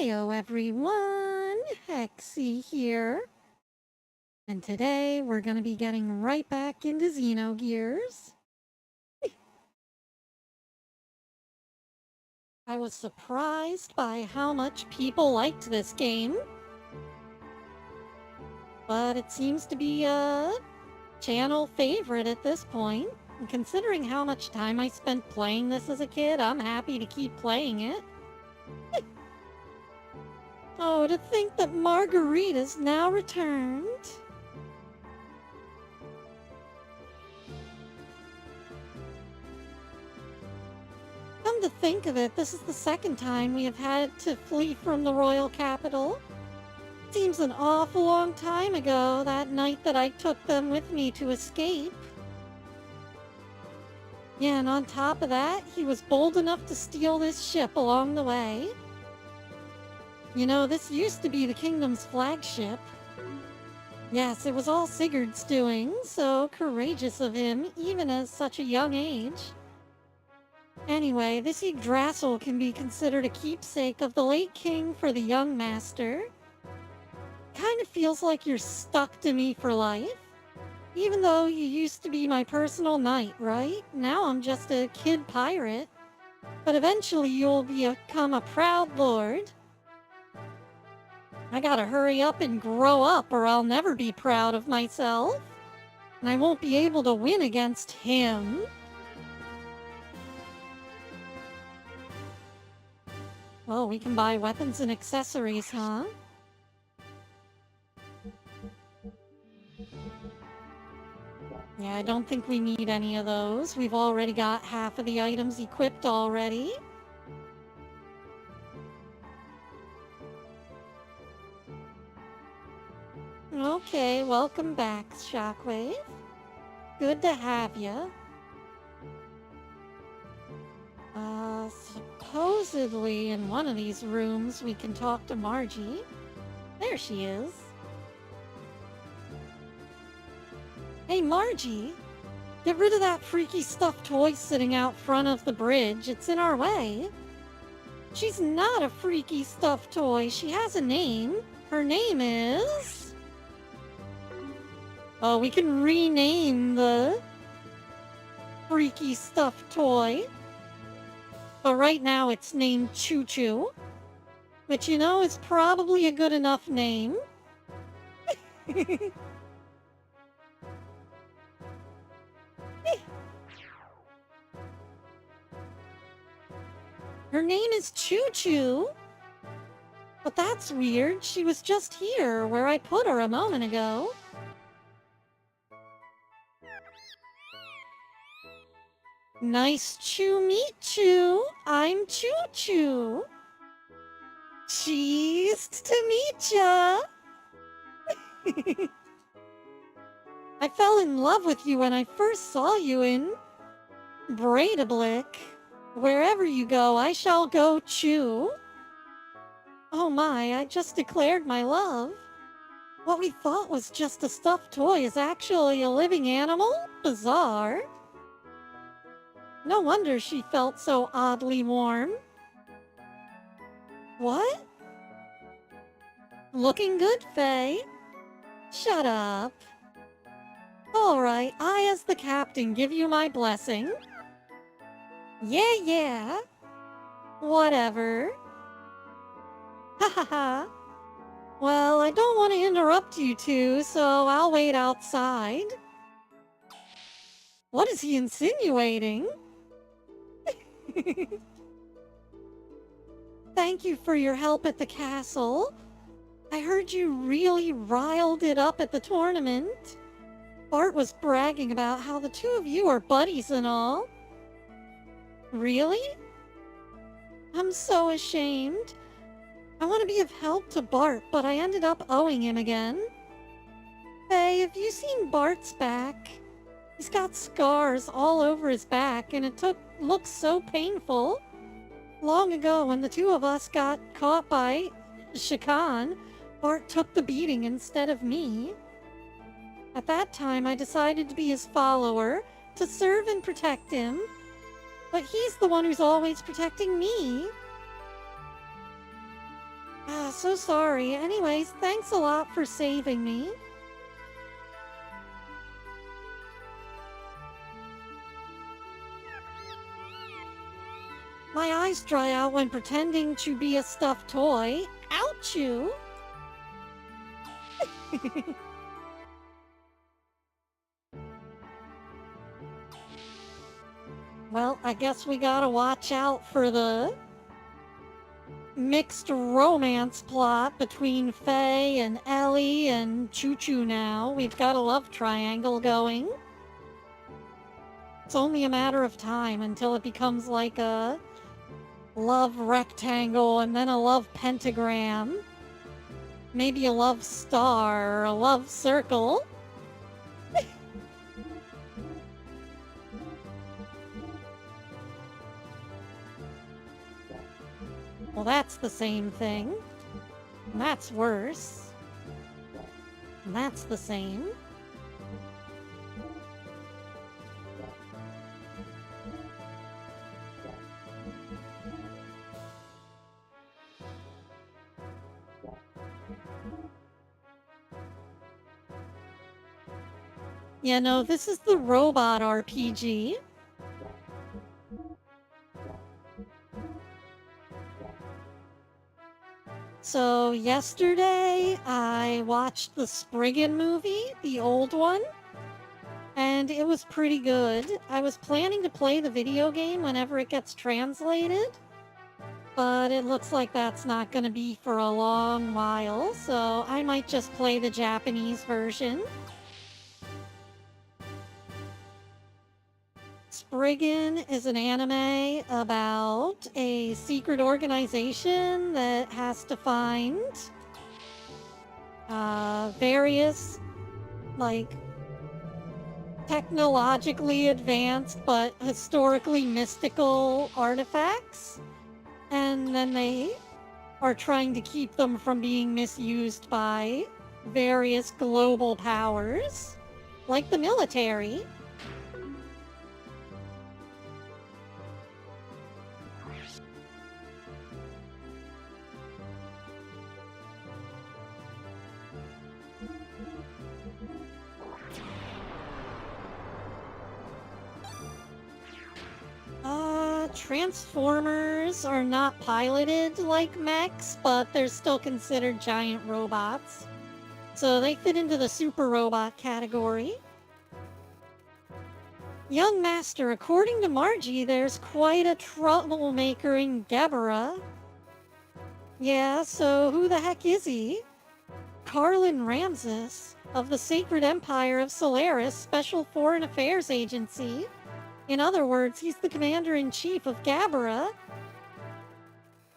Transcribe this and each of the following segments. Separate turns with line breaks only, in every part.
Heyo everyone, Hexi here. And today we're going to be getting right back into Xenogears. I was surprised by how much people liked this game. But it seems to be a channel favorite at this point. And considering how much time I spent playing this as a kid, I'm happy to keep playing it. Oh, to think that Margarita's now returned. Come to think of it, this is the second time we have had to flee from the royal capital. Seems an awful long time ago, that night that I took them with me to escape. Yeah, and on top of that, he was bold enough to steal this ship along the way. You know, this used to be the kingdom's flagship. Yes, it was all Sigurd's doing, so courageous of him, even at such a young age. Anyway, this Yggdrasil can be considered a keepsake of the late king for the young master. Kind of feels like you're stuck to me for life. Even though you used to be my personal knight, right? Now I'm just a kid pirate. But eventually you'll become a proud lord. I gotta hurry up and grow up or I'll never be proud of myself. And I won't be able to win against him. Oh, we can buy weapons and accessories, huh? Yeah, I don't think we need any of those. We've already got half of the items equipped already. Okay, welcome back, Shockwave. Good to have ya. Supposedly in one of these rooms we can talk to Margie. There she is. Hey Margie, get rid of that freaky stuffed toy sitting out front of the bridge. It's in our way. She's not a freaky stuffed toy. She has a name. Her name is... Oh, we can rename the freaky stuffed toy. But right now it's named Choo Choo. Which, you know, is probably a good enough name. Her name is Choo Choo. But that's weird. She was just here where I put her a moment ago. Nice to meet you. I'm Choo Choo. Cheesed to meet ya. I fell in love with you when I first saw you in Breidablik. Wherever you go, I shall go Choo. Oh my, I just declared my love. What we thought was just a stuffed toy is actually a living animal? Bizarre. No wonder she felt so oddly warm. What? Looking good, Faye. Shut up. Alright, I as the captain give you my blessing. Yeah. Whatever. Ha ha ha. Well, I don't want to interrupt you two, so I'll wait outside. What is he insinuating? Thank you for your help at the castle. I heard you really riled it up at the tournament. Bart was bragging about how the two of you are buddies and all. Really? I'm so ashamed. I want to be of help to Bart, but I ended up owing him again. Hey, have you seen Bart's back? He's got scars all over his back, and it looks so painful. Long ago, when the two of us got caught by Shakan, Bart took the beating instead of me. At that time, I decided to be his follower, to serve and protect him. But he's the one who's always protecting me. So sorry. Anyways, thanks a lot for saving me. My eyes dry out when pretending to be a stuffed toy. Ouch you! Well, I guess we gotta watch out for the mixed romance plot between Faye and Ellie and Choo Choo now. We've got a love triangle going. It's only a matter of time until it becomes like a love rectangle and then a love pentagram. Maybe a love star or a love circle. Well, that's the same thing. And that's worse. And that's the same. Yeah, no, this is the robot RPG. So yesterday I watched the Spriggan movie, the old one, and it was pretty good. I was planning to play the video game whenever it gets translated, but it looks like that's not going to be for a long while, so I might just play the Japanese version. Spriggan is an anime about a secret organization that has to find various, like, technologically advanced but historically mystical artifacts, and then they are trying to keep them from being misused by various global powers, like the military. Transformers are not piloted like mechs, but they're still considered giant robots. So they fit into the super robot category. Young Master, according to Margie, there's quite a troublemaker in Gebera. Yeah, so who the heck is he? Carlin Ramses, of the Sacred Empire of Solaris Special Foreign Affairs Agency. In other words, he's the commander-in-chief of Gebera.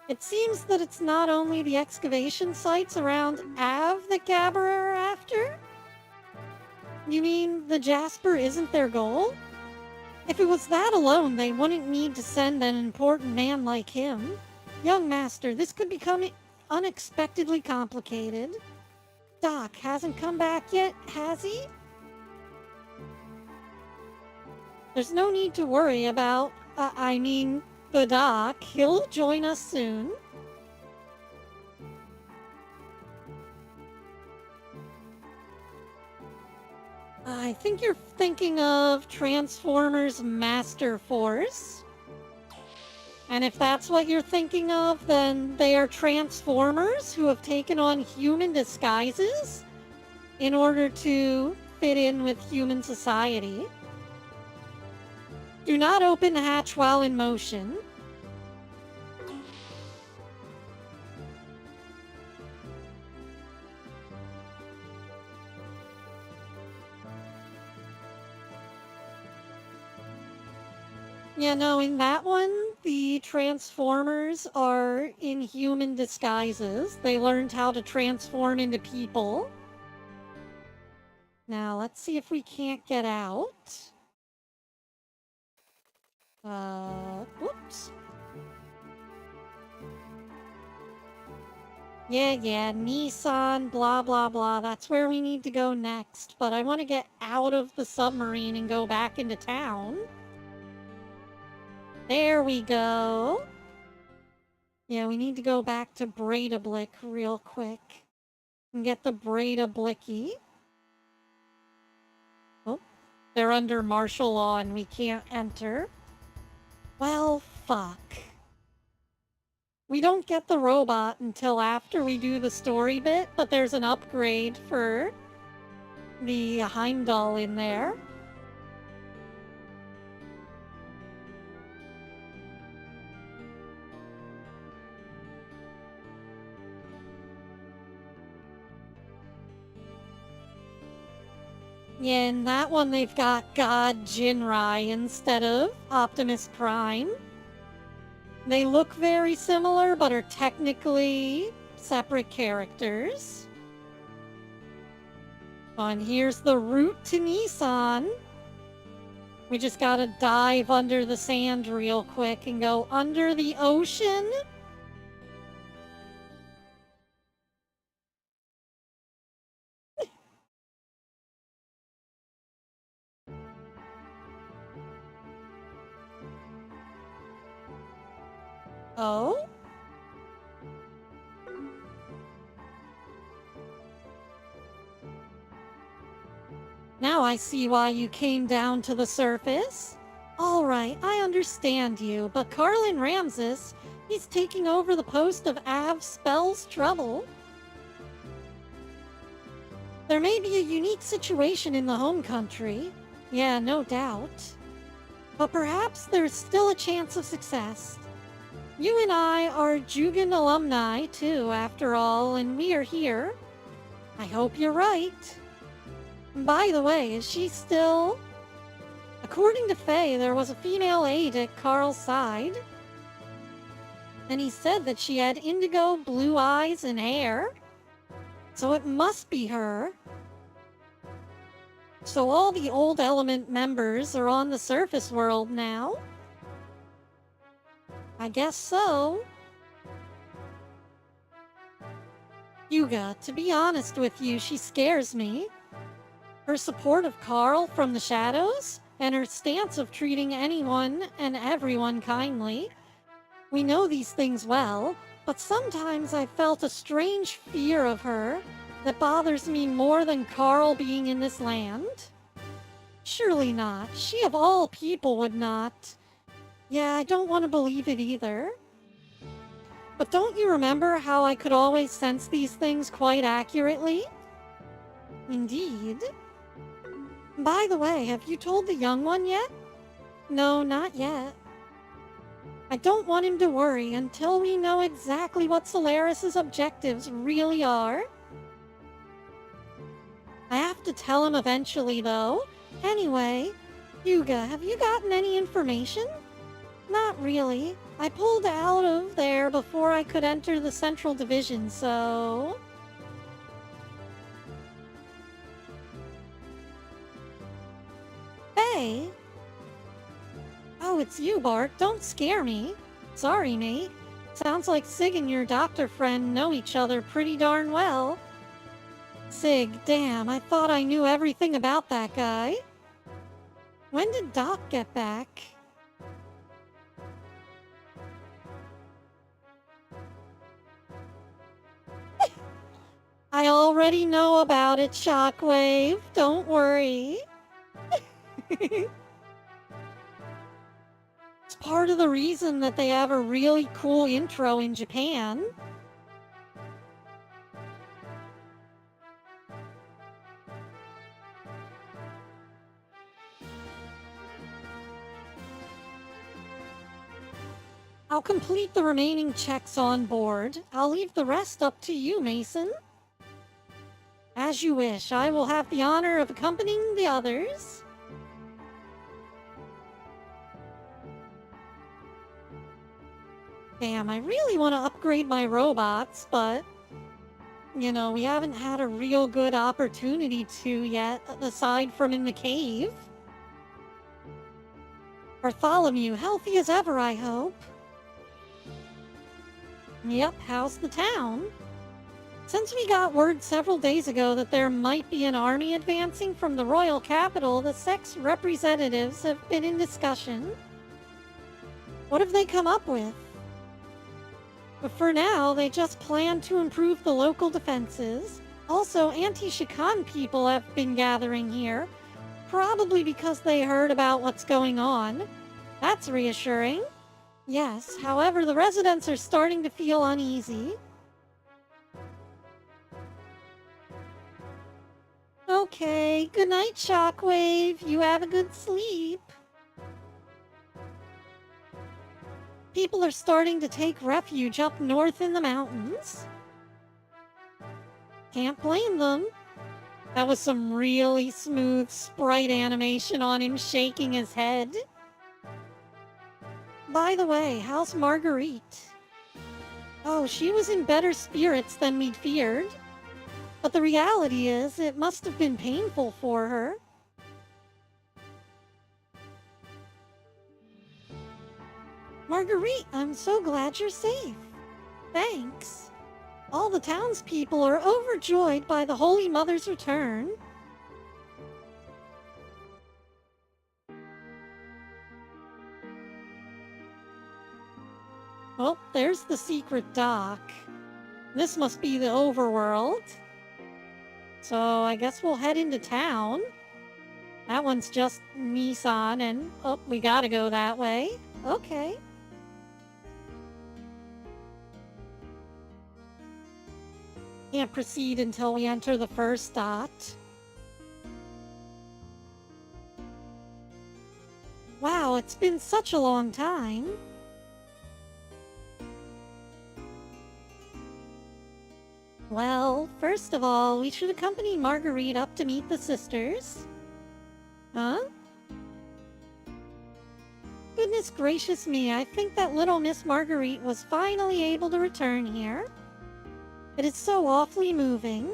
It seems that it's not only the excavation sites around Av that Gebera are after? You mean the Jasper isn't their goal? If it was that alone, they wouldn't need to send an important man like him. Young Master, this could become unexpectedly complicated. Doc hasn't come back yet, has he? There's no need to worry about, the Doc. He'll join us soon. I think you're thinking of Transformers Master Force. And if that's what you're thinking of, then they are Transformers who have taken on human disguises in order to fit in with human society. Do not open the hatch while in motion. Yeah, no, in that one, the Transformers are in human disguises. They learned how to transform into people. Now, let's see if we can't get out. Whoops. Yeah, Nissan, blah, blah, blah. That's where we need to go next. But I want to get out of the submarine and go back into town. There we go. Yeah, we need to go back to Breidablik real quick and get the Breidablicky. Oh, they're under martial law and we can't enter. Well, fuck. We don't get the robot until after we do the story bit, but there's an upgrade for the Heimdall in there. Yeah, in that one they've got God Jinrai instead of Optimus Prime. They look very similar, but are technically separate characters. And here's the route to Nissan. We just gotta dive under the sand real quick and go under the ocean. Oh? Now I see why you came down to the surface. Alright, I understand you, but Carlin Ramses, he's taking over the post of Av Spells Trouble. There may be a unique situation in the home country. Yeah, no doubt. But perhaps there's still a chance of success. You and I are Jugan alumni, too, after all, and we are here. I hope you're right. By the way, is she still... According to Faye, there was a female aide at Carl's side. And he said that she had indigo blue eyes and hair. So it must be her. So all the old element members are on the surface world now? I guess so. Yuga, to be honest with you, she scares me. Her support of Carl from the shadows, and her stance of treating anyone and everyone kindly. We know these things well, but sometimes I've felt a strange fear of her that bothers me more than Carl being in this land. Surely not. She of all people would not. Yeah, I don't want to believe it either. But don't you remember how I could always sense these things quite accurately? Indeed. By the way, have you told the young one yet? No, not yet. I don't want him to worry until we know exactly what Solaris's objectives really are. I have to tell him eventually, though. Anyway, Yuga, have you gotten any information? Not really. I pulled out of there before I could enter the Central Division, so... Hey! Oh, it's you, Bart. Don't scare me. Sorry, mate. Sounds like Sig and your doctor friend know each other pretty darn well. Sig, damn, I thought I knew everything about that guy. When did Doc get back? I already know about it, Shockwave. Don't worry. It's part of the reason that they have a really cool intro in Japan. I'll complete the remaining checks on board. I'll leave the rest up to you, Mason. As you wish, I will have the honor of accompanying the others. Damn, I really want to upgrade my robots, but... You know, we haven't had a real good opportunity to yet, aside from in the cave. Bartholomew, healthy as ever, I hope. Yep, how's the town? Since we got word several days ago that there might be an army advancing from the royal capital, the sex representatives have been in discussion. What have they come up with? But for now, they just plan to improve the local defenses. Also, anti-Shikan people have been gathering here, probably because they heard about what's going on. That's reassuring. Yes, however, the residents are starting to feel uneasy. Okay, good night, Shockwave. You have a good sleep. People are starting to take refuge up north in the mountains. Can't blame them. That was some really smooth sprite animation on him shaking his head. By the way, how's Marguerite? Oh, she was in better spirits than we'd feared. But the reality is, it must have been painful for her. Marguerite, I'm so glad you're safe. Thanks. All the townspeople are overjoyed by the Holy Mother's return. Well, there's the secret dock. This must be the overworld. So I guess we'll head into town. That one's just Nissan and... oh, we gotta go that way. Okay. Can't proceed until we enter the first dot. Wow, it's been such a long time. Well, first of all, we should accompany Marguerite up to meet the sisters. Huh? Goodness gracious me, I think that little Miss Marguerite was finally able to return here. It is so awfully moving.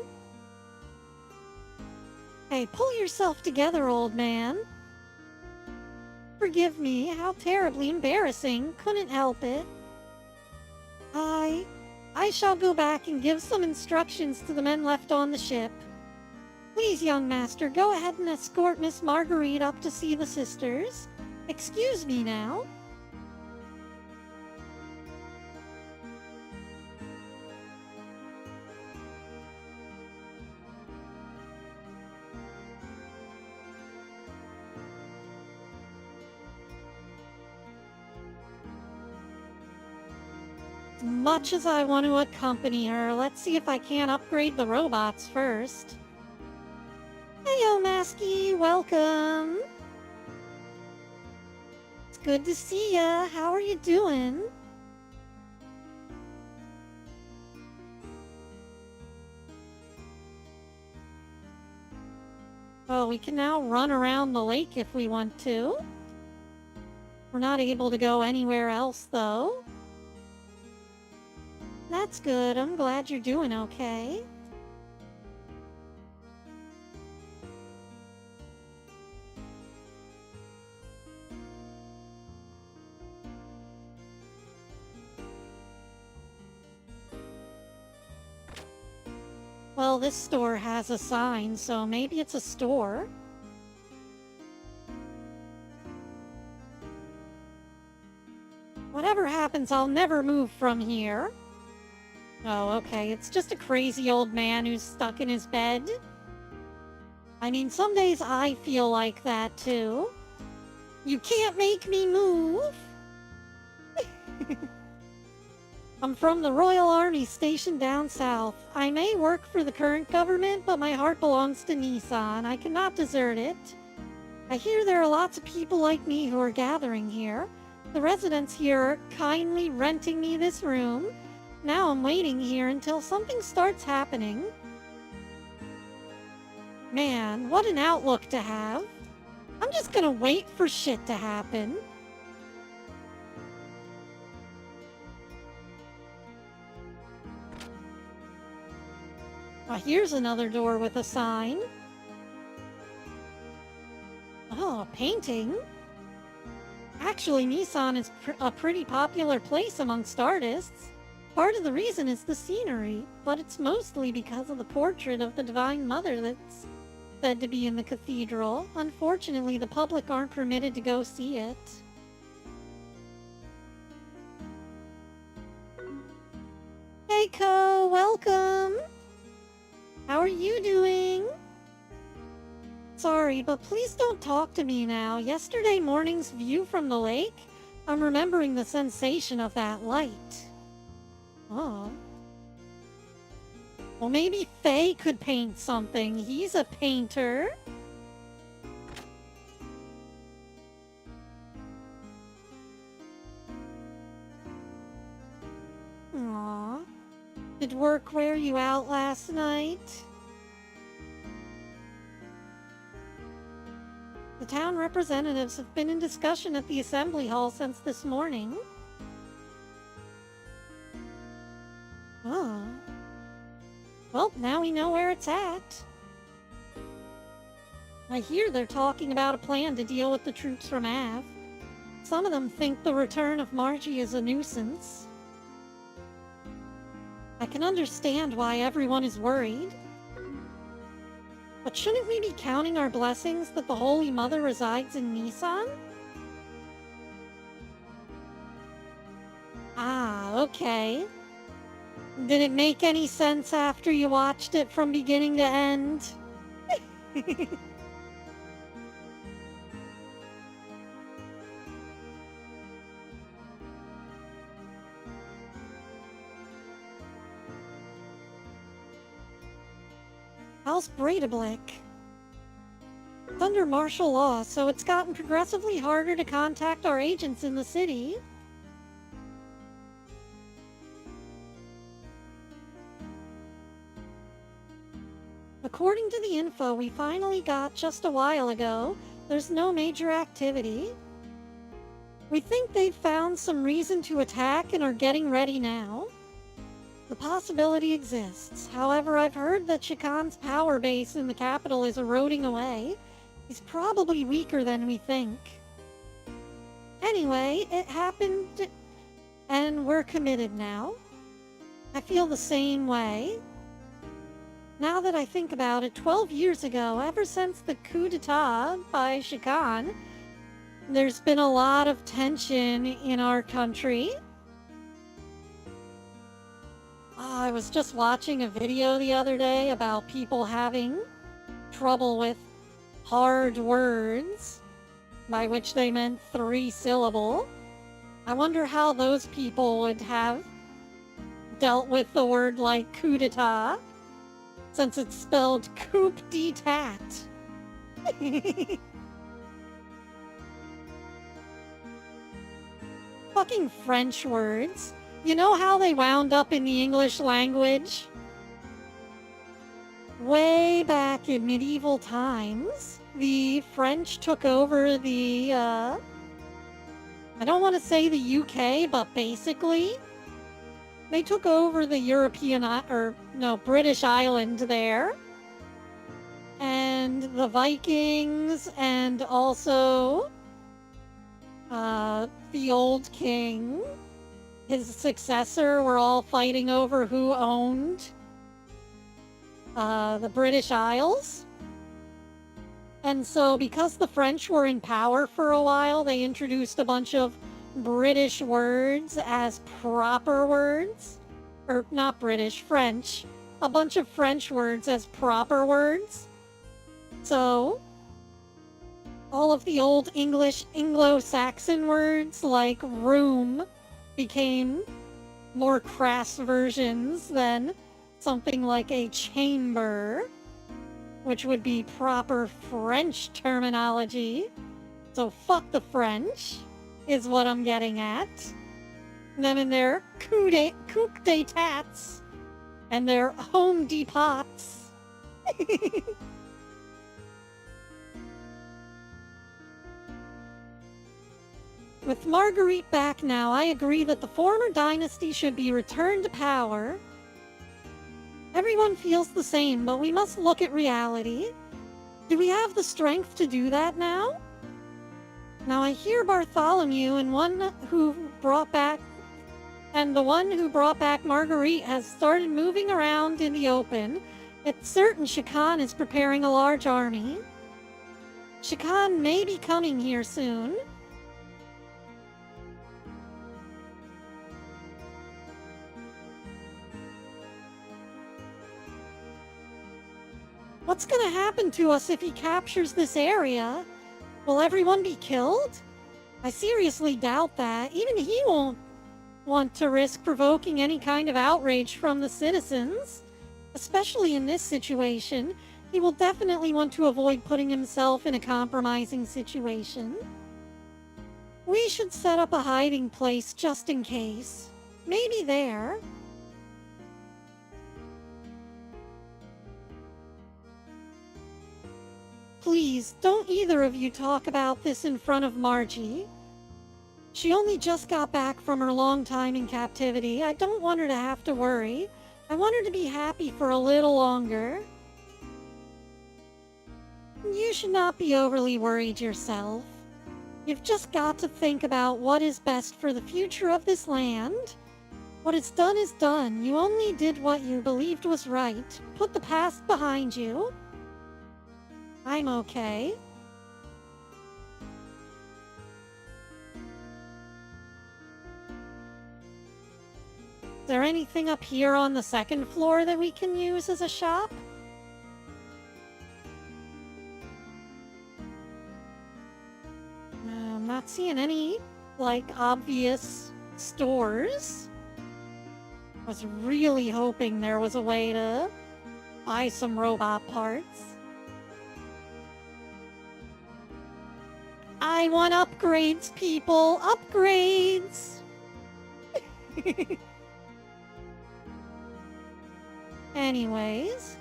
Hey, pull yourself together, old man. Forgive me, how terribly embarrassing. Couldn't help it. I shall go back and give some instructions to the men left on the ship. Please, young master, go ahead and escort Miss Marguerite up to see the sisters. Excuse me now. As much as I want to accompany her, let's see if I can't upgrade the robots first. Heyo, Masky, welcome. It's good to see ya. How are you doing? Oh, we can now run around the lake if we want to. We're not able to go anywhere else, though. That's good. I'm glad you're doing okay. Well, this store has a sign, so maybe it's a store. Whatever happens, I'll never move from here. Oh, okay, it's just a crazy old man who's stuck in his bed. I mean, some days I feel like that, too. You can't make me move! I'm from the Royal Army stationed down south. I may work for the current government, but my heart belongs to Nissan. I cannot desert it. I hear there are lots of people like me who are gathering here. The residents here are kindly renting me this room. Now I'm waiting here until something starts happening. Man, what an outlook to have. I'm just gonna wait for shit to happen. Oh, here's another door with a sign. Oh, a painting? Actually, Nissan is a pretty popular place amongst artists. Part of the reason is the scenery, but it's mostly because of the portrait of the Divine Mother that's said to be in the cathedral. Unfortunately, the public aren't permitted to go see it. Mecha, welcome! How are you doing? Sorry, but please don't talk to me now. Yesterday morning's view from the lake? I'm remembering the sensation of that light. Oh. Well, maybe Faye could paint something. He's a painter. Aw. Did work wear you out last night? The town representatives have been in discussion at the assembly hall since this morning. Oh. Well, now we know where it's at. I hear they're talking about a plan to deal with the troops from Av. Some of them think the return of Margie is a nuisance. I can understand why everyone is worried. But shouldn't we be counting our blessings that the Holy Mother resides in Nissan? Ah, okay. Did it make any sense after you watched it from beginning to end? How's Breidablik? It's under martial law, so it's gotten progressively harder to contact our agents in the city. According to the info we finally got just a while ago, there's no major activity. We think they've found some reason to attack and are getting ready now. The possibility exists. However, I've heard that Shikan's power base in the capital is eroding away. He's probably weaker than we think. Anyway, it happened, and we're committed now. I feel the same way. Now that I think about it, 12 years ago, ever since the coup d'etat by Shikan, there's been a lot of tension in our country. I was just watching a video the other day about people having trouble with hard words, by which they meant 3-syllable. I wonder how those people would have dealt with the word like coup d'etat, since it's spelled coup d'etat. Fucking French words. You know how they wound up in the English language? Way back in medieval times, the French took over the, I don't want to say the UK, but basically, they took over the British island there. And the Vikings and also, the old king, his successor, were all fighting over who owned the British Isles. And so because the French were in power for a while, they introduced a bunch of British words as proper words. Or not British, French. A bunch of French words as proper words. So all of the old English Anglo-Saxon words like room became more crass versions than something like a chamber, which would be proper French terminology. So fuck the French, is what I'm getting at. And then in their coup d'etats and their home depots. With Marguerite back now, I agree that the former dynasty should be returned to power. Everyone feels the same, but we must look at reality. Do we have the strength to do that now? Now I hear Bartholomew and the one who brought back Marguerite has started moving around in the open. It's certain Shikan is preparing a large army. Shikan may be coming here soon. What's gonna happen to us if he captures this area? Will everyone be killed? I seriously doubt that. Even he won't want to risk provoking any kind of outrage from the citizens. Especially in this situation, he will definitely want to avoid putting himself in a compromising situation. We should set up a hiding place just in case. Maybe there. Please, don't either of you talk about this in front of Margie. She only just got back from her long time in captivity. I don't want her to have to worry. I want her to be happy for a little longer. You should not be overly worried yourself. You've just got to think about what is best for the future of this land. What is done is done. You only did what you believed was right. Put the past behind you. I'm okay. Is there anything up here on the second floor that we can use as a shop? I'm not seeing any, obvious stores. I was really hoping there was a way to buy some robot parts. I want upgrades, people! Upgrades! Anyways,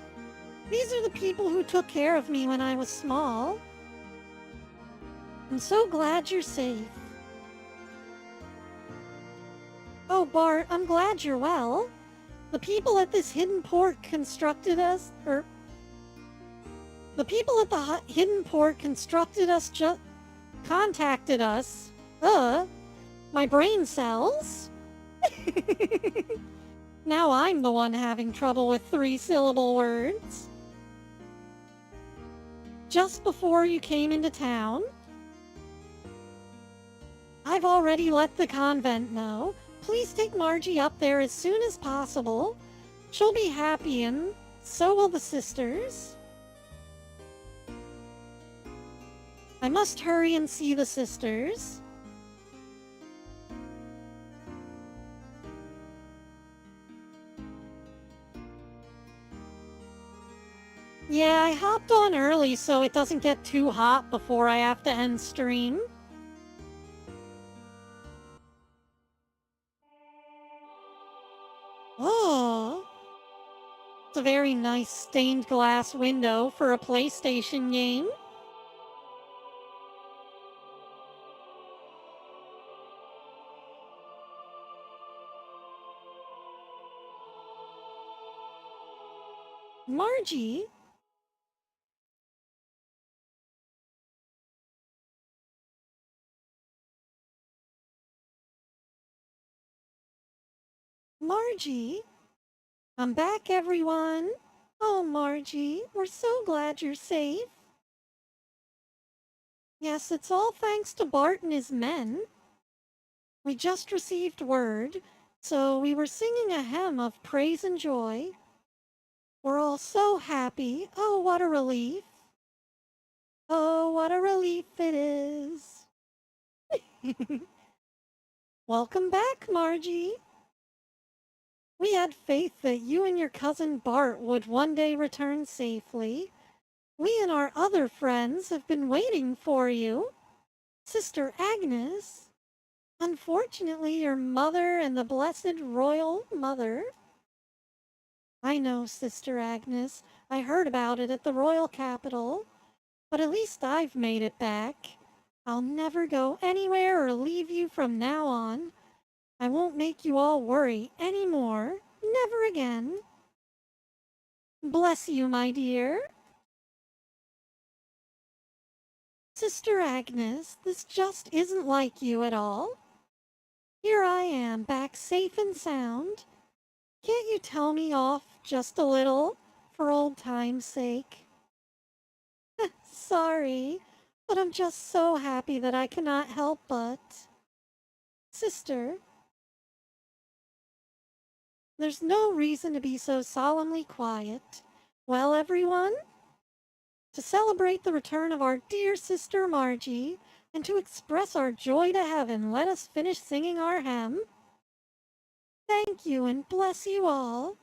these are the people who took care of me when I was small. I'm so glad you're safe. Oh, Bart, I'm glad you're well. The people at this hidden port constructed us, The people at the hidden port contacted us. My brain cells? Now I'm the one having trouble with 3-syllable words. Just before you came into town, I've already let the convent know. Please take Margie up there as soon as possible. She'll be happy and so will the sisters. I must hurry and see the sisters. Yeah, I hopped on early so it doesn't get too hot before I have to end stream. Oh, it's a very nice stained glass window for a PlayStation game. Margie? Margie? I'm back, everyone. Oh, Margie, we're so glad you're safe. Yes, it's all thanks to Bart and his men. We just received word, so we were singing a hymn of praise and joy. We're all so happy. Oh, what a relief. Oh, what a relief it is. Welcome back, Margie. We had faith that you and your cousin Bart would one day return safely. We and our other friends have been waiting for you. Sister Agnes. Unfortunately, your mother and the Blessed Royal Mother. I know, Sister Agnes. I heard about it at the royal capital. But at least I've made it back. I'll never go anywhere or leave you from now on. I won't make you all worry anymore. Never again. Bless you, my dear. Sister Agnes, this just isn't like you at all. Here I am, back safe and sound. Can't you tell me off just a little, for old time's sake? Sorry, but I'm just so happy that I cannot help but. Sister, there's no reason to be so solemnly quiet. Well, everyone, To celebrate the return of our dear sister Margie, and to express our joy to heaven, let us finish singing our hymn. Thank you and bless you all.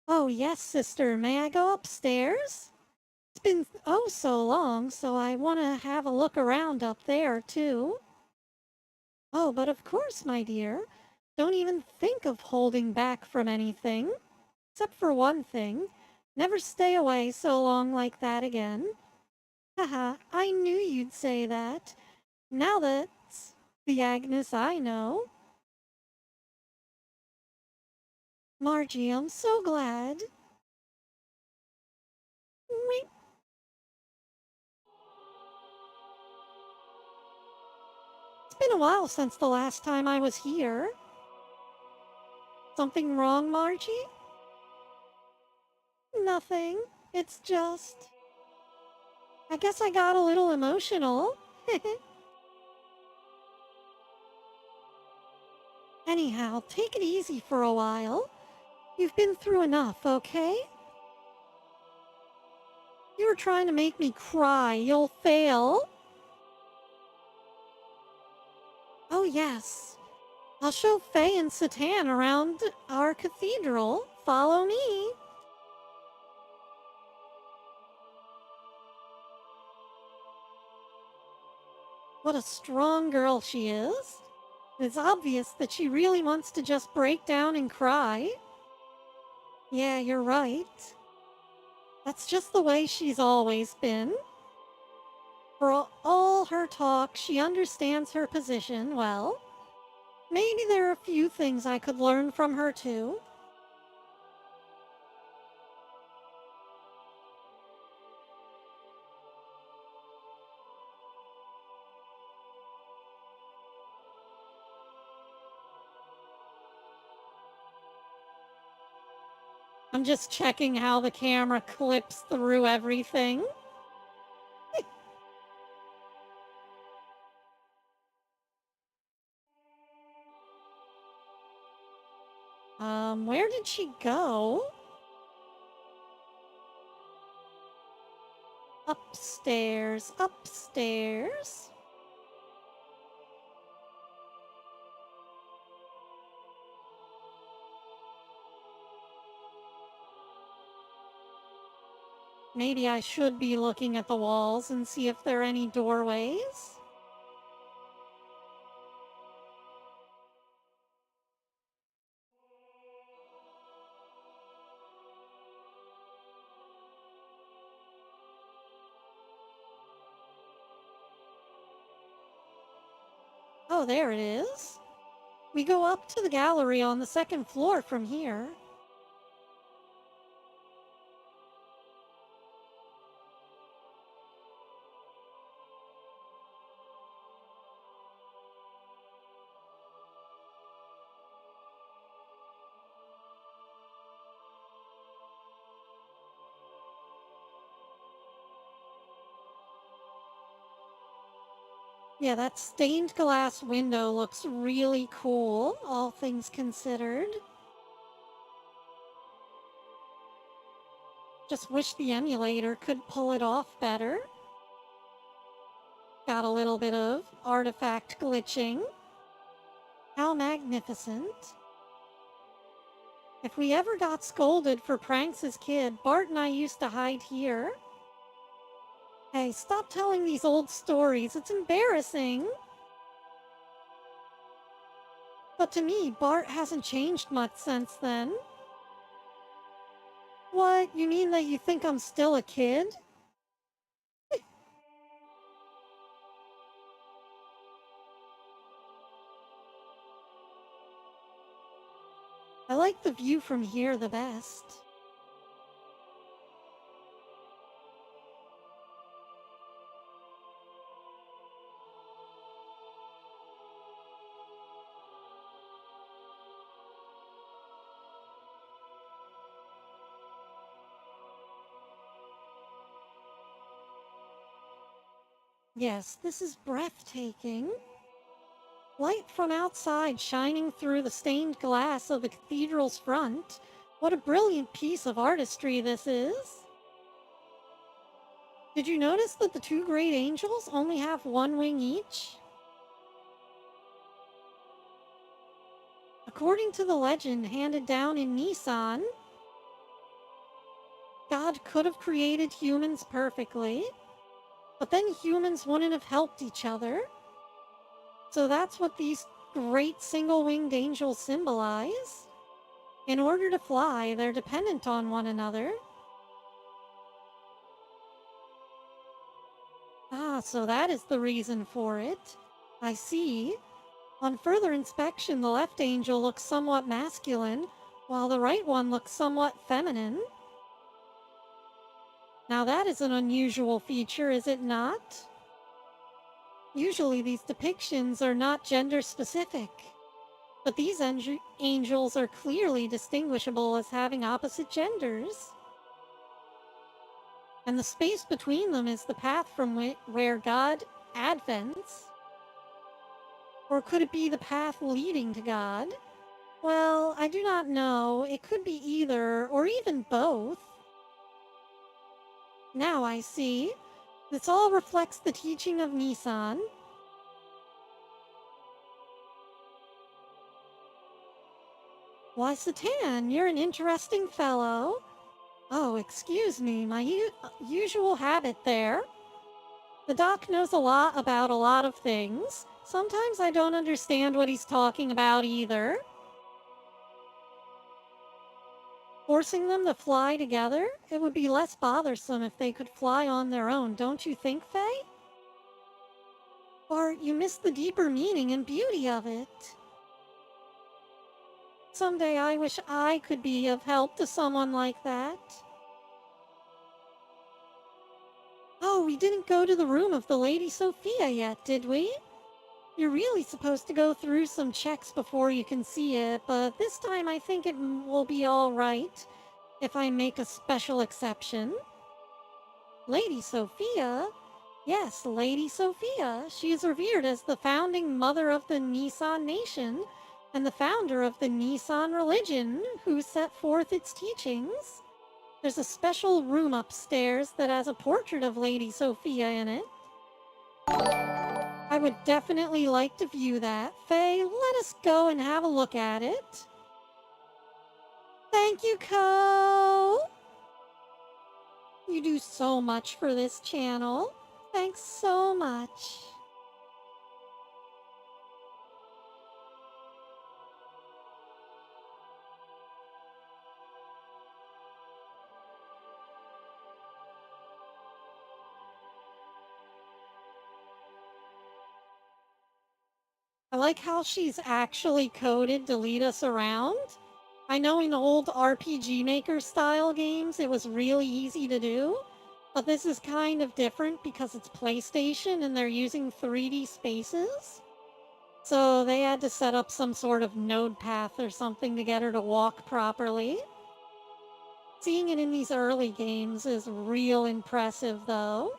Oh yes, sister, may I go upstairs? It's been oh so long, so I want to have a look around up there too. Oh, but of course, my dear. Don't even think of holding back from anything. Except for one thing. Never stay away so long like that again. Haha, I knew you'd say that. Now that's the Agnes I know. Margie, I'm so glad. Meep. It's been a while since the last time I was here. Something wrong, Margie? Nothing. It's just... I guess I got a little emotional. Anyhow, take it easy for a while. You've been through enough, okay? You were trying to make me cry. You'll fail. Oh, yes. I'll show Faye and Satan around our cathedral. Follow me. What a strong girl she is. It's obvious that she really wants to just break down and cry. Yeah, you're right. That's just the way she's always been. For all her talk, she understands her position well. Maybe there are a few things I could learn from her too. I'm just checking how the camera clips through everything. Where did she go? Upstairs, upstairs. Maybe I should be looking at the walls and see if there are any doorways. Oh, there it is. We go up to the gallery on the second floor from here. Yeah, that stained glass window looks really cool, all things considered. Just wish the emulator could pull it off better. Got a little bit of artifact glitching. How magnificent. If we ever got scolded for pranks as kid, Bart and I used to hide here. Hey, stop telling these old stories. It's embarrassing. But to me, Bart hasn't changed much since then. What? You mean that you think I'm still a kid? I like the view from here the best. Yes, this is breathtaking. Light from outside shining through the stained glass of the cathedral's front. What a brilliant piece of artistry this is. Did you notice that the two great angels only have one wing each? According to the legend handed down in Nissan, God could have created humans perfectly, but then humans wouldn't have helped each other. So that's what these great single-winged angels symbolize. In order to fly, they're dependent on one another. Ah, so that is the reason for it. I see. On further inspection, the left angel looks somewhat masculine, while the right one looks somewhat feminine. Now that is an unusual feature, is it not? Usually these depictions are not gender specific, but these angels are clearly distinguishable as having opposite genders. And the space between them is the path from where God advents. Or could it be the path leading to God? Well, I do not know. It could be either, or even both. Now I see. This all reflects the teaching of Nissan. Why, Satan, you're an interesting fellow. Oh, excuse me, my usual habit there. The doc knows a lot about a lot of things. Sometimes I don't understand what he's talking about either. Forcing them to fly together? It would be less bothersome if they could fly on their own, don't you think, Faye? Or you miss the deeper meaning and beauty of it. Someday I wish I could be of help to someone like that. Oh, we didn't go to the room of the Lady Sophia yet, did we? You're really supposed to go through some checks before you can see it, but this time I think it will be alright if I make a special exception. Lady Sophia? Yes, Lady Sophia. She is revered as the founding mother of the Nissan nation and the founder of the Nissan religion, who set forth its teachings. There's a special room upstairs that has a portrait of Lady Sophia in it. I would definitely like to view that. Faye, let us go and have a look at it. Thank you, Ko! You do so much for this channel. Thanks so much. I like how she's actually coded to lead us around. I know in old RPG Maker style games it was really easy to do, but this is kind of different because it's PlayStation and they're using 3D spaces. So they had to set up some sort of node path or something to get her to walk properly. Seeing it in these early games is real impressive though.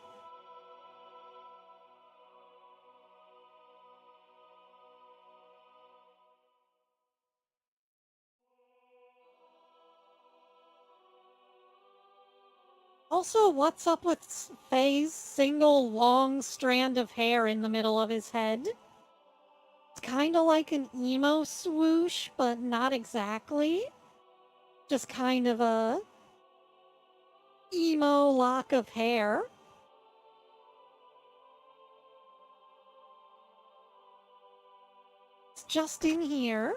Also, what's up with Faye's single long strand of hair in the middle of his head? It's kind of like an emo swoosh, but not exactly. Just kind of a emo lock of hair. It's just in here.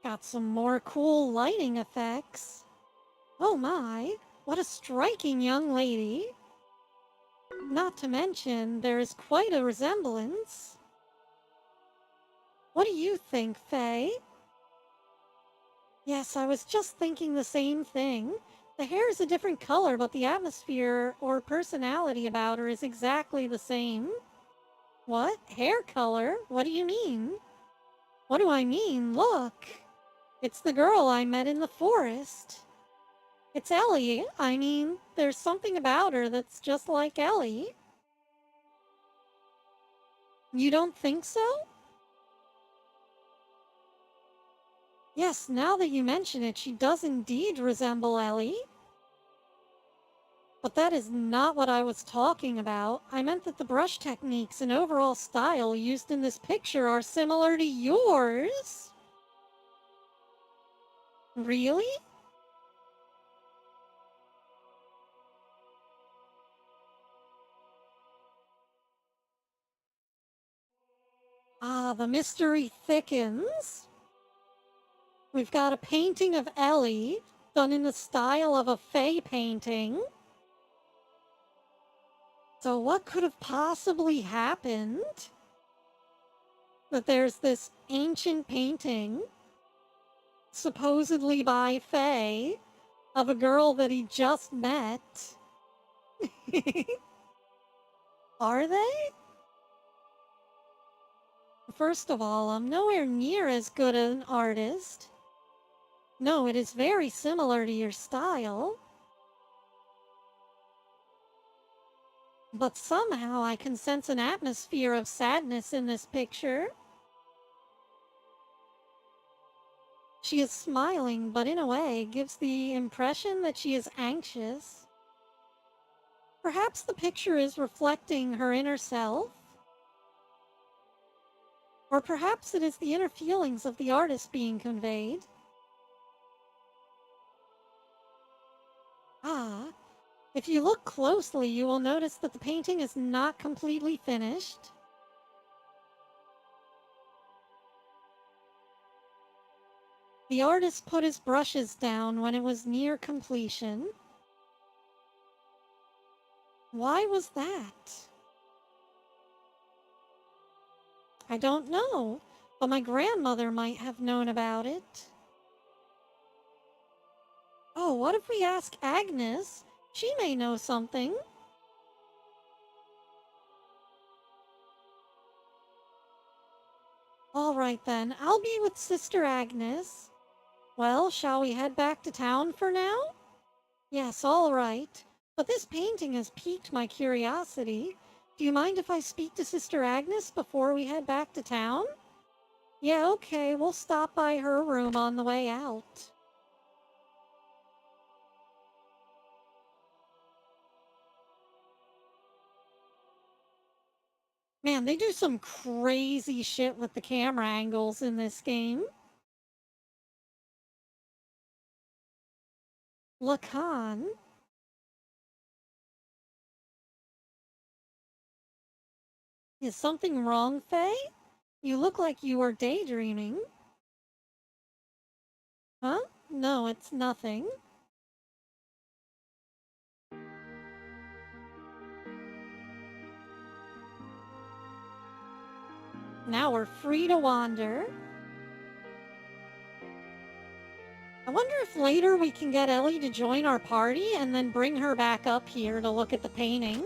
Got some more cool lighting effects. Oh my, what a striking young lady. Not to mention, there is quite a resemblance. What do you think, Faye? Yes, I was just thinking the same thing. The hair is a different color, but the atmosphere or personality about her is exactly the same. What? Hair color? What do you mean? What do I mean? Look! It's the girl I met in the forest. It's Ellie. I mean, there's something about her that's just like Ellie. You don't think so? Yes, now that you mention it, she does indeed resemble Ellie. But that is not what I was talking about. I meant that the brush techniques and overall style used in this picture are similar to yours. Really? Ah, the mystery thickens. We've got a painting of Ellie, done in the style of a Fey painting. So what could have possibly happened? That there's this ancient painting, supposedly by Fey, of a girl that he just met. Are they? First of all, I'm nowhere near as good an artist. No, it is very similar to your style. But somehow I can sense an atmosphere of sadness in this picture. She is smiling, but in a way gives the impression that she is anxious. Perhaps the picture is reflecting her inner self. Or perhaps it is the inner feelings of the artist being conveyed. Ah, if you look closely, you will notice that the painting is not completely finished. The artist put his brushes down when it was near completion. Why was that? I don't know, but my grandmother might have known about it. Oh, what if we ask Agnes? She may know something. All right then, I'll be with Sister Agnes. Well, shall we head back to town for now? Yes, all right. But this painting has piqued my curiosity. Do you mind if I speak to Sister Agnes before we head back to town? Yeah, okay, we'll stop by her room on the way out. Man, they do some crazy shit with the camera angles in this game. Lacan? Is something wrong, Faye? You look like you are daydreaming. Huh? No, it's nothing. Now we're free to wander. I wonder if later we can get Ellie to join our party and then bring her back up here to look at the painting.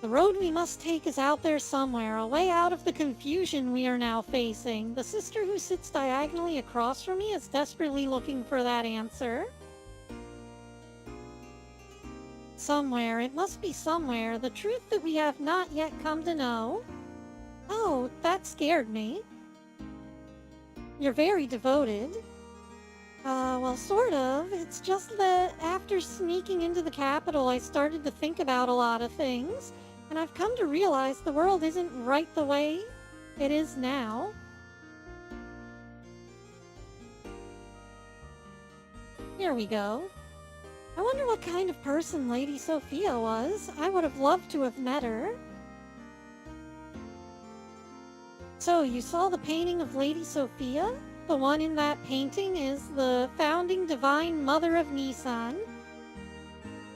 The road we must take is out there somewhere, a way out of the confusion we are now facing. The sister who sits diagonally across from me is desperately looking for that answer. Somewhere, it must be somewhere, the truth that we have not yet come to know. Oh, that scared me. You're very devoted. Well, sort of. It's just that after sneaking into the capital, I started to think about a lot of things, and I've come to realize the world isn't right the way it is now. Here we go. I wonder what kind of person Lady Sophia was. I would have loved to have met her. So, you saw the painting of Lady Sophia? The one in that painting is the founding divine mother of Nissan.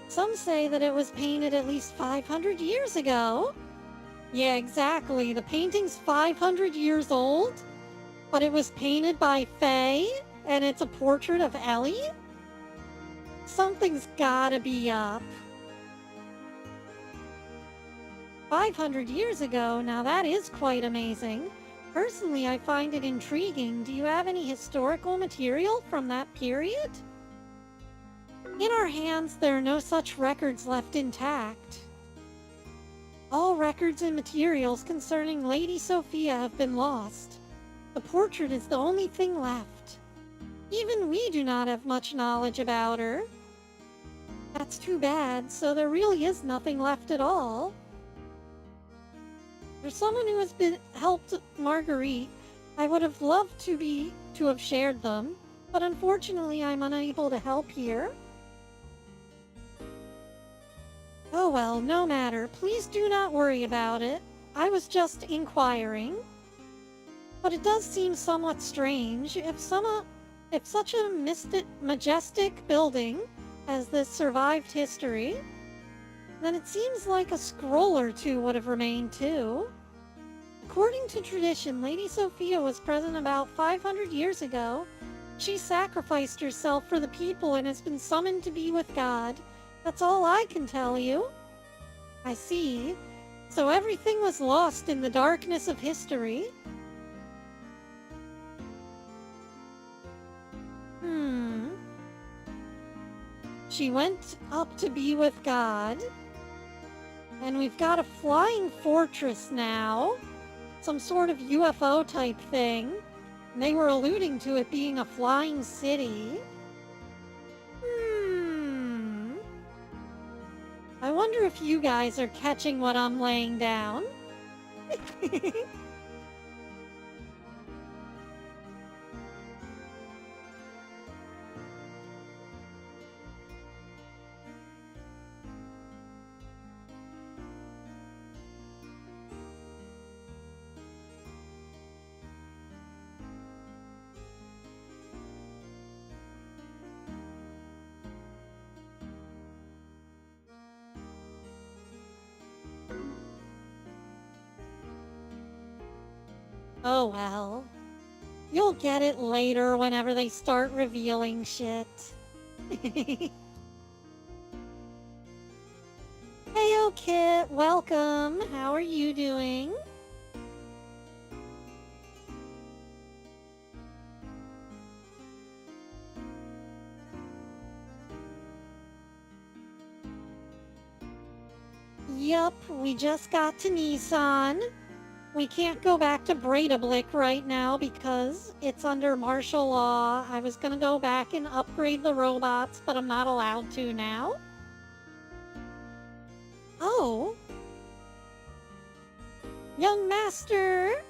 Some say that it was painted at least 500 years ago. Yeah, exactly. The painting's 500 years old, but it was painted by Faye, and it's a portrait of Ellie? Something's gotta be up. 500 years ago, now that is quite amazing. Personally, I find it intriguing. Do you have any historical material from that period? In our hands, there are no such records left intact. All records and materials concerning Lady Sophia have been lost. The portrait is the only thing left. Even we do not have much knowledge about her. That's too bad, so there really is nothing left at all. For someone who has been helped Marguerite, I would have loved to have shared them, but unfortunately I'm unable to help here. Oh well, no matter. Please do not worry about it. I was just inquiring. But it does seem somewhat strange if such a majestic building as this survived history, then it seems like a scroll or two would have remained too. According to tradition, Lady Sophia was present about 500 years ago. She sacrificed herself for the people and has been summoned to be with God. That's all I can tell you. I see. So everything was lost in the darkness of history? She went up to be with God. And we've got a flying fortress now. Some sort of UFO type thing. And they were alluding to it being a flying city. I wonder if you guys are catching what I'm laying down. Oh well. You'll get it later whenever they start revealing shit. Heyo Kit, welcome. How are you doing? Yup, we just got to Nissan. We can't go back to Breidablik right now because it's under martial law. I was gonna go back and upgrade the robots, but I'm not allowed to now. Oh. Young master!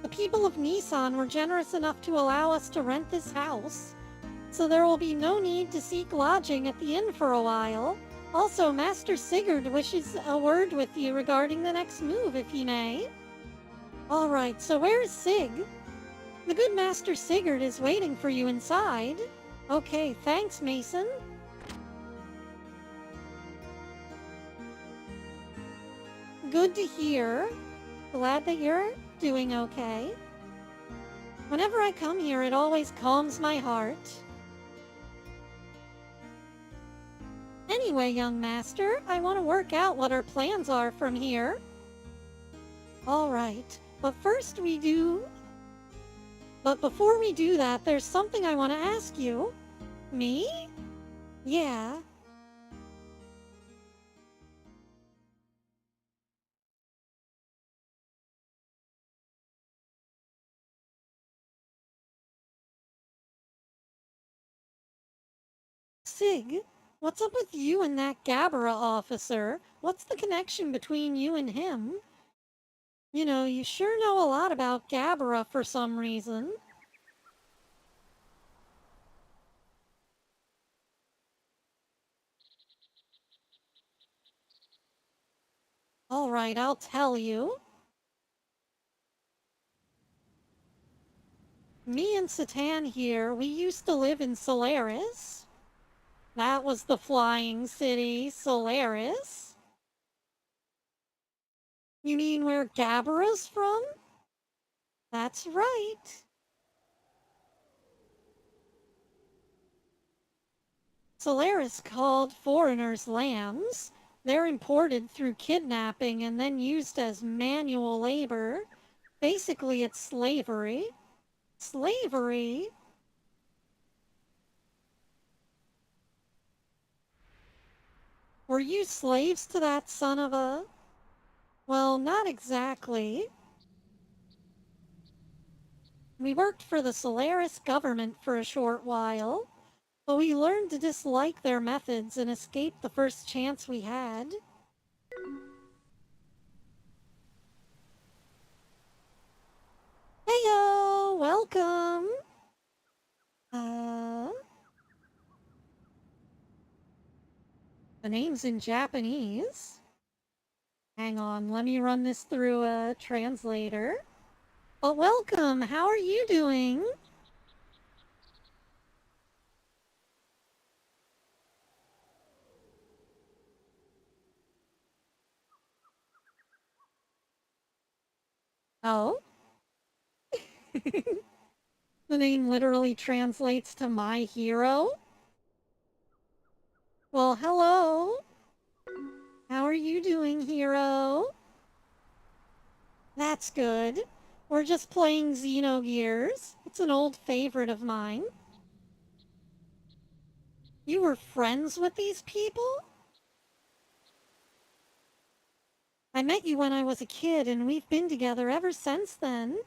The people of Nissan were generous enough to allow us to rent this house, so there will be no need to seek lodging at the inn for a while. Also, Master Sigurd wishes a word with you regarding the next move, if he may. Alright, so where is Sig? The good Master Sigurd is waiting for you inside. Okay, thanks, Mason. Good to hear. Glad that you're doing okay. Whenever I come here, it always calms my heart. Anyway, young master, I want to work out what our plans are from here. Alright, but before we do that, there's something I want to ask you. Me? Yeah. Sig, what's up with you and that Gabara officer? What's the connection between you and him? You know, you sure know a lot about Gabara for some reason. Alright, I'll tell you. Me and Satan here, we used to live in Solaris. That was the flying city, Solaris. You mean where Gabara's from? That's right. Solaris called foreigners lambs. They're imported through kidnapping and then used as manual labor. Basically, it's slavery. Slavery? Were you slaves to that son of a... Well, not exactly. We worked for the Solaris government for a short while, but we learned to dislike their methods and escaped the first chance we had. Heyo, welcome. The name's in Japanese. Hang on, let me run this through a translator. But welcome, how are you doing? Oh? The name literally translates to my hero? Well, hello. How are you doing, hero? That's good. We're just playing Xenogears. It's an old favorite of mine. You were friends with these people? I met you when I was a kid, and we've been together ever since then.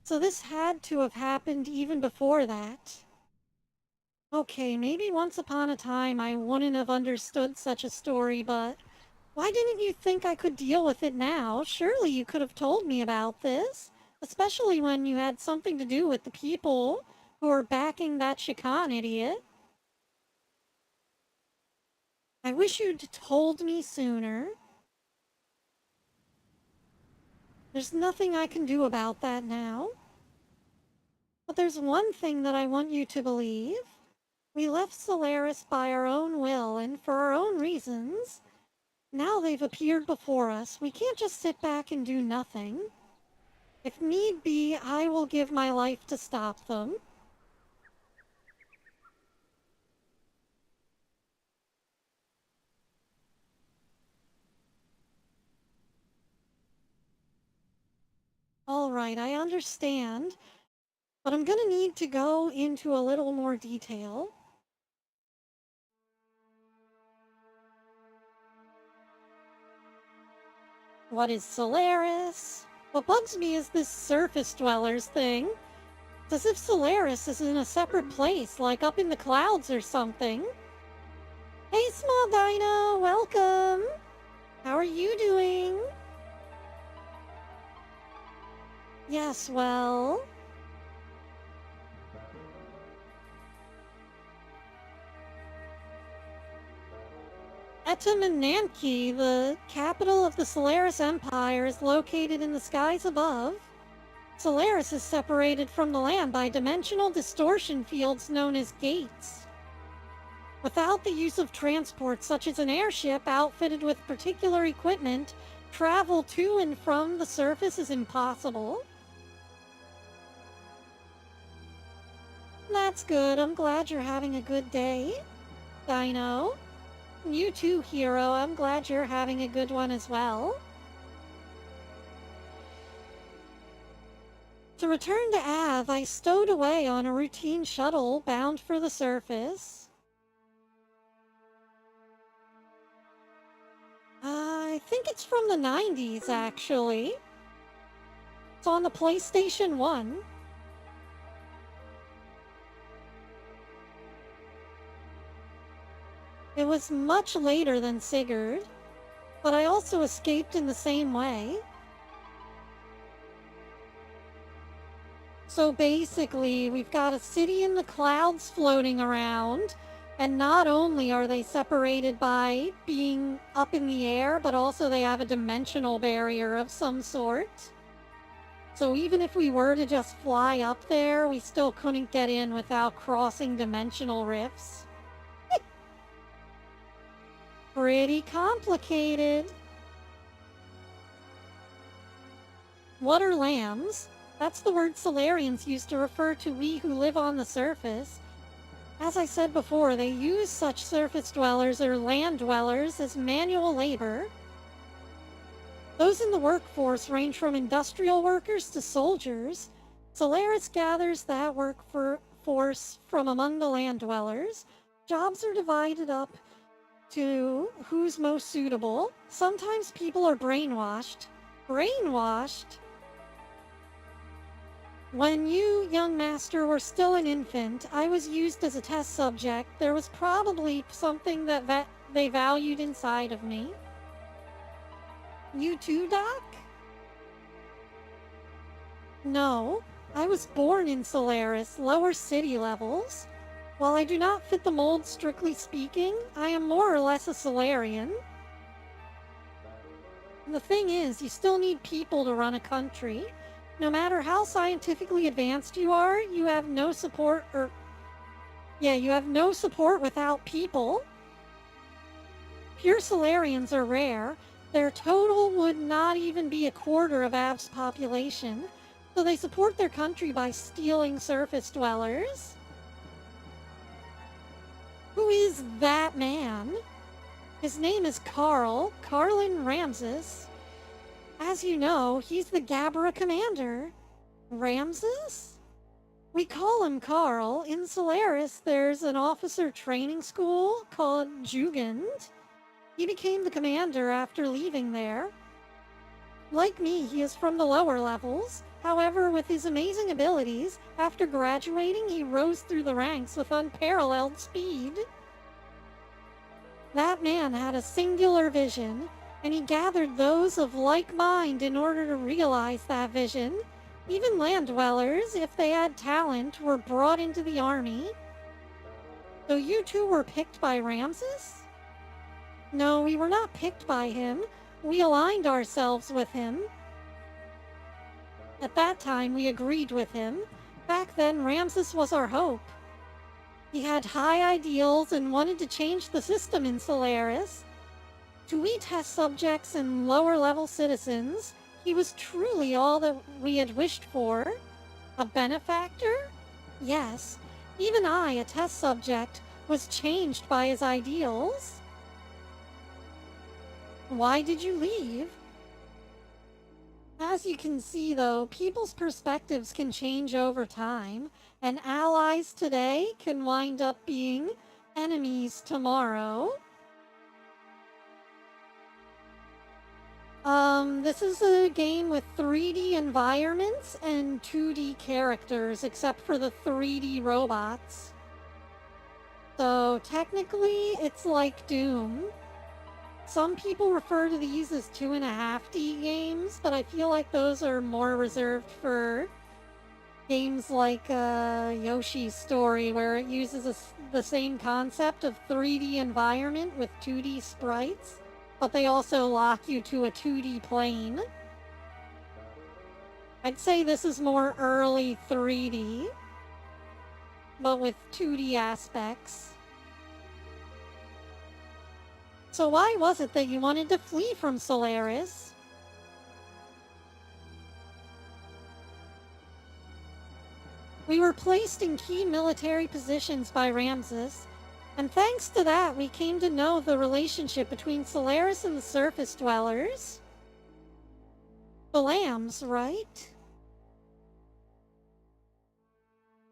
So this had to have happened even before that. Okay, maybe once upon a time I wouldn't have understood such a story, but why didn't you think I could deal with it now? Surely you could have told me about this, especially when you had something to do with the people who are backing that Chikan idiot. I wish you'd told me sooner. There's nothing I can do about that now. But there's one thing that I want you to believe. We left Solaris by our own will and for our own reasons. Now they've appeared before us. We can't just sit back and do nothing. If need be, I will give my life to stop them. Alright, I understand. But I'm gonna need to go into a little more detail. What is Solaris? What bugs me is this surface dwellers thing. It's as if Solaris is in a separate place, like up in the clouds or something. Hey, small dino, welcome! How are you doing? Yes, well... Etamananki, the capital of the Solaris Empire, is located in the skies above. Solaris is separated from the land by dimensional distortion fields known as gates. Without the use of transport such as an airship outfitted with particular equipment, travel to and from the surface is impossible. That's good. I'm glad you're having a good day, Dino. You too, Hero. I'm glad you're having a good one as well. To return to Av, I stowed away on a routine shuttle bound for the surface. I think it's from the 90s, actually. It's on the PlayStation 1. It was much later than Sigurd, but I also escaped in the same way. So basically, we've got a city in the clouds floating around, and not only are they separated by being up in the air, but also they have a dimensional barrier of some sort. So even if we were to just fly up there, we still couldn't get in without crossing dimensional rifts. Pretty complicated. What are lambs? That's the word Solarians use to refer to we who live on the surface. As I said before, they use such surface dwellers or land dwellers as manual labor. Those in the workforce range from industrial workers to soldiers. Solaris gathers that workforce from among the land dwellers. Jobs are divided up to who's most suitable. Sometimes people are brainwashed. Brainwashed? When you, young master, were still an infant, I was used as a test subject. There was probably something that they valued inside of me. You too, Doc? No, I was born in Solaris, lower city levels. While I do not fit the mold strictly speaking, I am more or less a Solarian. The thing is, you still need people to run a country. No matter how scientifically advanced you are, you have no support you have no support without people. Pure Solarians are rare. Their total would not even be a quarter of Av's population, so they support their country by stealing surface dwellers. Who is that man? His name is Carlin Ramses. As you know, he's the Gabra commander. Ramses? We call him Carl. In Solaris, there's an officer training school called Jugend. He became the commander after leaving there. Like me, he is from the lower levels. However, with his amazing abilities, after graduating, he rose through the ranks with unparalleled speed. That man had a singular vision, and he gathered those of like mind in order to realize that vision. Even land dwellers, if they had talent, were brought into the army. So you two were picked by Ramses? No, we were not picked by him. We aligned ourselves with him. At that time, we agreed with him. Back then, Ramses was our hope. He had high ideals and wanted to change the system in Solaris. To we test subjects and lower-level citizens, he was truly all that we had wished for. A benefactor? Yes. Even I, a test subject, was changed by his ideals. Why did you leave? As you can see, though, people's perspectives can change over time, and allies today can wind up being enemies tomorrow. This is a game with 3D environments and 2D characters, except for the 3D robots. So, technically, it's like Doom. Some people refer to these as 2.5D games, but I feel like those are more reserved for games like Yoshi's Story, where it uses the same concept of 3D environment with 2D sprites, but they also lock you to a 2D plane. I'd say this is more early 3D, but with 2D aspects. So why was it that you wanted to flee from Solaris? We were placed in key military positions by Ramses, and thanks to that we came to know the relationship between Solaris and the surface dwellers. The lambs, right?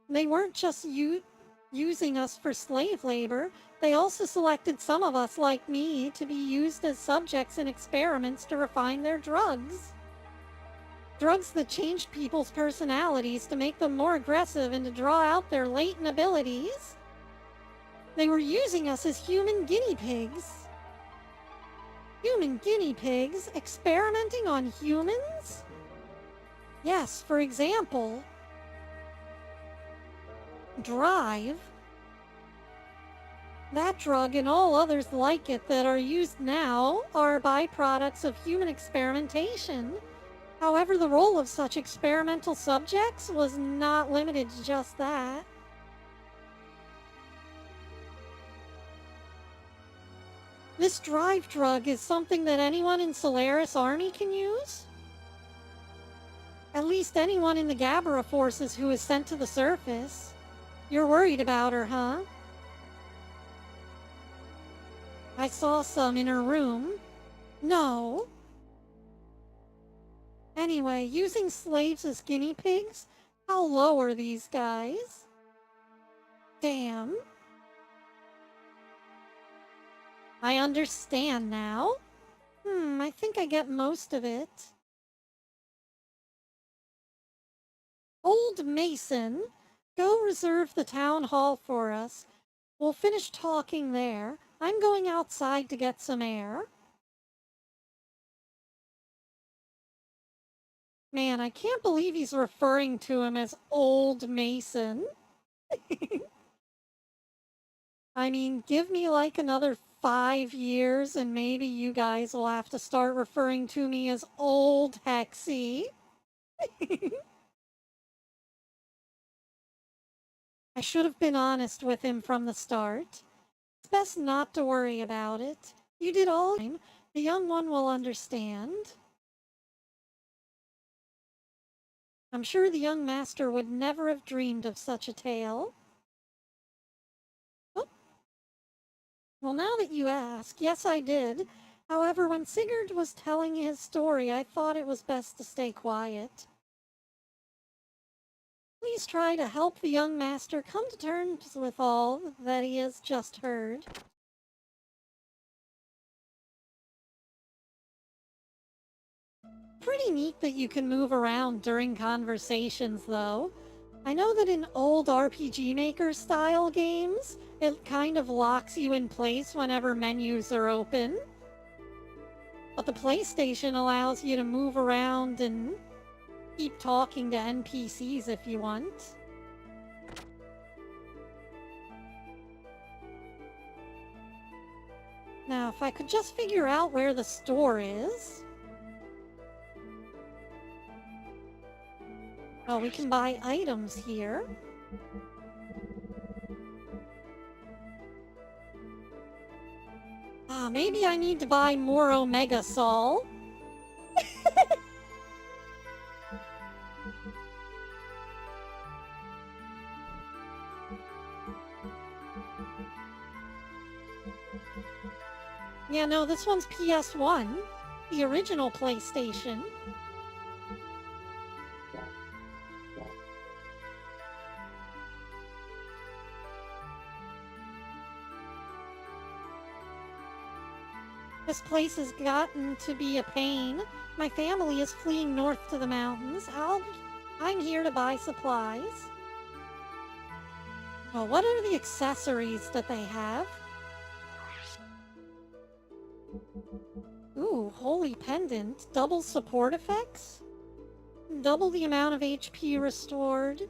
They weren't just using us for slave labor. They also selected some of us, like me, to be used as subjects in experiments to refine their drugs. Drugs that changed people's personalities to make them more aggressive and to draw out their latent abilities. They were using us as human guinea pigs. Human guinea pigs? Experimenting on humans? Yes, for example, Drive. That drug and all others like it that are used now are byproducts of human experimentation. However, the role of such experimental subjects was not limited to just that. This Drive drug is something that anyone in Solaris Army can use? At least anyone in the Gabra forces who is sent to the surface. You're worried about her, huh? I saw some in her room. No. Anyway, using slaves as guinea pigs? How low are these guys? Damn. I understand now. I think I get most of it. Old Mason, go reserve the town hall for us. We'll finish talking there. I'm going outside to get some air. Man, I can't believe he's referring to him as Old Mason. I mean, give me like another 5 years and maybe you guys will have to start referring to me as Old Hexi. I should have been honest with him from the start. It's best not to worry about it. You did all the time. The young one will understand. I'm sure the young master would never have dreamed of such a tale. Oh. Well, now that you ask, yes, I did. However, when Sigurd was telling his story, I thought it was best to stay quiet. Please try to help the young master come to terms with all that he has just heard. Pretty neat that you can move around during conversations, though. I know that in old RPG Maker style games, it kind of locks you in place whenever menus are open. But the PlayStation allows you to move around and keep talking to NPCs if you want. Now, if I could just figure out where the store is... Oh, we can buy items here. Maybe I need to buy more Omega Sol. Yeah, no, this one's PS1. The original PlayStation. This place has gotten to be a pain. My family is fleeing north to the mountains. I'm here to buy supplies. Well, what are the accessories that they have? Ooh, holy pendant. Double support effects? Double the amount of HP restored.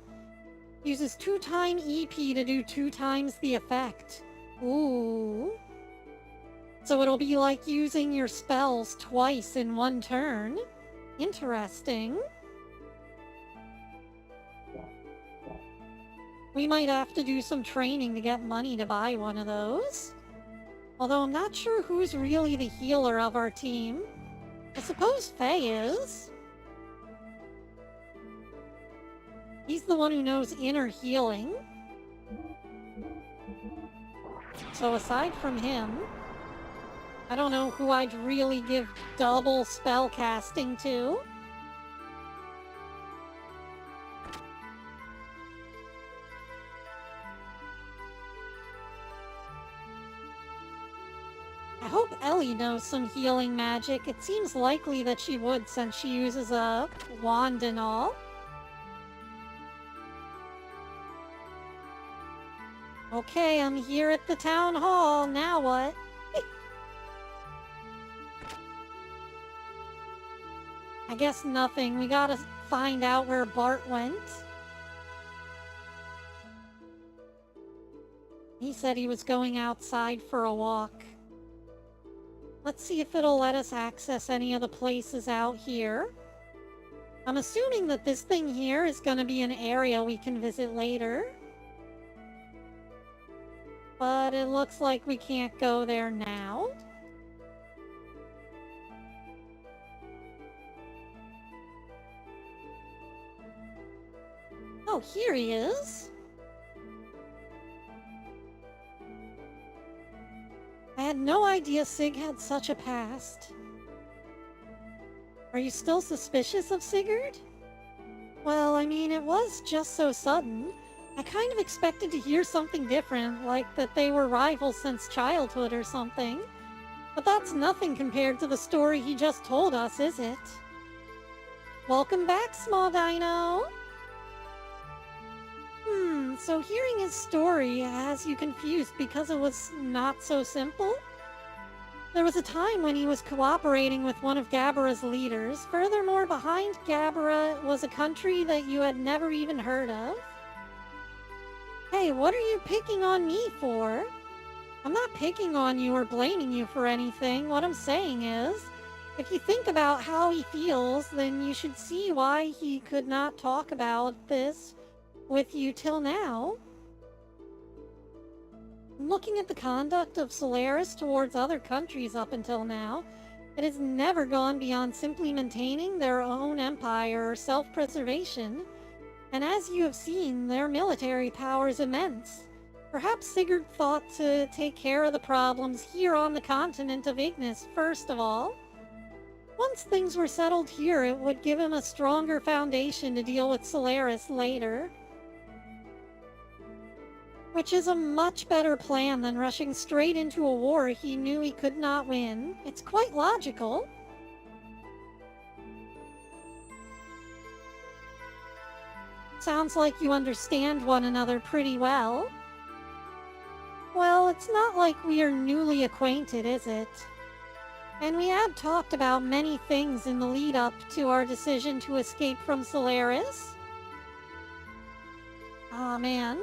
Uses 2 times EP to do 2 times the effect. Ooh. So it'll be like using your spells twice in one turn. Interesting. We might have to do some training to get money to buy one of those. Although I'm not sure who's really the healer of our team. I suppose Faye is. He's the one who knows inner healing. So aside from him, I don't know who I'd really give double spell casting to. I hope Ellie knows some healing magic. It seems likely that she would since she uses a wand and all. Okay, I'm here at the town hall. Now what? I guess nothing. We gotta find out where Bart went. He said he was going outside for a walk. Let's see if it'll let us access any of the places out here. I'm assuming that this thing here is gonna be an area we can visit later. But it looks like we can't go there now. Oh, here he is. I had no idea Sig had such a past. Are you still suspicious of Sigurd? Well, I mean, it was just so sudden. I kind of expected to hear something different, like that they were rivals since childhood or something. But that's nothing compared to the story he just told us, is it? Welcome back, small dino! So hearing his story has you confused because it was not so simple? There was a time when he was cooperating with one of Gabara's leaders. Furthermore, behind Gabara was a country that you had never even heard of. Hey, what are you picking on me for? I'm not picking on you or blaming you for anything. What I'm saying is, if you think about how he feels, then you should see why he could not talk about this with you till now. Looking at the conduct of Solaris towards other countries up until now, it has never gone beyond simply maintaining their own empire or self-preservation, and as you have seen, their military power is immense. Perhaps Sigurd thought to take care of the problems here on the continent of Ignis first of all. Once things were settled here, it would give him a stronger foundation to deal with Solaris later. Which is a much better plan than rushing straight into a war he knew he could not win. It's quite logical. Sounds like you understand one another pretty well. Well, it's not like we are newly acquainted, is it? And we had talked about many things in the lead-up to our decision to escape from Solaris. Aw, man.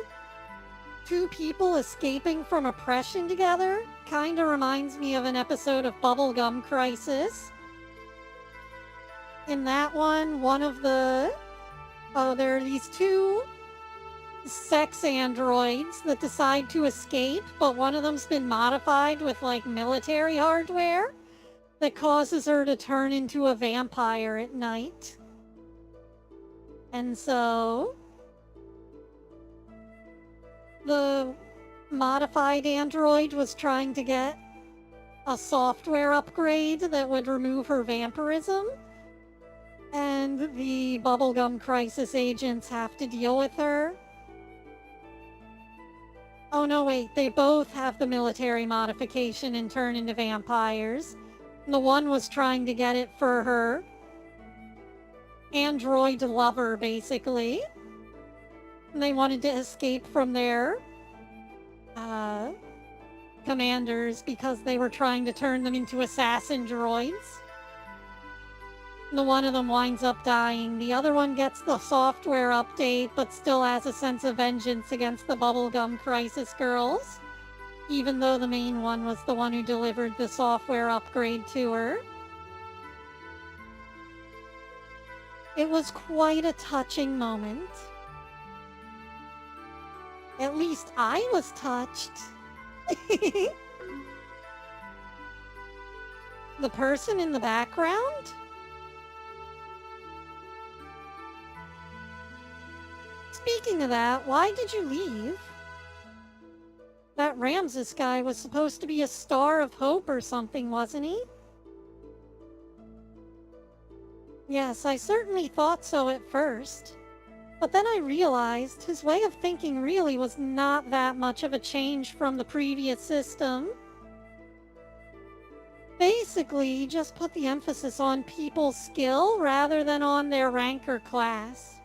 Two people escaping from oppression together kinda reminds me of an episode of Bubblegum Crisis. In that one of the... there are these two sex androids that decide to escape, but one of them's been modified with, like, military hardware that causes her to turn into a vampire at night. And so... the modified android was trying to get a software upgrade that would remove her vampirism, and the Bubblegum Crisis agents have to deal with her. Oh no, wait, they both have the military modification and turn into vampires. The one was trying to get it for her android lover, basically. They wanted to escape from their commanders because they were trying to turn them into assassin droids. The one of them winds up dying. The other one gets the software update, but still has a sense of vengeance against the Bubblegum Crisis girls, even though the main one was the one who delivered the software upgrade to her. It was quite a touching moment. At least I was touched. The person in the background? Speaking of that, why did you leave? That Ramses guy was supposed to be a star of hope or something, wasn't he? Yes, I certainly thought so at first. But then I realized his way of thinking really was not that much of a change from the previous system. Basically, he just put the emphasis on people's skill rather than on their rank or class.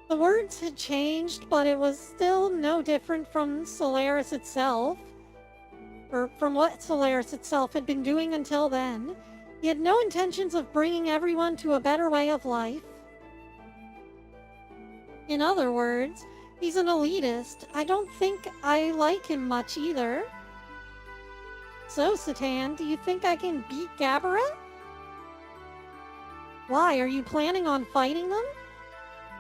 The words had changed, but it was still no different from Solaris itself, or from what Solaris itself had been doing until then. He had no intentions of bringing everyone to a better way of life. In other words, he's an elitist. I don't think I like him much either. So, Satan, do you think I can beat Gabara? Why, are you planning on fighting them?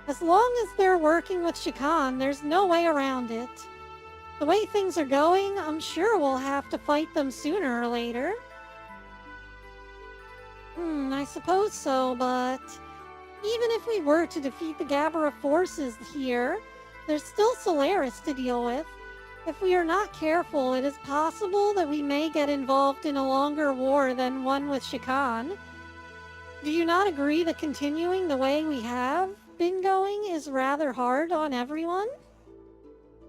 As long as they're working with Shakan, there's no way around it. The way things are going, I'm sure we'll have to fight them sooner or later. I suppose so, but... even if we were to defeat the Gabara forces here, there's still Solaris to deal with. If we are not careful, it is possible that we may get involved in a longer war than one with Shikan. Do you not agree that continuing the way we have been going is rather hard on everyone?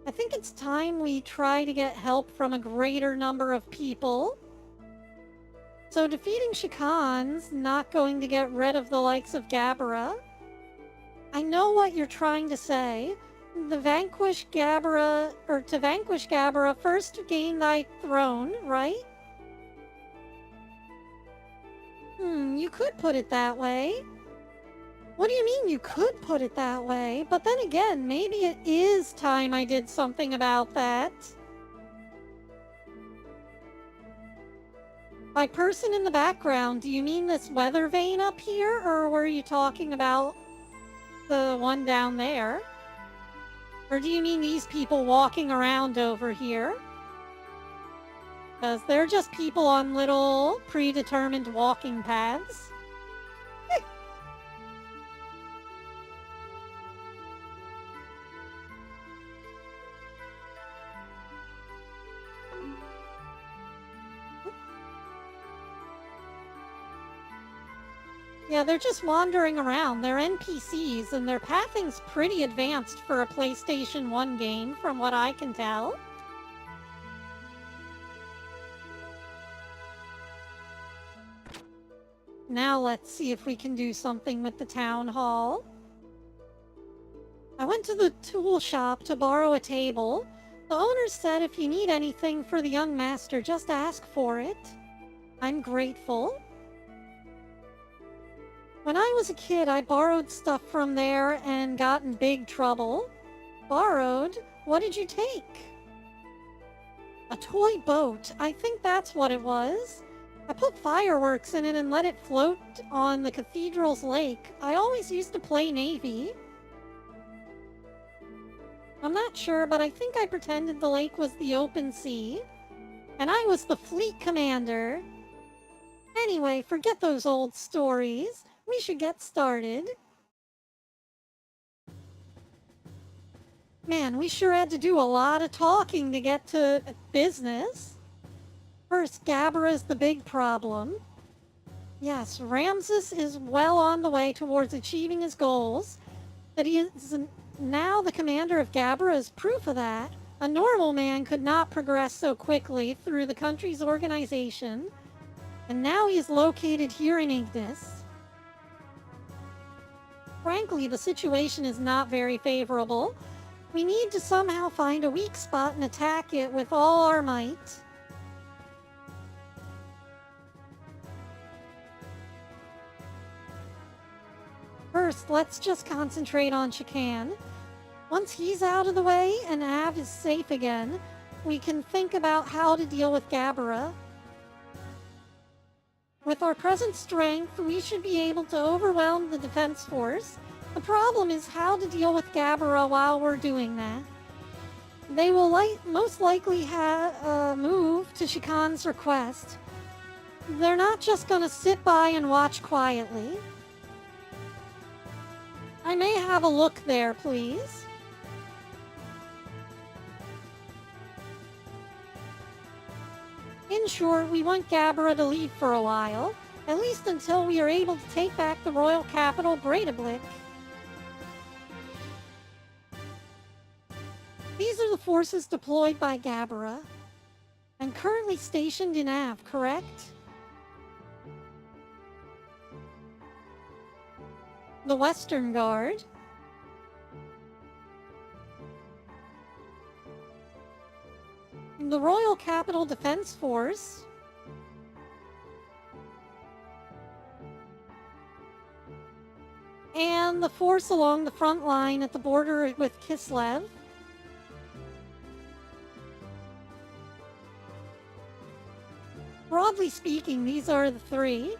I think it's time we try to get help from a greater number of people. So defeating Shikan's not going to get rid of the likes of Gabara. I know what you're trying to say. To vanquish Gabara, first gain thy throne, right? You could put it that way. What do you mean you could put it that way? But then again, maybe it is time I did something about that. By person in the background, do you mean this weather vane up here, or were you talking about the one down there? Or do you mean these people walking around over here? Because they're just people on little predetermined walking paths. Yeah, they're just wandering around. They're NPCs, and their pathing's pretty advanced for a PlayStation 1 game, from what I can tell. Now let's see if we can do something with the town hall. I went to the tool shop to borrow a table. The owner said if you need anything for the young master, just ask for it. I'm grateful. When I was a kid, I borrowed stuff from there and got in big trouble. Borrowed? What did you take? A toy boat. I think that's what it was. I put fireworks in it and let it float on the cathedral's lake. I always used to play Navy. I'm not sure, but I think I pretended the lake was the open sea. And I was the fleet commander. Anyway, forget those old stories. We should get started. Man, we sure had to do a lot of talking to get to business. First, Gabara is the big problem. Yes, Ramses is well on the way towards achieving his goals. That he is now the commander of Gabara is proof of that. A normal man could not progress so quickly through the country's organization. And now he is located here in Ignis. Frankly, the situation is not very favorable. We need to somehow find a weak spot and attack it with all our might. First, let's just concentrate on Shikan. Once he's out of the way and Av is safe again, we can think about how to deal with Gabara. With our present strength, we should be able to overwhelm the defense force. The problem is how to deal with Gabara while we're doing that. They will most likely move to Shikan's request. They're not just gonna sit by and watch quietly. I may have a look there, please. In short, we want Gabara to leave for a while, at least until we are able to take back the royal capital, Breidablik. These are the forces deployed by Gabara, and currently stationed in Av, correct? The Western Guard. The Royal Capital Defense Force. And the force along the front line at the border with Kislev. Broadly speaking, these are the three.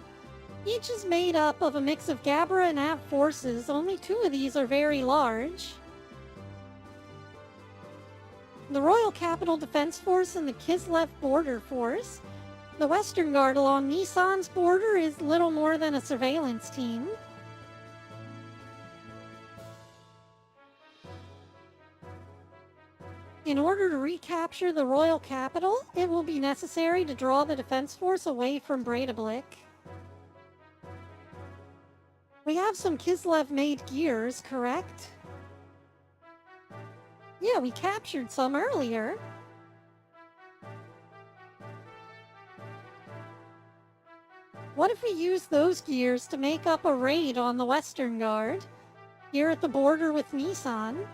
Each is made up of a mix of Gabara and Av forces. Only two of these are very large. The Royal Capital Defense Force and the Kislev Border Force. The Western Guard along Nissan's border is little more than a surveillance team. In order to recapture the royal capital, it will be necessary to draw the defense force away from Breidablik. We have some Kislev-made gears, correct? Yeah, we captured some earlier. What if we use those gears to make up a raid on the Western Guard, here at the border with Nissan?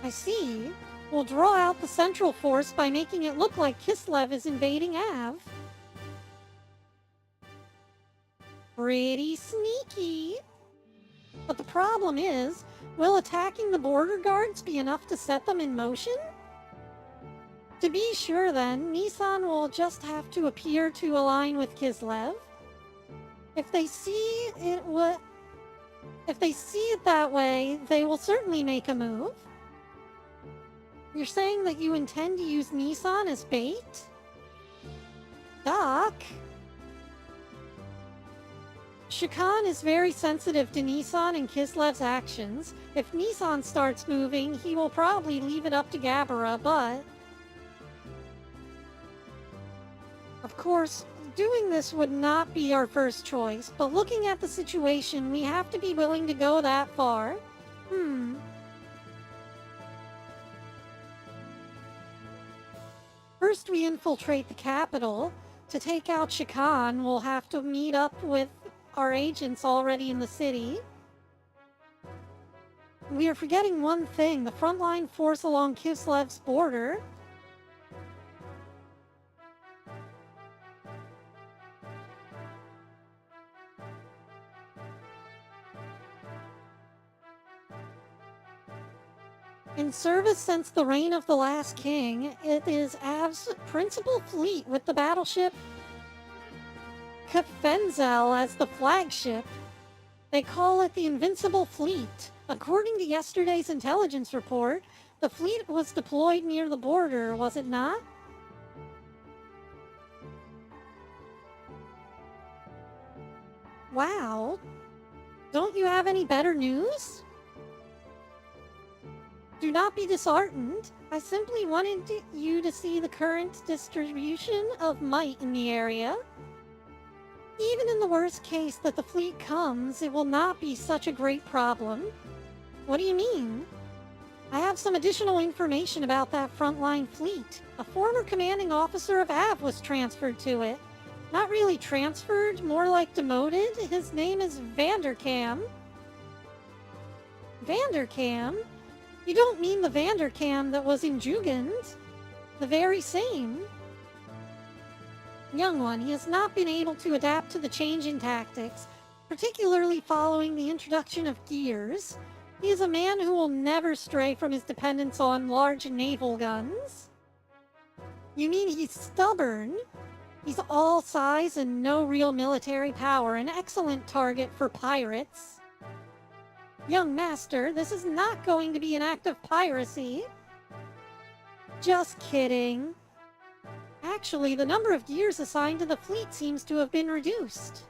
I see. We'll draw out the central force by making it look like Kislev is invading Av. Pretty sneaky. But the problem is, will attacking the border guards be enough to set them in motion? To be sure then, Nissan will just have to appear to align with Kislev. If they see it that way, they will certainly make a move. You're saying that you intend to use Nissan as bait? Doc? Shakan is very sensitive to Nissan and Kislev's actions. If Nissan starts moving, he will probably leave it up to Gabara, but... Of course, doing this would not be our first choice, but looking at the situation, we have to be willing to go that far. First we infiltrate the capital. To take out Shakan, we'll have to meet up with our agents already in the city. We are forgetting one thing, the frontline force along Kislev's border. In service since the reign of the last king, it is Av's principal fleet with the battleship Kfenzel as the flagship. They call it the Invincible Fleet. According to yesterday's intelligence report, the fleet was deployed near the border, was it not? Wow. Don't you have any better news? Do not be disheartened. I simply wanted you to see the current distribution of might in the area. Even in the worst case that the fleet comes, it will not be such a great problem. What do you mean? I have some additional information about that frontline fleet. A former commanding officer of Av was transferred to it. Not really transferred, more like demoted. His name is Vanderkam. Vanderkam? You don't mean the Vanderkam that was in Jugend? The very same. Young one, he has not been able to adapt to the change in tactics, particularly following the introduction of gears. He is a man who will never stray from his dependence on large naval guns. You mean he's stubborn? He's all size and no real military power, an excellent target for pirates. Young master, this is not going to be an act of piracy. Just kidding. Actually, the number of gears assigned to the fleet seems to have been reduced.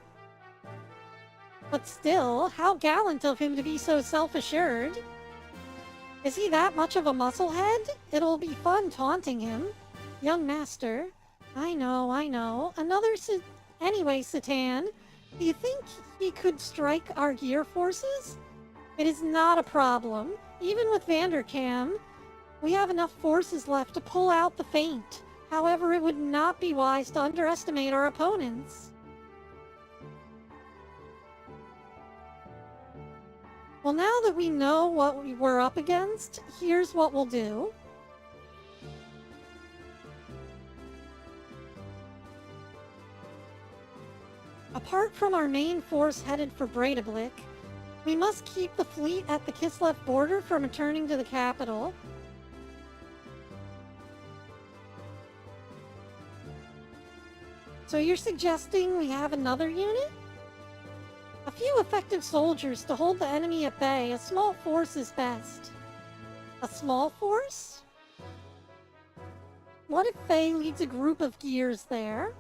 But still, how gallant of him to be so self-assured. Is he that much of a musclehead? It'll be fun taunting him. Young master. I know. Anyway, Satan, do you think he could strike our gear forces? It is not a problem. Even with Vanderkam, we have enough forces left to pull out the feint. However, it would not be wise to underestimate our opponents. Well, now that we know what we're up against, here's what we'll do. Apart from our main force headed for Breidablik, we must keep the fleet at the Kislev border from returning to the capital. So you're suggesting we have another unit? A few effective soldiers to hold the enemy at bay. A small force is best. A small force? What if Faye leads a group of gears there?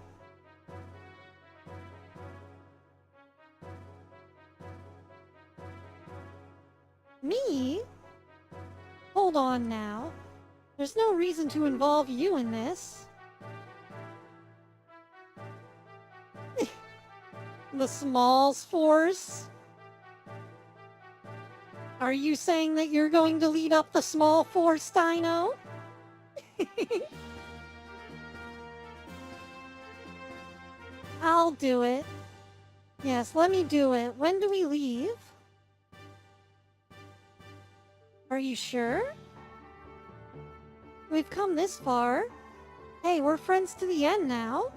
Me? Hold on now. There's no reason to involve you in this. The Smalls Force? Are you saying that you're going to lead up the Small Force, Dino? I'll do it. Yes, let me do it. When do we leave? Are you sure? We've come this far. Hey, we're friends to the end now.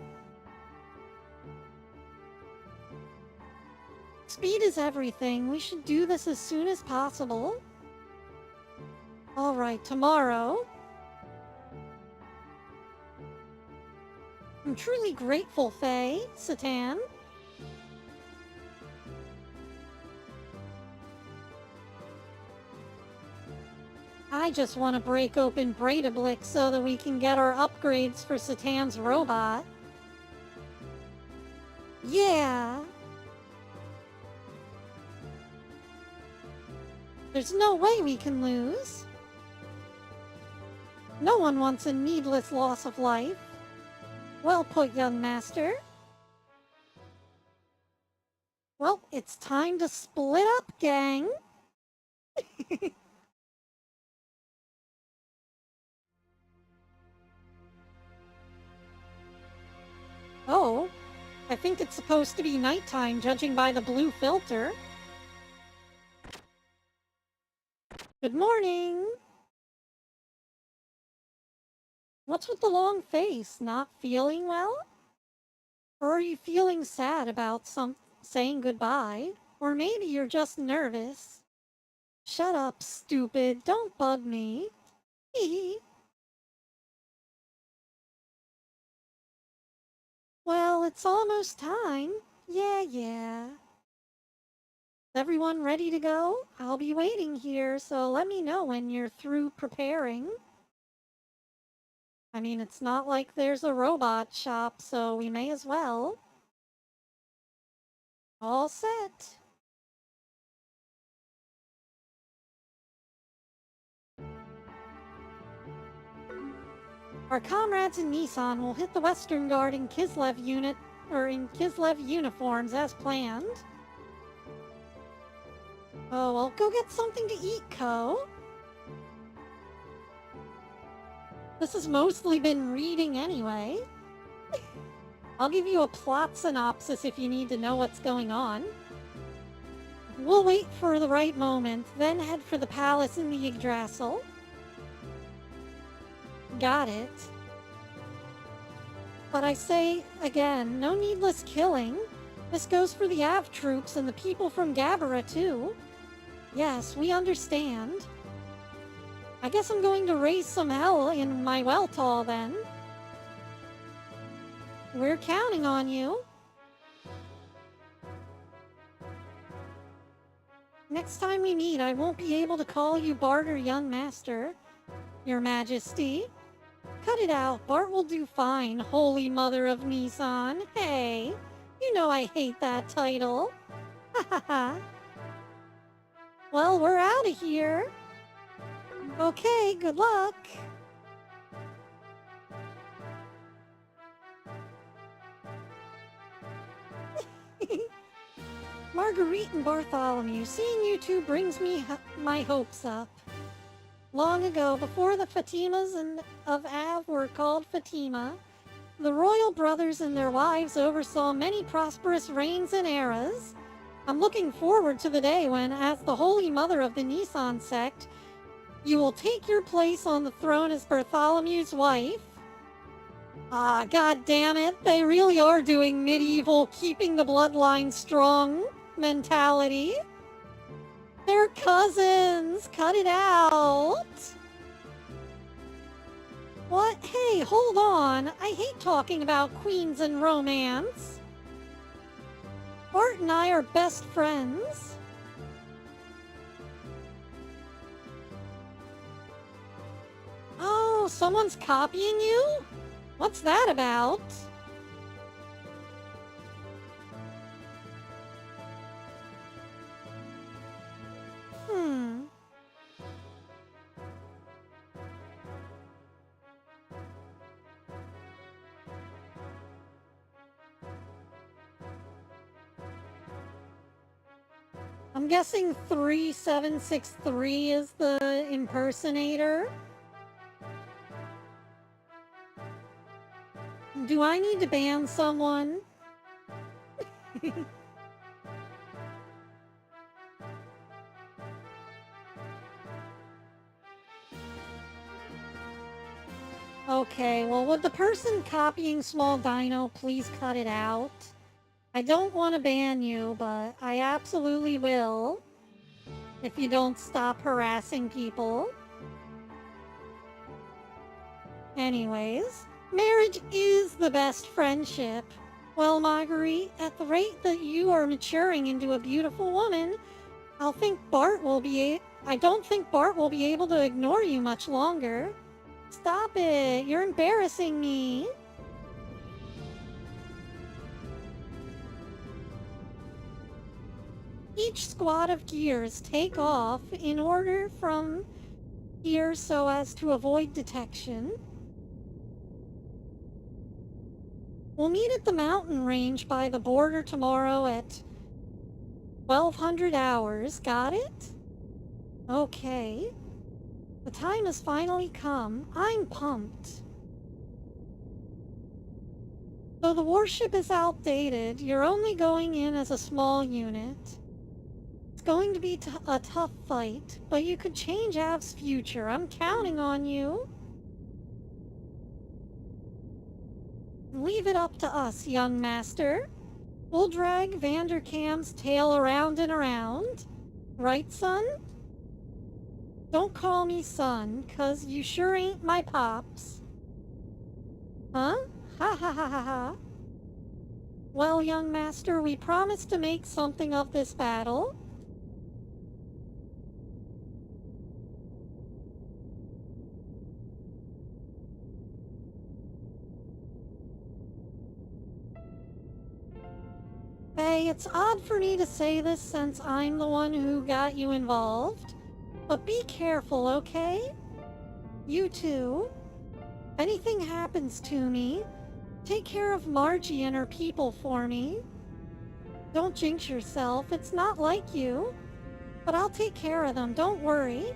Speed is everything. We should do this as soon as possible. Alright, tomorrow. I'm truly grateful, Faye, Satan. I just want to break open Braidablick so that we can get our upgrades for Satan's robot. Yeah! There's no way we can lose. No one wants a needless loss of life. Well put, young master. Well, it's time to split up, gang. Oh, I think it's supposed to be nighttime, judging by the blue filter. Good morning. What's with the long face? Not feeling well? Or are you feeling sad about saying goodbye? Or maybe you're just nervous. Shut up, stupid. Don't bug me. Hee. Well, it's almost time. Yeah. Everyone ready to go? I'll be waiting here, so let me know when you're through preparing. I mean, it's not like there's a robot shop, so we may as well. All set. Our comrades in Nissan will hit the Western Guard in Kislev uniforms as planned. Oh, well, go get something to eat, Ko. This has mostly been reading anyway. I'll give you a plot synopsis if you need to know what's going on. We'll wait for the right moment, then head for the palace in the Yggdrasil. Got it. But I say, again, no needless killing. This goes for the Av troops and the people from Gabara, too. Yes, we understand. I guess I'm going to raise some hell in my Weltall, then. We're counting on you. Next time we meet, I won't be able to call you Bart or Young Master, Your Majesty. Cut it out, Bart will do fine, Holy Mother of Nissan. Hey, you know I hate that title. Ha ha ha. Well, we're out of here. Okay, good luck. Marguerite and Bartholomew, seeing you two brings me my hopes up. Long ago, before the Fatimas of Av were called Fatima, the royal brothers and their wives oversaw many prosperous reigns and eras. I'm looking forward to the day when, as the Holy Mother of the Nissan sect, you will take your place on the throne as Bartholomew's wife. Ah, god damn it, they really are doing medieval keeping the bloodline strong mentality. They're cousins! Cut it out! What? Hey, hold on. I hate talking about queens and romance. Bart and I are best friends. Oh, someone's copying you? What's that about? I'm guessing 3763 is the impersonator. Do I need to ban someone? Okay, well, would the person copying Small Dino please cut it out? I don't want to ban you, but I absolutely will if you don't stop harassing people. Anyways, marriage is the best friendship. Well, Marguerite, at the rate that you are maturing into a beautiful woman, I don't think Bart will be able to ignore you much longer. Stop it, you're embarrassing me. Each squad of gears take off in order from here so as to avoid detection. We'll meet at the mountain range by the border tomorrow at 1200 hours. Got it? Okay. The time has finally come. I'm pumped. Though the warship is outdated, you're only going in as a small unit. It's going to be a tough fight, but you could change Av's future. I'm counting on you. Leave it up to us, young master. We'll drag Vanderkam's tail around and around. Right, son? Don't call me son, 'cause you sure ain't my pops. Huh? Ha ha ha ha ha. Well, young master, we promised to make something of this battle. Hey, it's odd for me to say this since I'm the one who got you involved. But be careful, okay? You too. If anything happens to me, take care of Margie and her people for me. Don't jinx yourself, it's not like you. But I'll take care of them, don't worry.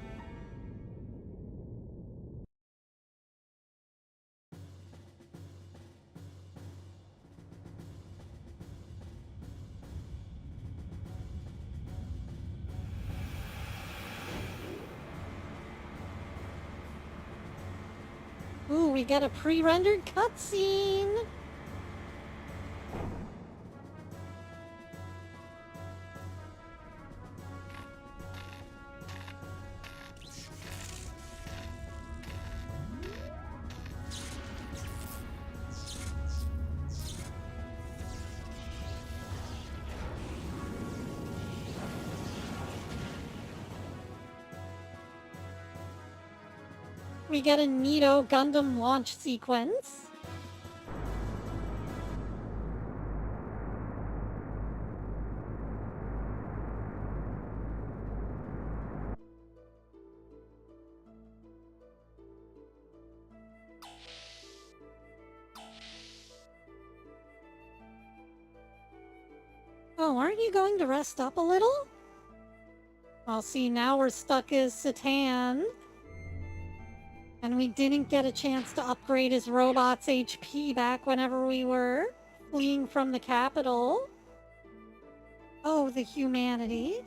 Ooh, we get a pre-rendered cutscene! We get a neato Gundam launch sequence. Oh, aren't you going to rest up a little? Well, see, now we're stuck as Satan. And we didn't get a chance to upgrade his robot's HP back whenever we were fleeing from the capital. Oh, the humanity.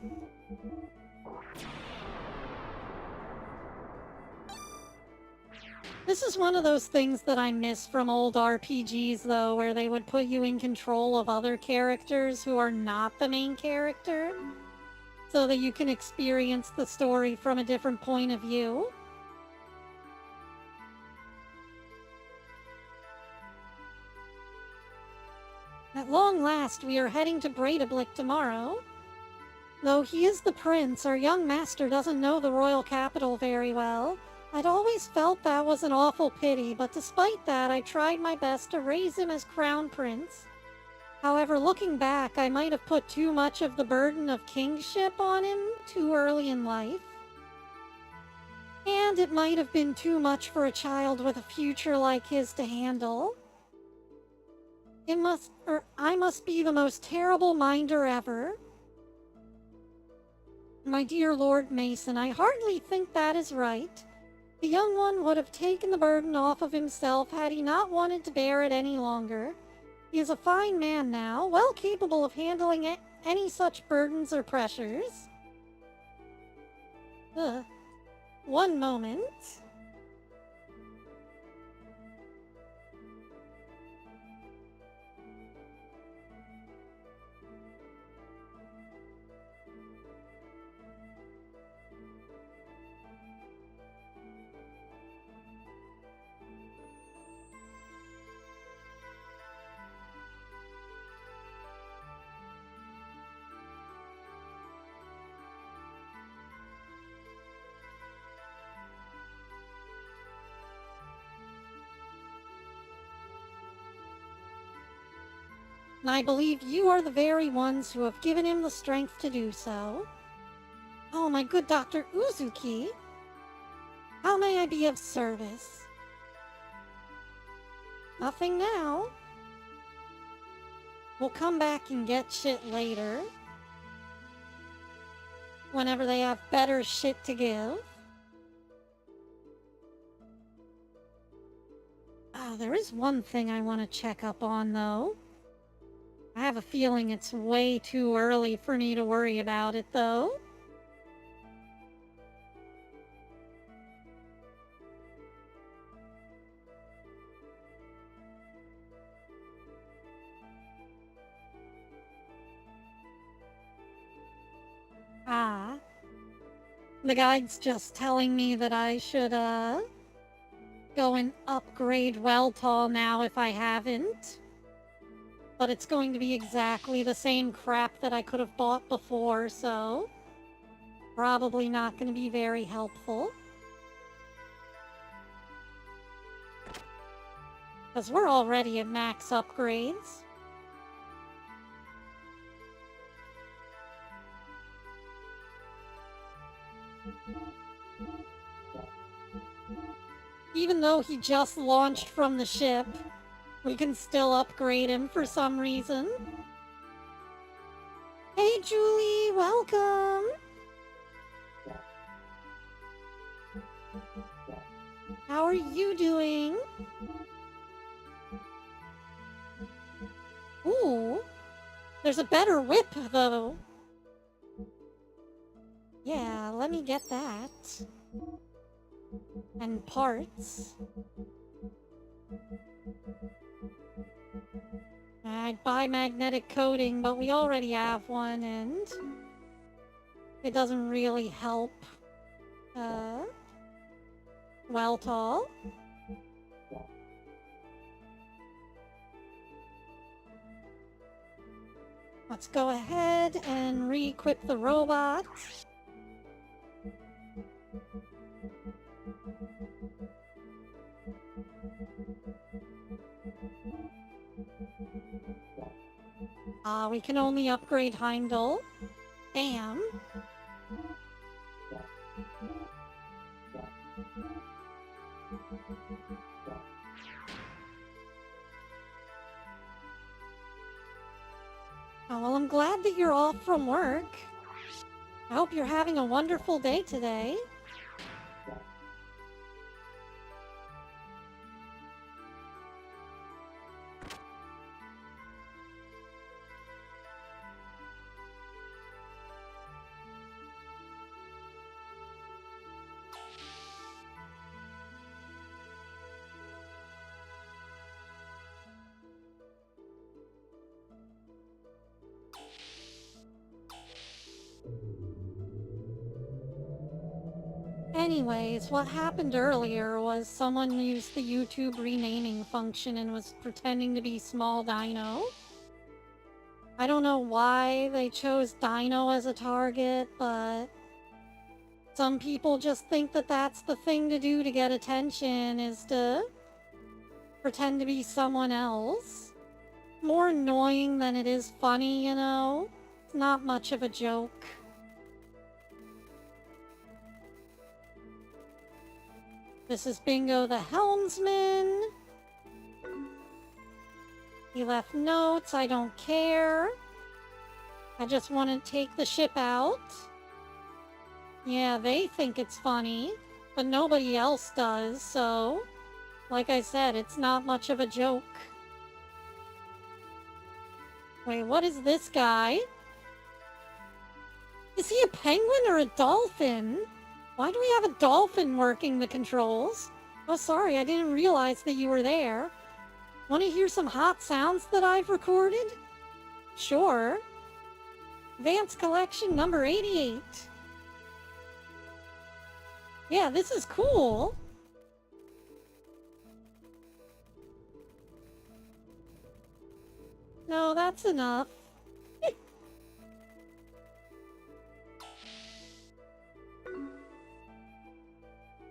This is one of those things that I miss from old RPGs, though, where they would put you in control of other characters who are not the main character, so that you can experience the story from a different point of view. At long last, we are heading to Breidablik tomorrow. Though he is the prince, our young master doesn't know the royal capital very well. I'd always felt that was an awful pity, but despite that, I tried my best to raise him as crown prince. However, looking back, I might have put too much of the burden of kingship on him too early in life. And it might have been too much for a child with a future like his to handle. I must be the most terrible minder ever. My dear Lord Mason, I hardly think that is right. The young one would have taken the burden off of himself had he not wanted to bear it any longer. He is a fine man now, well capable of handling any such burdens or pressures. One moment. And I believe you are the very ones who have given him the strength to do so. Oh, my good Dr. Uzuki. How may I be of service? Nothing now. We'll come back and get shit later. Whenever they have better shit to give. There is one thing I want to check up on, though. I have a feeling it's way too early for me to worry about it, though. The guide's just telling me that I should, go and upgrade Weltall now if I haven't. But it's going to be exactly the same crap that I could have bought before, so probably not going to be very helpful. Because we're already at max upgrades. Even though he just launched from the ship, we can still upgrade him for some reason. Hey Julie, welcome! How are you doing? Ooh, there's a better whip though. Yeah, let me get that. And parts. I'd buy magnetic coating, but we already have one, and it doesn't really help. Weltall. Let's go ahead and re-equip the robot. We can only upgrade Heimdall. Damn. Oh, well, I'm glad that you're off from work. I hope you're having a wonderful day today. Anyways, what happened earlier was someone used the YouTube renaming function and was pretending to be Small Dino. I don't know why they chose Dino as a target, but some people just think that that's the thing to do to get attention, is to pretend to be someone else. More annoying than it is funny, you know? It's not much of a joke. This is Bingo the Helmsman. He left notes, I don't care. I just want to take the ship out. Yeah, they think it's funny, but nobody else does, so... Like I said, it's not much of a joke. Wait, what is this guy? Is he a penguin or a dolphin? Why do we have a dolphin working the controls? Oh, sorry, I didn't realize that you were there. Want to hear some hot sounds that I've recorded? Sure. Advanced Collection number 88. Yeah, this is cool. No, that's enough.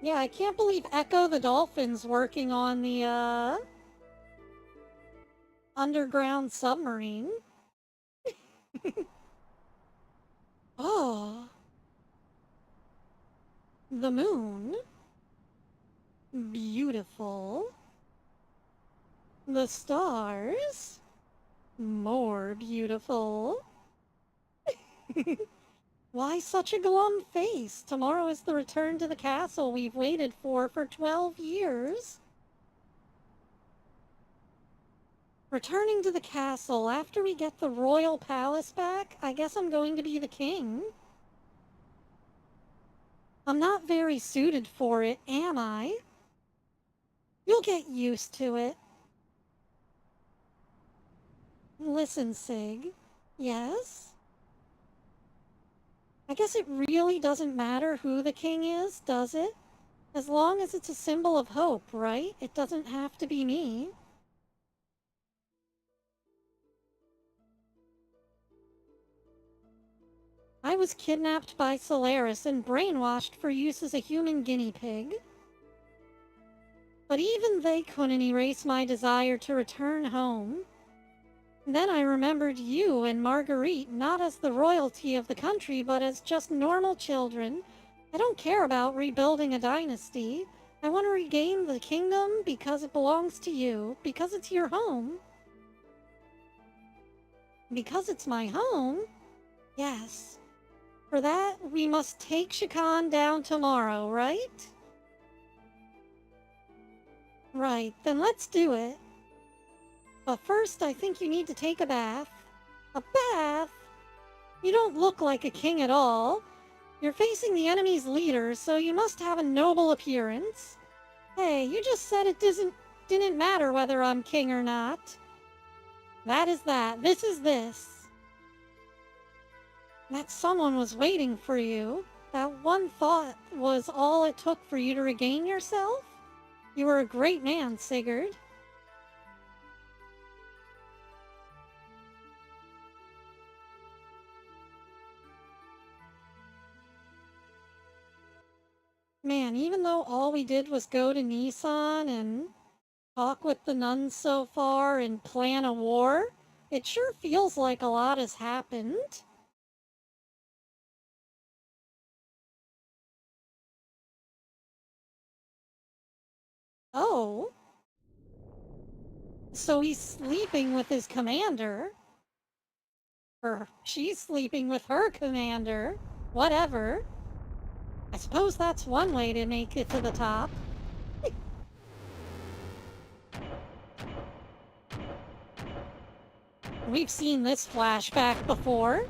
Yeah, I can't believe Echo the Dolphin's working on the, underground submarine. Oh. The moon. Beautiful. The stars. More beautiful. Why such a glum face? Tomorrow is the return to the castle we've waited for 12 years. Returning to the castle after we get the royal palace back, I guess I'm going to be the king. I'm not very suited for it, am I? You'll get used to it. Listen, Sig. Yes? I guess it really doesn't matter who the king is, does it? As long as it's a symbol of hope, right? It doesn't have to be me. I was kidnapped by Solaris and brainwashed for use as a human guinea pig. But even they couldn't erase my desire to return home. Then I remembered you and Marguerite not as the royalty of the country, but as just normal children. I don't care about rebuilding a dynasty. I want to regain the kingdom because it belongs to you, because it's your home. Because it's my home? Yes. For that, we must take Shakan down tomorrow, right? Right, then let's do it. But first, I think you need to take a bath. A bath? You don't look like a king at all. You're facing the enemy's leader, so you must have a noble appearance. Hey, you just said it didn't matter whether I'm king or not. That is that. This is this. That someone was waiting for you. That one thought was all it took for you to regain yourself? You were a great man, Sigurd. Man, even though all we did was go to Nissan and talk with the nuns so far and plan a war, it sure feels like a lot has happened. Oh, so he's sleeping with his commander. Or she's sleeping with her commander. Whatever. I suppose that's one way to make it to the top. We've seen this flashback before.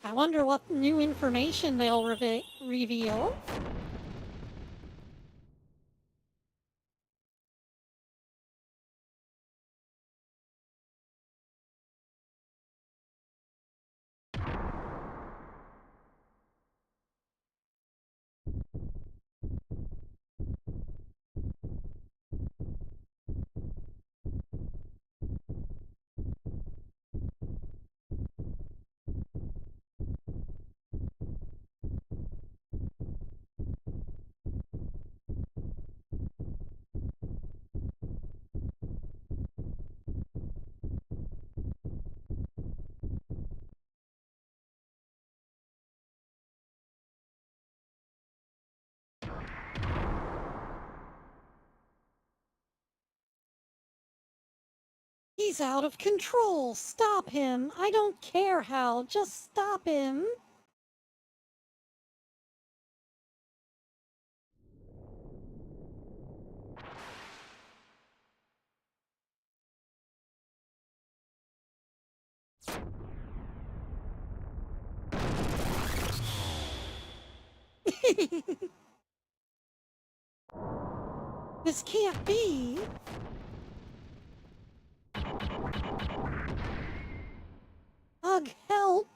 I wonder what new information they'll reveal. He's out of control. Stop him. I don't care how. Just stop him. This can't be. Ugh, help.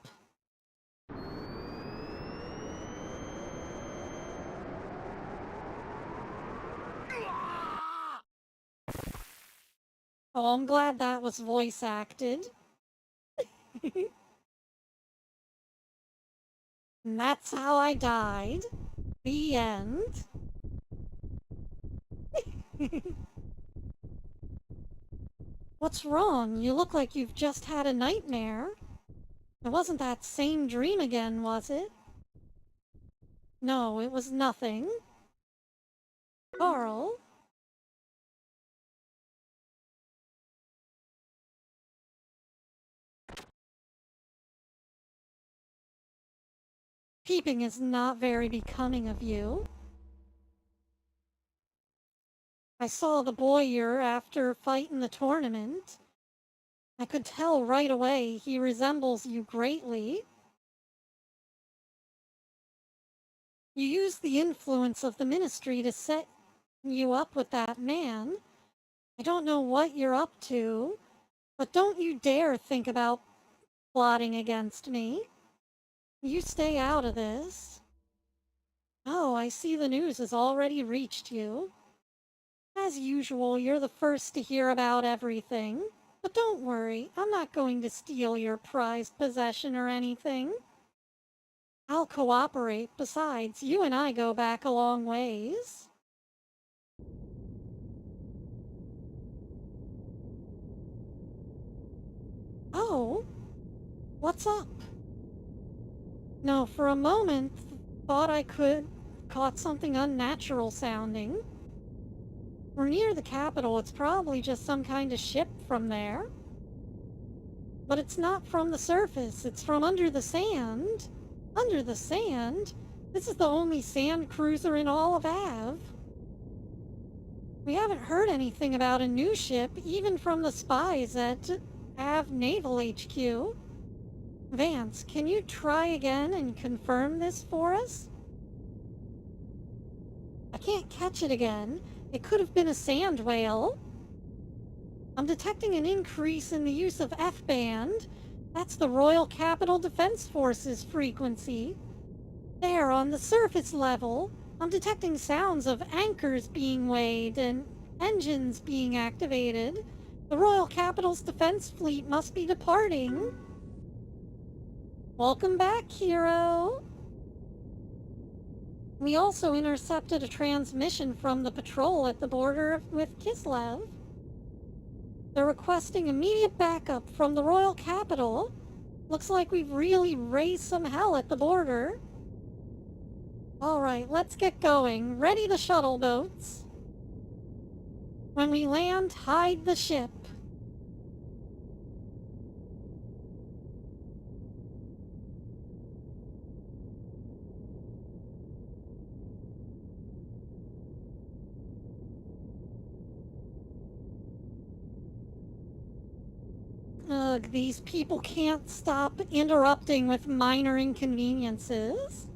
Oh, I'm glad that was voice acted. And that's how I died. The end. What's wrong? You look like you've just had a nightmare. It wasn't that same dream again, was it? No, it was nothing. Carl? Peeping is not very becoming of you. I saw the boyer after fighting the tournament. I could tell right away he resembles you greatly. You used the influence of the ministry to set you up with that man. I don't know what you're up to, but don't you dare think about plotting against me. You stay out of this. Oh, I see the news has already reached you. As usual, you're the first to hear about everything. But don't worry, I'm not going to steal your prized possession or anything. I'll cooperate. Besides, you and I go back a long ways. Oh, what's up? No, for a moment, thought I caught something unnatural sounding. We're near the capital, it's probably just some kind of ship from there. But it's not from the surface, it's from under the sand. Under the sand? This is the only sand cruiser in all of Av. We haven't heard anything about a new ship, even from the spies at Av Naval HQ. Vance, can you try again and confirm this for us? I can't catch it again. It could have been a sand whale. I'm detecting an increase in the use of F-band. That's the Royal Capital Defense Force's frequency. There, on the surface level, I'm detecting sounds of anchors being weighed and engines being activated. The Royal Capital's defense fleet must be departing. Welcome back, hero. We also intercepted a transmission from the patrol at the border with Kislev. They're requesting immediate backup from the Royal Capital. Looks like we've really raised some hell at the border. Alright, let's get going. Ready the shuttle boats. When we land, hide the ship. Ugh, these people can't stop interrupting with minor inconveniences.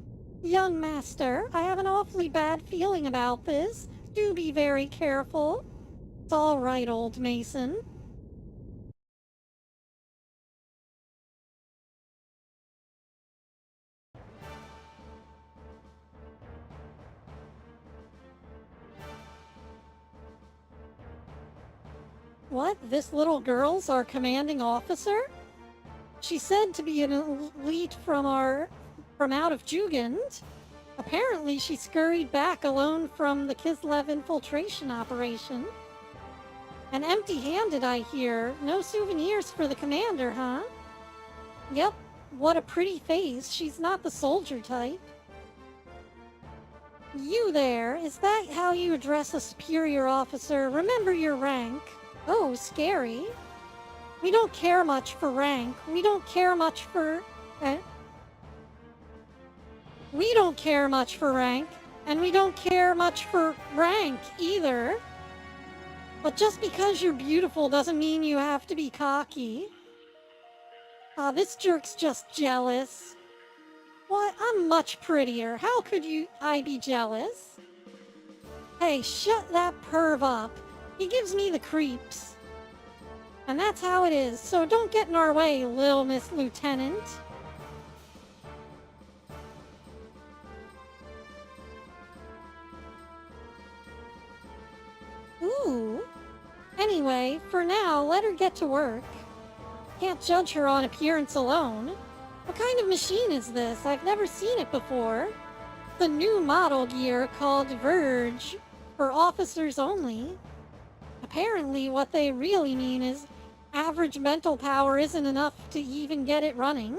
Young master, I have an awfully bad feeling about this. Do be very careful. It's all right, old Mason. What? This little girl's our commanding officer? She's said to be an elite from out of Jugend. Apparently she scurried back alone from the Kislev infiltration operation. And empty-handed, I hear. No souvenirs for the commander, huh? Yep, what a pretty face. She's not the soldier type. You there, is that how you address a superior officer? Remember your rank. Oh, scary. We don't care much for rank. We don't care much for... We don't care much for rank. And we don't care much for rank, either. But just because you're beautiful doesn't mean you have to be cocky. This jerk's just jealous. Why, I'm much prettier. How could I be jealous? Hey, shut that perv up. He gives me the creeps. And that's how it is, so don't get in our way, Lil Miss Lieutenant. Ooh. Anyway, for now, let her get to work. Can't judge her on appearance alone. What kind of machine is this? I've never seen it before. The new model gear called Verge, for officers only. Apparently, what they really mean is average mental power isn't enough to even get it running.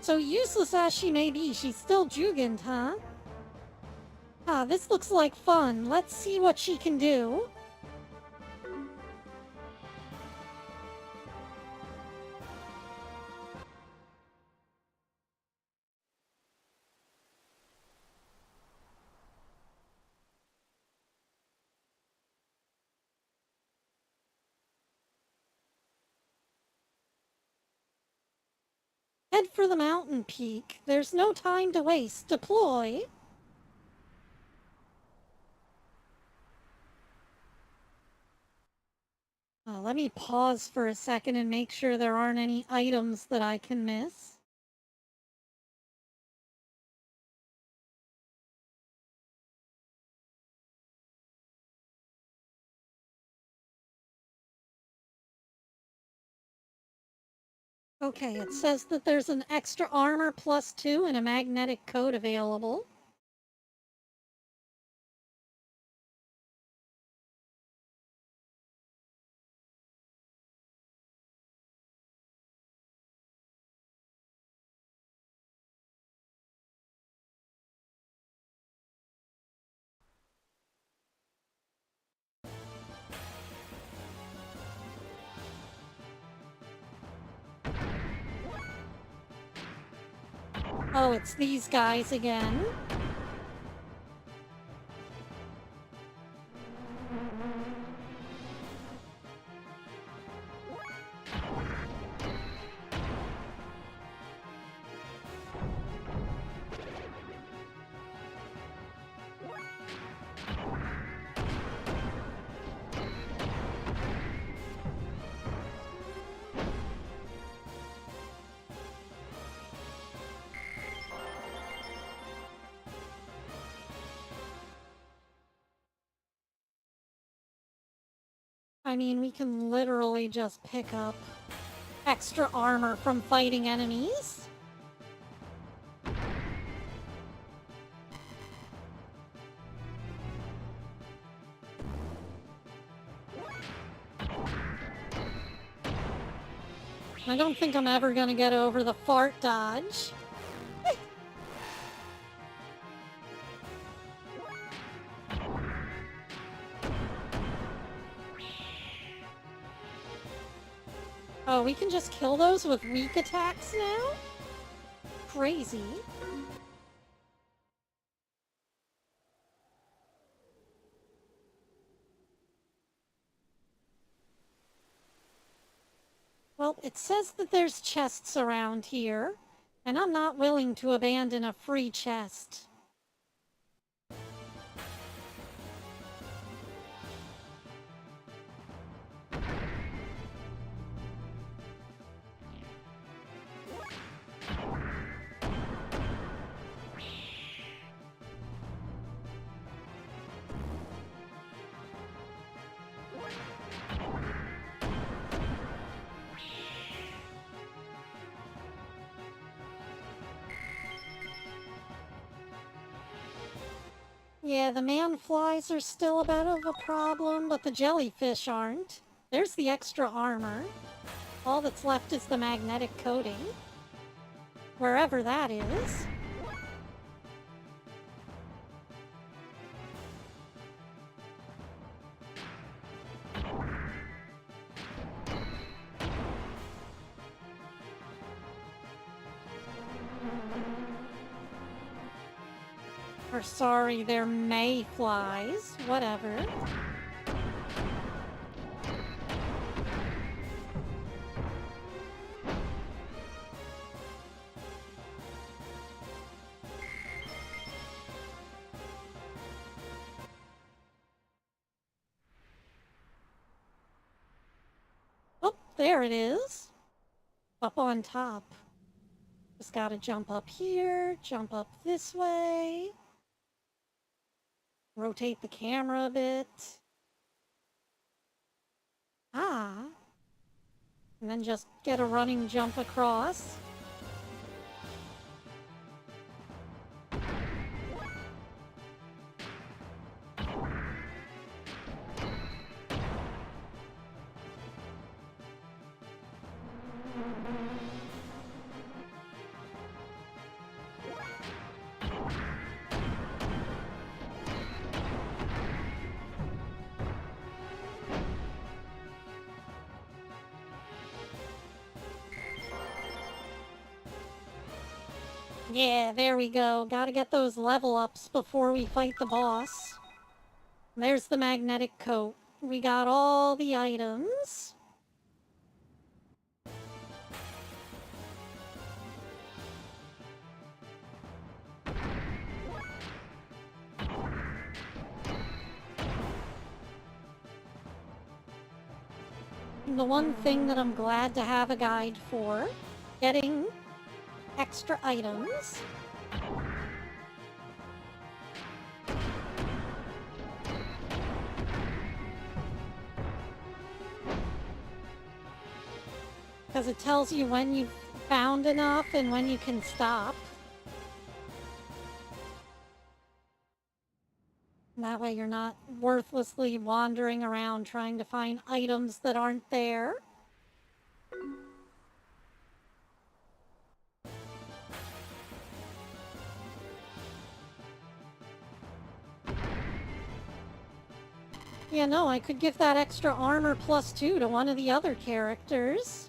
So useless as she may be, she's still Jugend, huh? Ah, this looks like fun. Let's see what she can do. Head for the mountain peak. There's no time to waste. Deploy. Let me pause for a second and make sure there aren't any items that I can miss. Okay, it says that there's an extra armor +2 and a magnetic coat available. Oh, it's these guys again. I mean, we can literally just pick up extra armor from fighting enemies. I don't think I'm ever gonna get over the fart dodge. Oh, we can just kill those with weak attacks now? Crazy. Well, it says that there's chests around here, and I'm not willing to abandon a free chest. Yeah, the man-flies are still a bit of a problem, but the jellyfish aren't. There's the extra armor. All that's left is the magnetic coating. Wherever that is. Or sorry, they're mayflies. Whatever. there it is. Up on top. Just gotta jump up here, jump up this way. Rotate the camera a bit. Ah. And then just get a running jump across. Yeah, there we go. Gotta get those level ups before we fight the boss. There's the magnetic coat. We got all the items. The one thing that I'm glad to have a guide for, getting extra items. Because it tells you when you've found enough and when you can stop. And that way you're not worthlessly wandering around trying to find items that aren't there. Yeah, no, I could give that extra armor +2 to one of the other characters.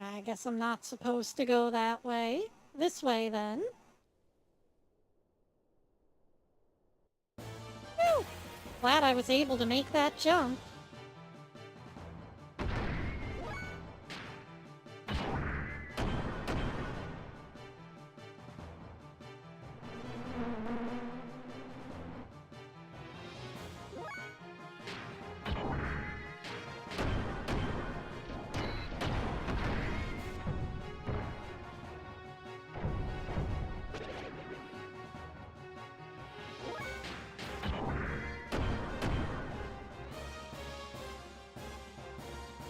I guess I'm not supposed to go that way. This way, then. Whew! Glad I was able to make that jump.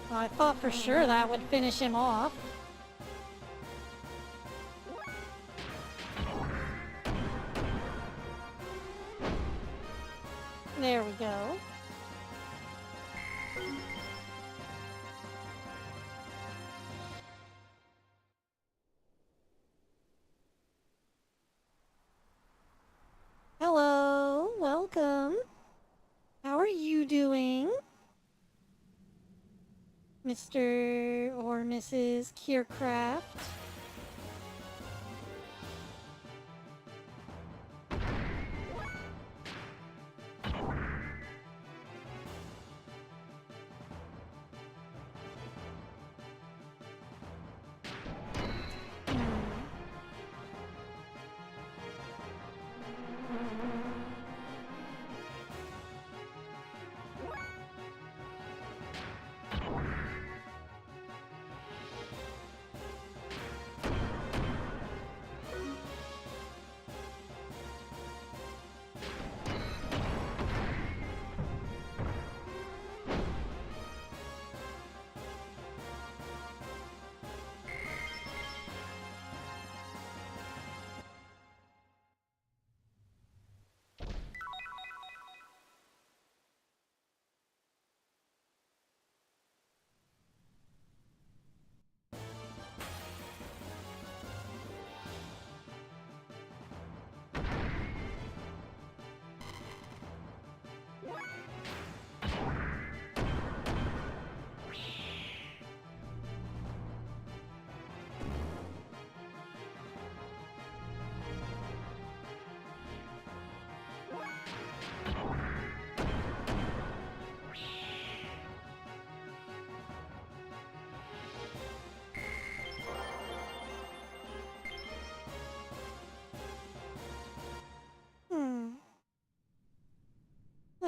Well, I thought for sure that would finish him off. There we go. Hello, welcome. How are you doing? Mr. or Mrs. Kiercraft?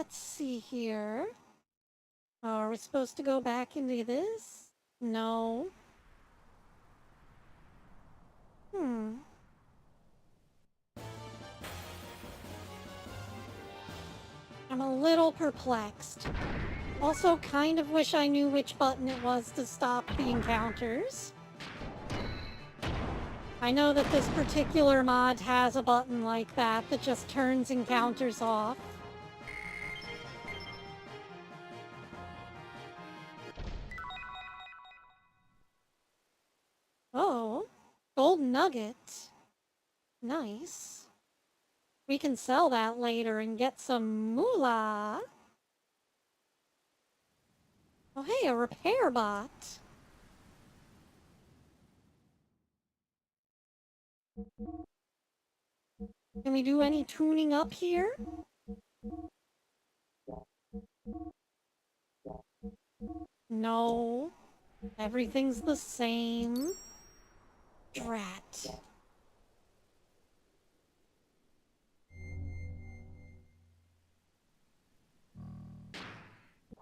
Let's see here. Oh, are we supposed to go back into this? No. I'm a little perplexed. Also, kind of wish I knew which button it was to stop the encounters. I know that this particular mod has a button like that that just turns encounters off. Oh, gold nugget. Nice. We can sell that later and get some moolah. Oh hey, a repair bot. Can we do any tuning up here? No. Everything's the same. Drat.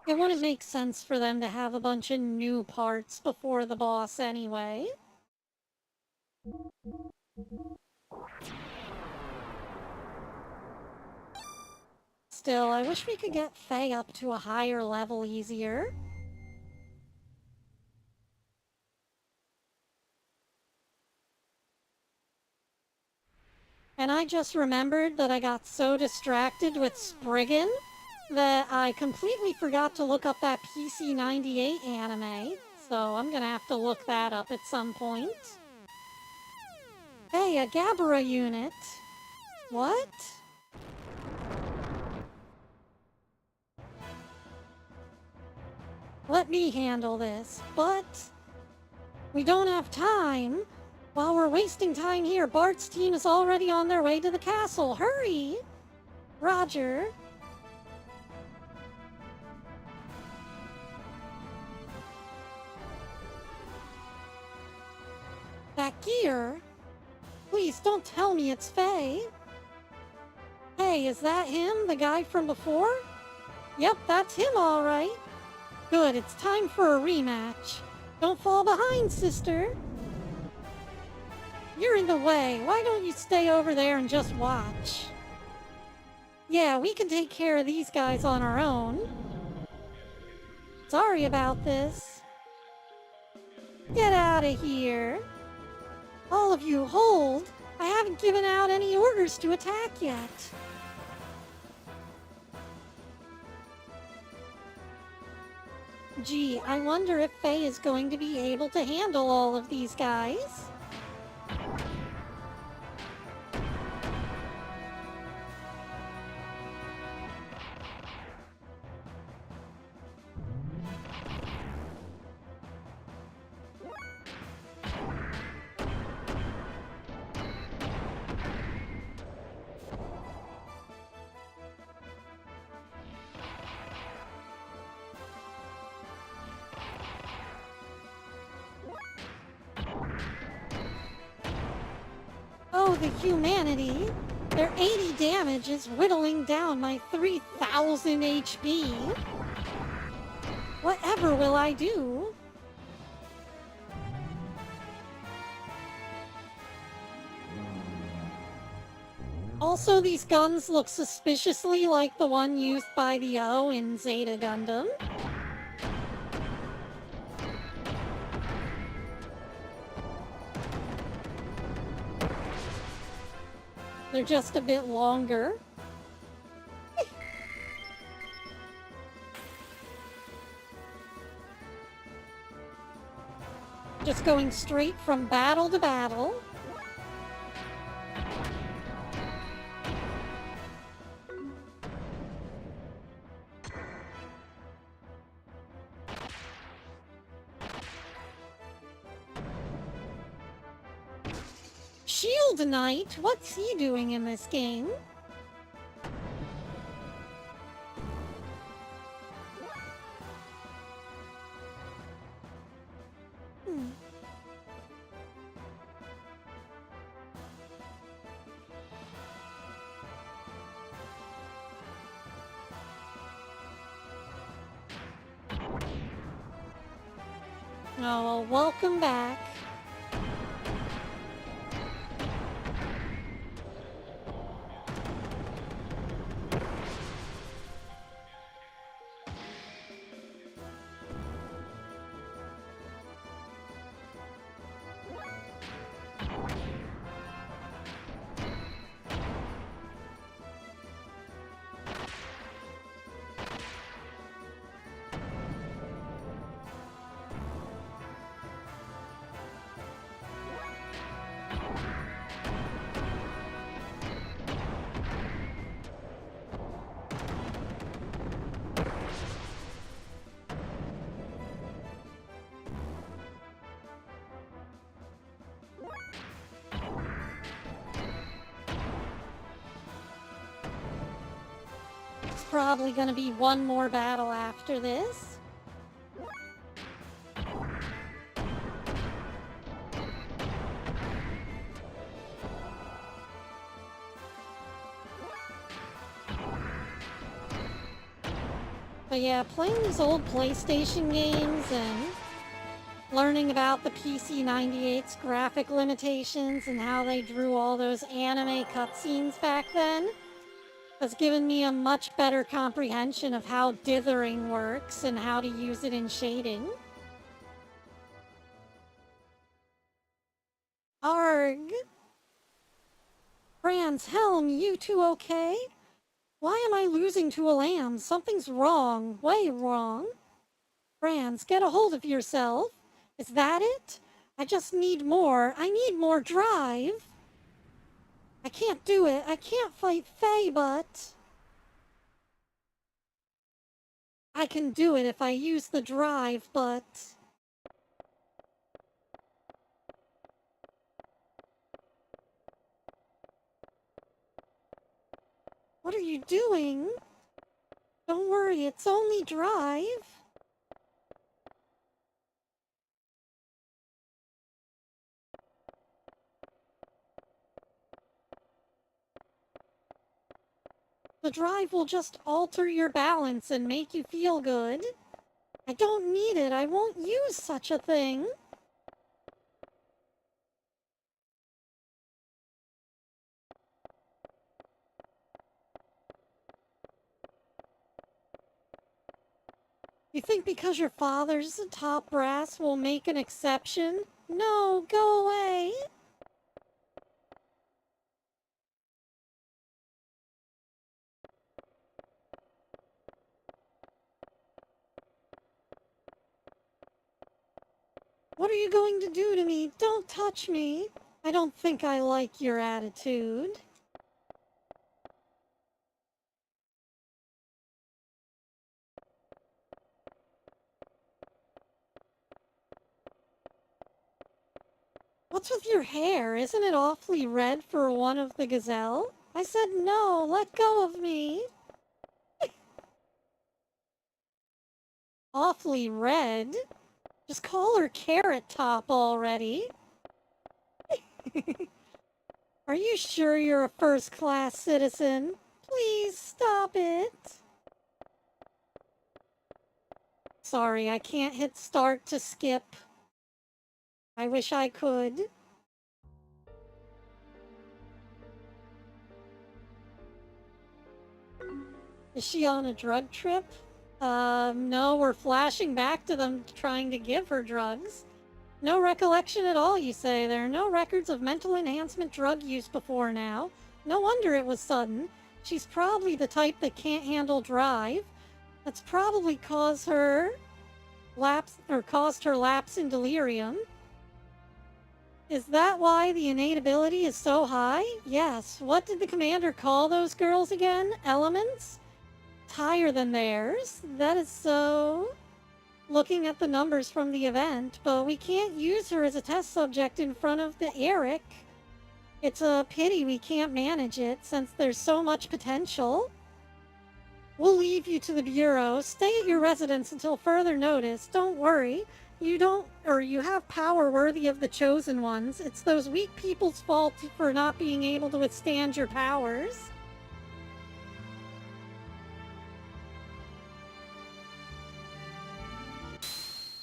It wouldn't make sense for them to have a bunch of new parts before the boss anyway. Still, I wish we could get Faye up to a higher level easier. And I just remembered that I got so distracted with Spriggan that I completely forgot to look up that PC98 anime, so I'm gonna have to look that up at some point. Hey, a Gabara unit. What? Let me handle this, but we don't have time. While we're wasting time here, Bart's team is already on their way to the castle. Hurry! Roger. That gear? Please don't tell me it's Faye. Hey, is that him, the guy from before? Yep, that's him all right. Good, it's time for a rematch. Don't fall behind, sister. You're in the way. Why don't you stay over there and just watch? Yeah, we can take care of these guys on our own. Sorry about this. Get out of here. All of you, hold. I haven't given out any orders to attack yet. Gee, I wonder if Faye is going to be able to handle all of these guys. Oh, the humanity! Their 80 damage is whittling down my 3,000 HP. Whatever will I do? Also, these guns look suspiciously like the one used by the O in Zeta Gundam. They're just a bit longer. Just going straight from battle to battle. Shield Knight? What's he doing in this game? Oh, well, welcome back. It's probably gonna be one more battle after this. But yeah, playing these old PlayStation games and learning about the PC-98's graphic limitations and how they drew all those anime cutscenes back then has given me a much better comprehension of how dithering works and how to use it in shading. Arg! Franz, Helm, you two okay? Why am I losing to a lamb? Something's wrong. Way wrong. Franz, get a hold of yourself. Is that it? I just need more. I need more drive. I can't do it. I can't fight Faye, but I can do it if I use the drive, but what are you doing? Don't worry, it's only drive. The drive will just alter your balance and make you feel good. I don't need it. I won't use such a thing. You think because your father's the top brass will make an exception? No, go away. What are you going to do to me? Don't touch me. I don't think I like your attitude. What's with your hair? Isn't it awfully red for one of the gazelle? I said no, let go of me. Awfully red? Just call her Carrot Top already. Are you sure you're a first-class citizen? Please stop it. Sorry, I can't hit start to skip. I wish I could. Is she on a drug trip? No, we're flashing back to them trying to give her drugs. No recollection at all, you say. There are no records of mental enhancement drug use before now. No wonder it was sudden. She's probably the type that can't handle drive. That's probably caused her lapse in delirium. Is that why the innate ability is so high? Yes. What did the commander call those girls again? Elements? Higher than theirs? That is so. Looking at the numbers from the event, but we can't use her as a test subject in front of the Eric. It's a pity we can't manage it since there's so much potential. We'll leave you to the Bureau. Stay at your residence until further notice. Don't worry. You have power worthy of the Chosen Ones. It's those weak people's fault for not being able to withstand your powers.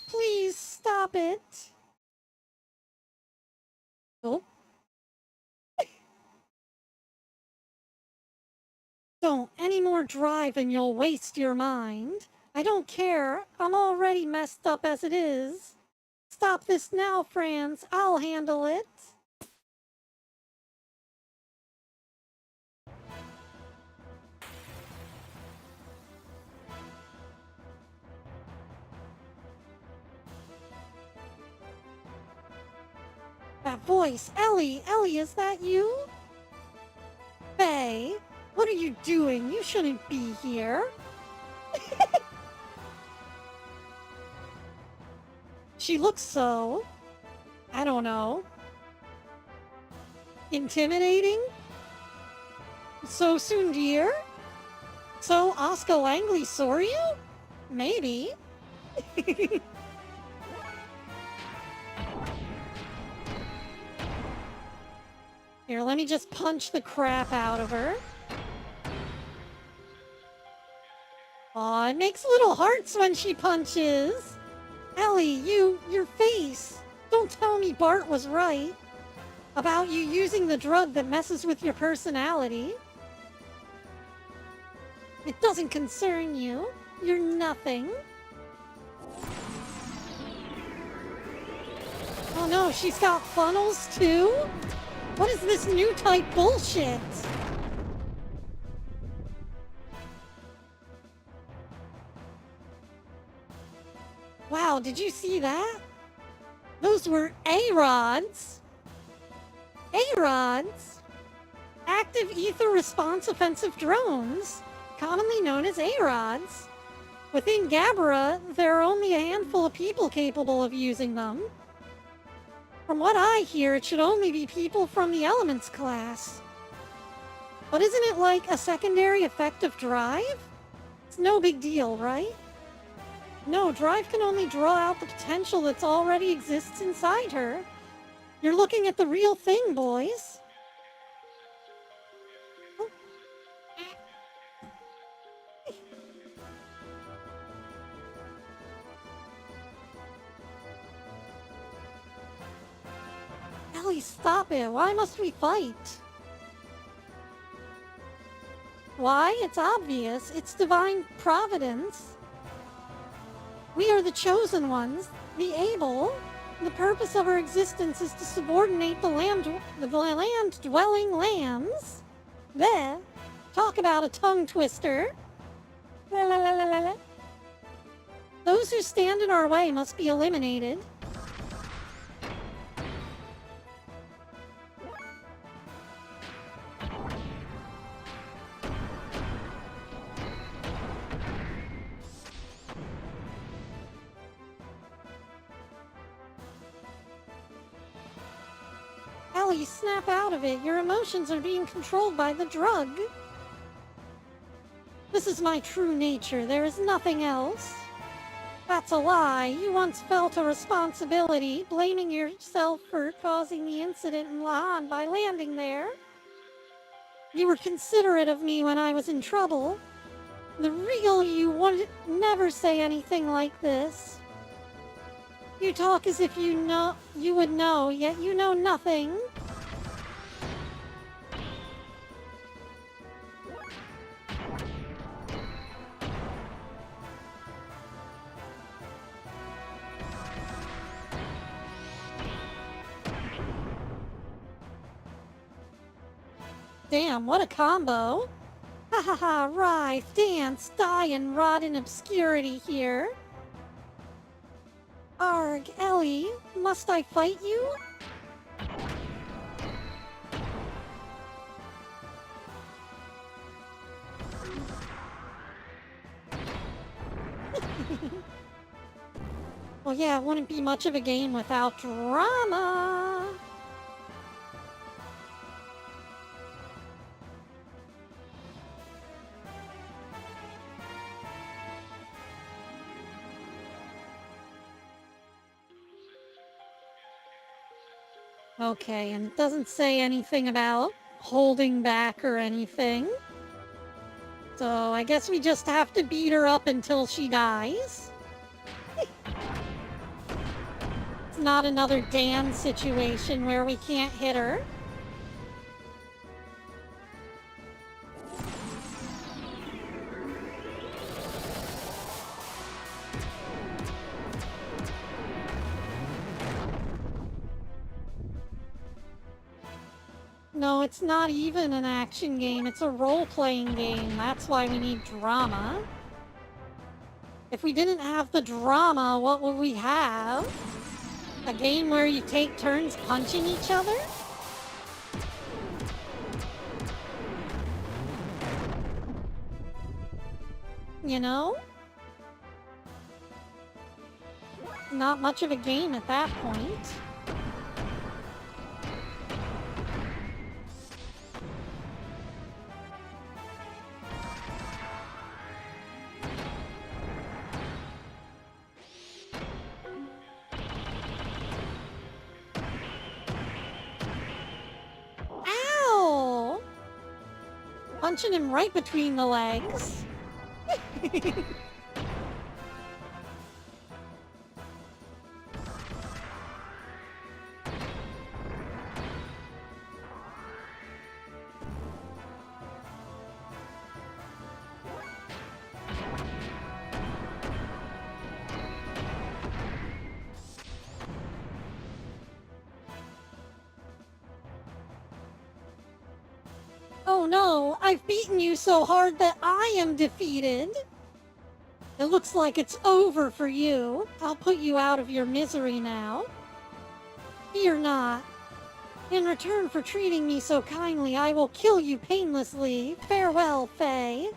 Please stop it. Oh. Don't any more drive and you'll waste your mind. I don't care. I'm already messed up as it is. Stop this now, Franz. I'll handle it. That voice. Ellie, is that you? Faye, what are you doing? You shouldn't be here. She looks so... I don't know. Intimidating? So soon, dear? So Oscar Langley saw you? Maybe. Here, let me just punch the crap out of her. Aw, it makes little hearts when she punches. Ellie, your face. Don't tell me Bart was right about you using the drug that messes with your personality. It doesn't concern you. You're nothing. Oh no, she's got funnels too? What is this new type bullshit? Wow, did you see that? Those were A-rods. A-rods? Active ether response offensive drones, commonly known as A-rods. Within Gabara, there are only a handful of people capable of using them. From what I hear, it should only be people from the Elements class. But isn't it like a secondary effect of Drive? It's no big deal, right? No, Drive can only draw out the potential that already exists inside her. You're looking at the real thing, boys. Ellie, stop it. Why must we fight? Why? It's obvious. It's divine providence. We are the chosen ones, the able. The purpose of our existence is to subordinate the land-dwelling lambs. There. Talk about a tongue twister. La la la la la la. Those who stand in our way must be eliminated. Ellie, snap out of it. Your emotions are being controlled by the drug. This is my true nature. There is nothing else. That's a lie. You once felt a responsibility, blaming yourself for causing the incident in Lahan by landing there. You were considerate of me when I was in trouble. The real you would never say anything like this. You talk as if you would know, yet you know nothing. Damn, what a combo. Ha ha ha, writhe, dance, die, and rot in obscurity here. Arg, Ellie, must I fight you? Well, yeah, it wouldn't be much of a game without drama. Okay, and it doesn't say anything about holding back or anything. So I guess we just have to beat her up until she dies. it's not another Dan situation where we can't hit her. No, it's not even an action game, it's a role-playing game. That's why we need drama. If we didn't have the drama, what would we have? A game where you take turns punching each other? You know? Not much of a game at that point. Ow! Punching him right between the legs. Oh no, I've beaten you so hard that I am defeated. It looks like it's over for you. I'll put you out of your misery now. Fear not. In return for treating me so kindly, I will kill you painlessly. Farewell, Faye.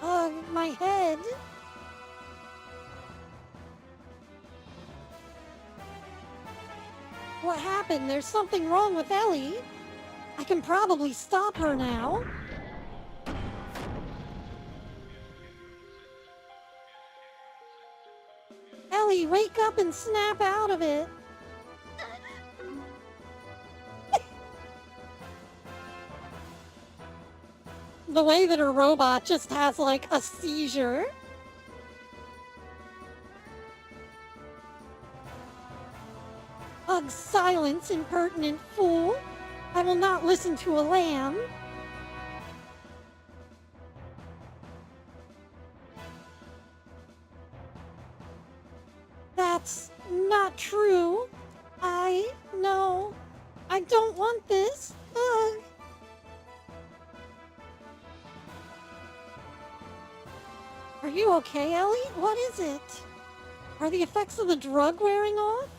Ugh, my head. What happened? There's something wrong with Ellie. I can probably stop her now. Ellie, wake up and snap out of it. The way that her robot just has like a seizure. Ugh, silence, impertinent fool. I will not listen to a lamb. That's not true. No. I don't want this. Ugh. Are you okay, Ellie? What is it? Are the effects of the drug wearing off?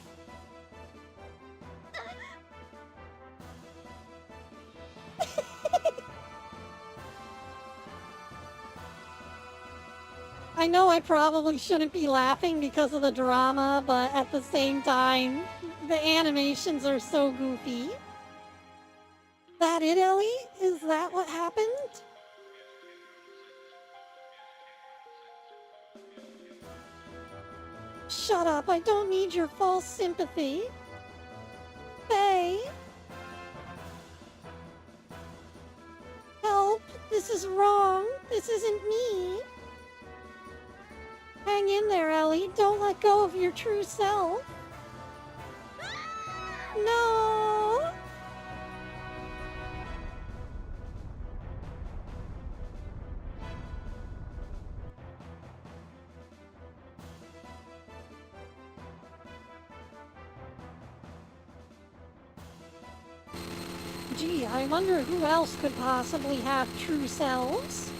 I know I probably shouldn't be laughing because of the drama, but at the same time, the animations are so goofy. That it, Ellie? Is that what happened? Shut up, I don't need your false sympathy. Faye? Help, this is wrong. This isn't me. Hang in there, Ellie. Don't let go of your true self. No! Gee, I wonder who else could possibly have true selves.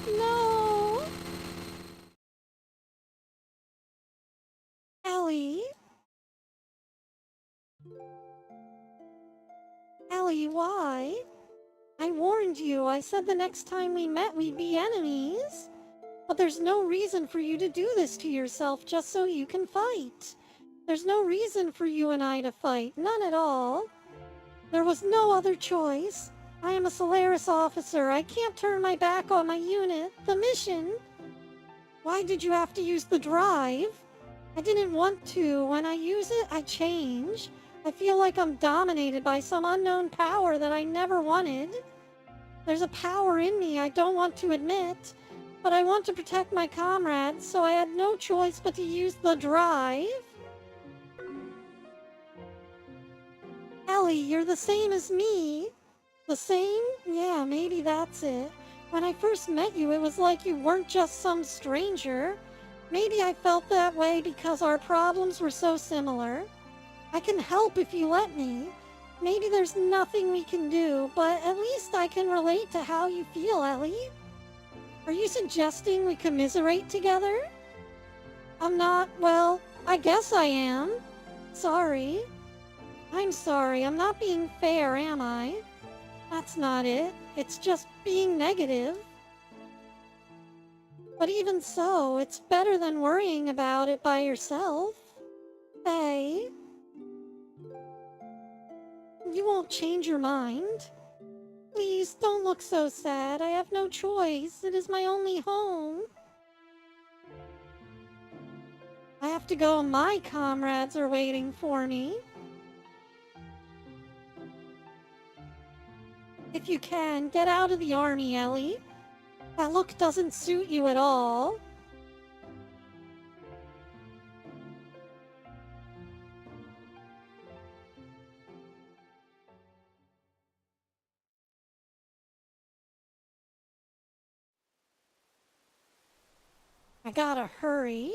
No! Ellie? Ellie, why? I warned you. I said the next time we met we'd be enemies. But there's no reason for you to do this to yourself just so you can fight. There's no reason for you and I to fight. None at all. There was no other choice. I am a Solaris officer. I can't turn my back on my unit. The mission. Why did you have to use the drive? I didn't want to. When I use it, I change. I feel like I'm dominated by some unknown power that I never wanted. There's a power in me I don't want to admit. But I want to protect my comrades, so I had no choice but to use the drive. Ellie, you're the same as me. The same? Yeah, maybe that's it. When I first met you, it was like you weren't just some stranger. Maybe I felt that way because our problems were so similar. I can help if you let me. Maybe there's nothing we can do, but at least I can relate to how you feel, Ellie. Are you suggesting we commiserate together? I'm not, well, I guess I am. Sorry. I'm sorry, I'm not being fair, am I? That's not it. It's just being negative. But even so, it's better than worrying about it by yourself. Faye, you won't change your mind. Please, don't look so sad. I have no choice. It is my only home. I have to go. My comrades are waiting for me. If you can, get out of the army, Ellie. That look doesn't suit you at all. I gotta hurry.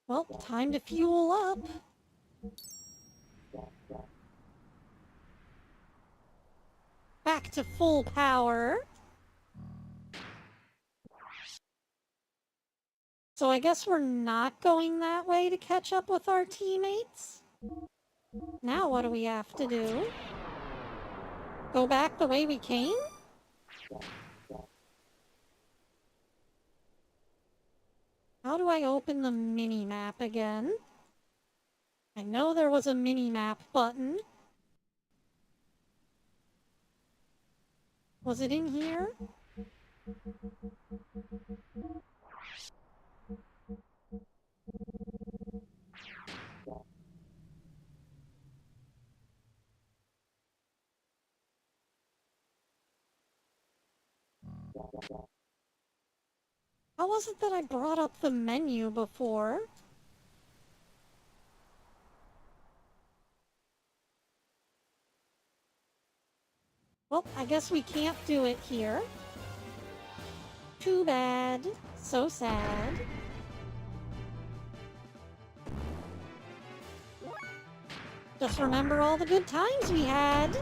Well, time to fuel up. Back to full power. So I guess we're not going that way to catch up with our teammates? Now what do we have to do? Go back the way we came? How do I open the mini-map again? I know there was a mini-map button. Was it in here? How was it that I brought up the menu before? Well, I guess we can't do it here. Too bad. So sad. Just remember all the good times we had.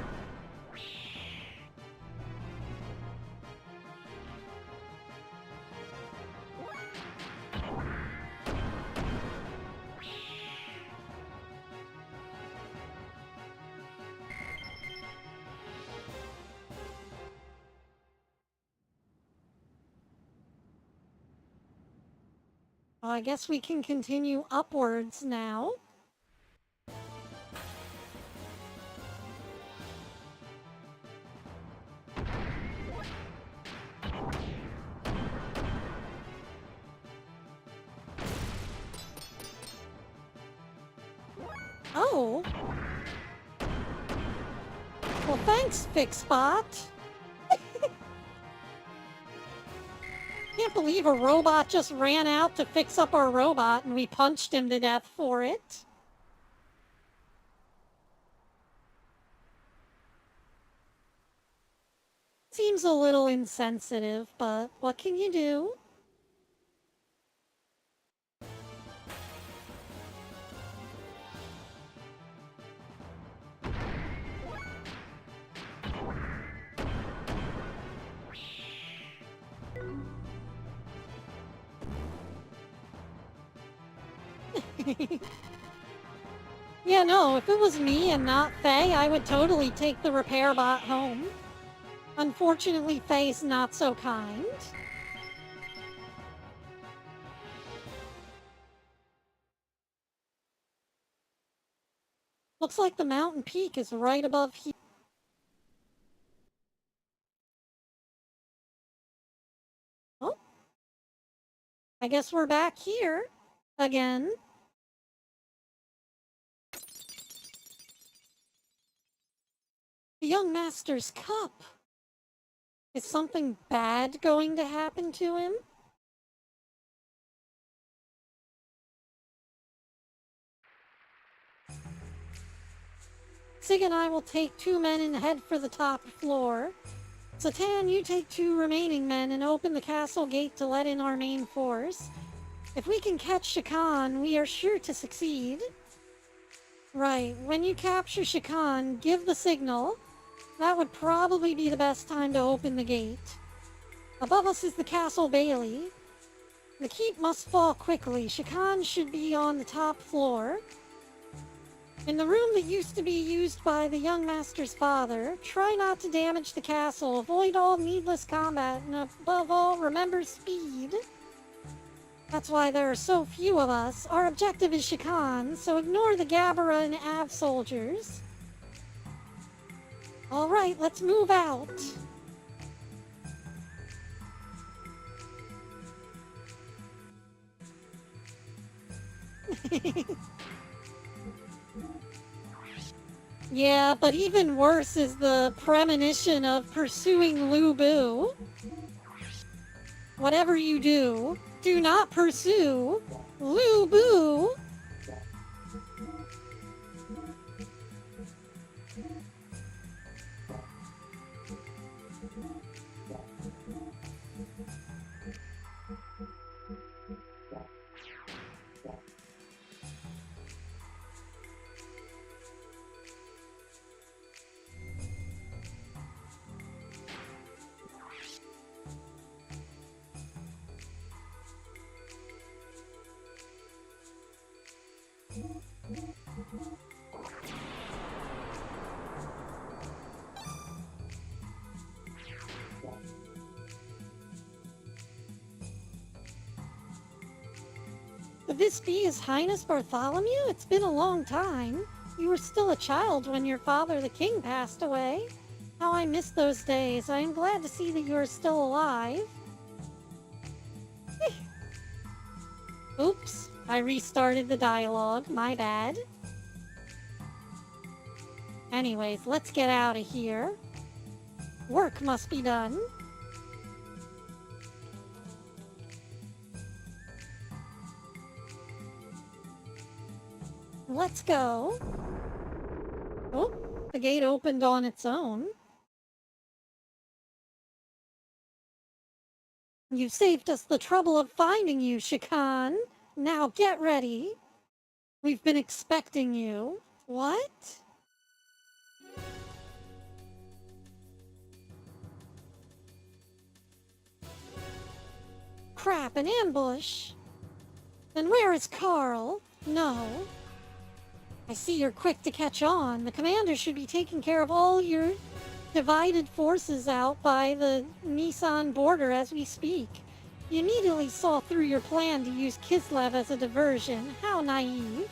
Well, I guess we can continue upwards now. Oh. Well, thanks, Fixbot. Can't believe a robot just ran out to fix up our robot and we punched him to death for it. Seems a little insensitive, but what can you do? Yeah, no, if it was me and not Faye, I would totally take the repair bot home. Unfortunately, Faye's not so kind. Looks like the mountain peak is right above here. Oh. I guess we're back here. Again. The young master's cup. Is something bad going to happen to him? Sig and I will take 2 men and head for the top floor. Satan, you take 2 remaining men and open the castle gate to let in our main force. If we can catch Shakan, we are sure to succeed. Right, when you capture Shakan, give the signal. That would probably be the best time to open the gate. Above us is the castle bailey. The keep must fall quickly. Shakan should be on the top floor. In the room that used to be used by the young master's father, try not to damage the castle, avoid all needless combat, and above all, remember speed. That's why there are so few of us. Our objective is Shakan, so ignore the Gabara and Av soldiers. Alright, let's move out. Yeah, but even worse is the premonition of pursuing Lu Bu. Whatever you do, do not pursue Lu Bu. Could this be His Highness Bartholomew? It's been a long time. You were still a child when your father, the king, passed away. How I miss those days. I am glad to see that you are still alive. Oops, I restarted the dialogue. My bad. Anyways, let's get out of here. Work must be done. Let's go. Oh, the gate opened on its own. You saved us the trouble of finding you, Shakan. Now get ready. We've been expecting you. What? Crap, an ambush. Then where is Carl? No. I see you're quick to catch on. The commander should be taking care of all your divided forces out by the Nissan border as we speak. You immediately saw through your plan to use Kislev as a diversion. How naive.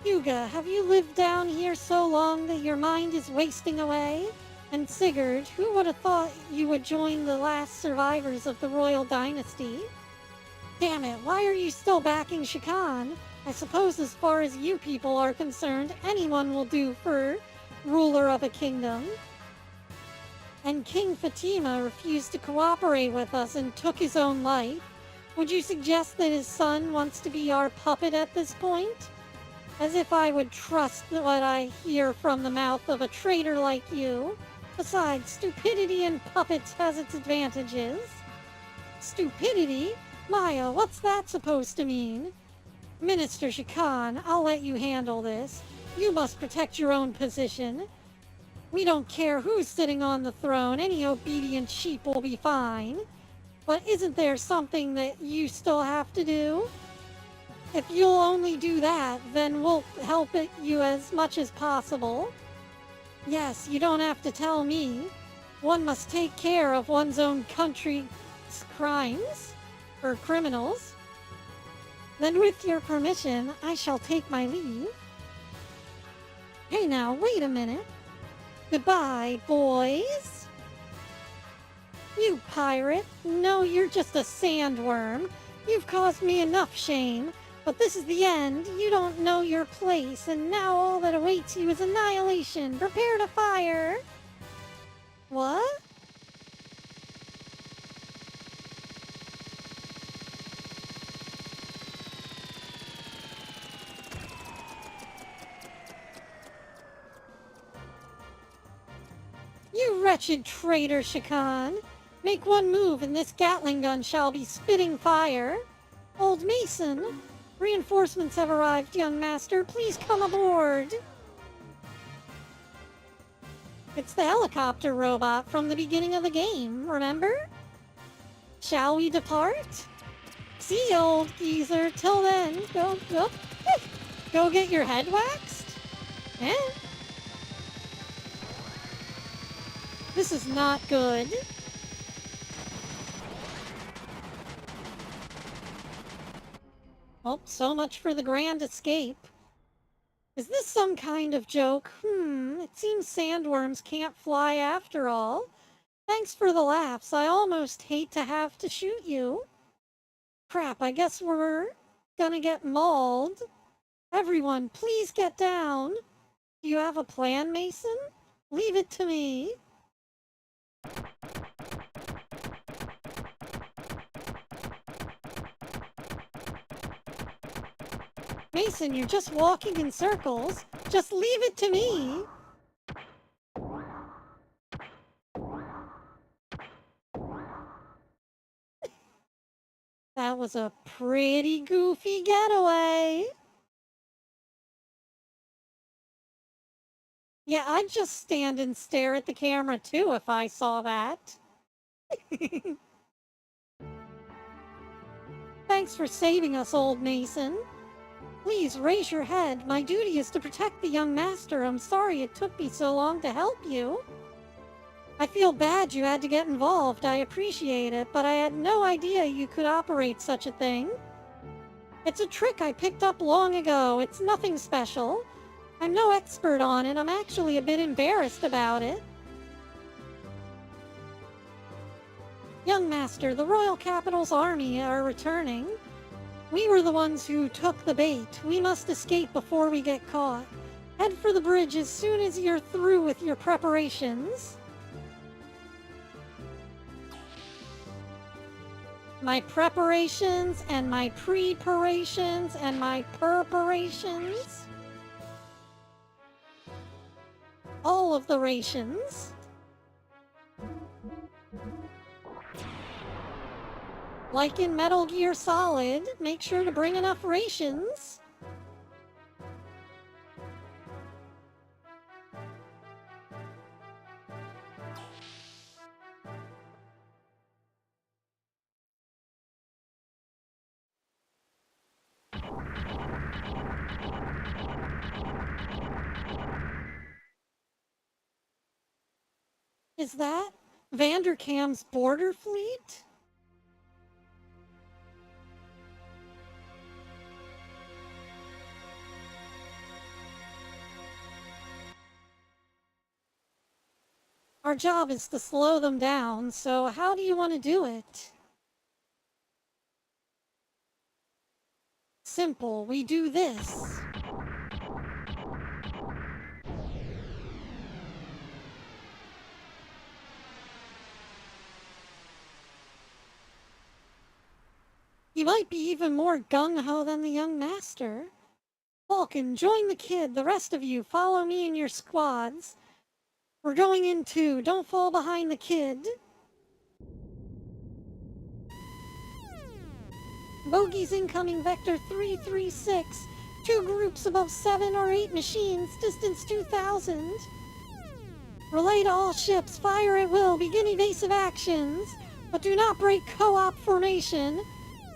Huga, have you lived down here so long that your mind is wasting away? And Sigurd, who would have thought you would join the last survivors of the royal dynasty? Damn it, why are you still backing Shakan? I suppose as far as you people are concerned, anyone will do for ruler of a kingdom. And King Fatima refused to cooperate with us and took his own life. Would you suggest that his son wants to be our puppet at this point? As if I would trust what I hear from the mouth of a traitor like you. Besides, stupidity in puppets has its advantages. Stupidity? Maya, what's that supposed to mean? Minister Shakan, I'll let you handle this. You must protect your own position. We don't care who's sitting on the throne, any obedient sheep will be fine. But isn't there something that you still have to do? If you'll only do that, then we'll help you as much as possible. Yes, you don't have to tell me. One must take care of one's own country's crimes, or criminals. Then with your permission, I shall take my leave. Hey now, wait a minute. Goodbye, boys. You pirate. No, you're just a sandworm. You've caused me enough shame, But this is the end. You don't know your place, and now all that awaits you is annihilation. Prepare to fire. What? You wretched traitor, Shakan! Make one move and this Gatling gun shall be spitting fire! Old Mason! Reinforcements have arrived, young master. Please come aboard! It's the helicopter robot from the beginning of the game, remember? Shall we depart? See, old geezer. Till then, go get your head waxed? Eh? This is not good. Oh, so much for the grand escape. Is this some kind of joke? It seems sandworms can't fly after all. Thanks for the laughs. I almost hate to have to shoot you. Crap, I guess we're gonna get mauled. Everyone, please get down. Do you have a plan, Mason? Leave it to me. Mason, you're just walking in circles. Just leave it to me. That was a pretty goofy getaway. Yeah, I'd just stand and stare at the camera too if I saw that. Thanks for saving us, old Mason. Please raise your head. My duty is to protect the young master. I'm sorry it took me so long to help you. I feel bad you had to get involved. I appreciate it, but I had no idea you could operate such a thing. It's a trick I picked up long ago. It's nothing special. I'm no expert on it. I'm actually a bit embarrassed about it. Young master, the Royal Capital's army are returning. We were the ones who took the bait. We must escape before we get caught. Head for the bridge as soon as you're through with your preparations. My preparations and my preparations and my preparations. All of the rations. Like in Metal Gear Solid, make sure to bring enough rations. Is that Vanderkam's border fleet? Our job is to slow them down, so how do you want to do it? Simple, we do this. You might be even more gung-ho than the young master. Falcon, join the kid. The rest of you, follow me in your squads. We're going in too. Don't fall behind the kid. Bogies incoming, Vector 336. 2 groups above 7 or 8 machines, distance 2,000. Relay to all ships, fire at will, begin evasive actions. But do not break co-op formation.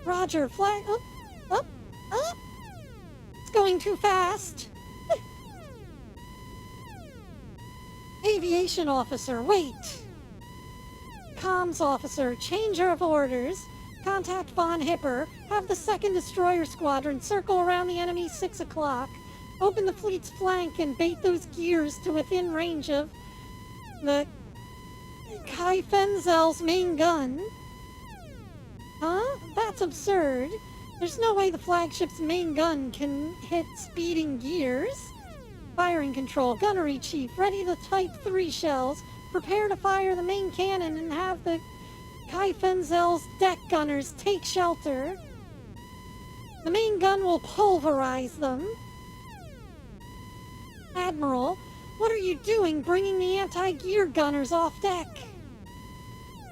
Roger, flag up. It's going too fast. Aviation officer, wait. Comms officer, changer of orders. Contact Von Hipper. Have the 2nd Destroyer Squadron circle around the enemy 6 o'clock. Open the fleet's flank and bait those gears to within range of the Kai Fenzel's main gun. Huh? That's absurd. There's no way the flagship's main gun can hit speeding gears. Firing control, gunnery chief, ready the Type 3 shells. Prepare to fire the main cannon and have the Kaifenzel's deck gunners take shelter. The main gun will pulverize them. Admiral, what are you doing bringing the anti-gear gunners off deck?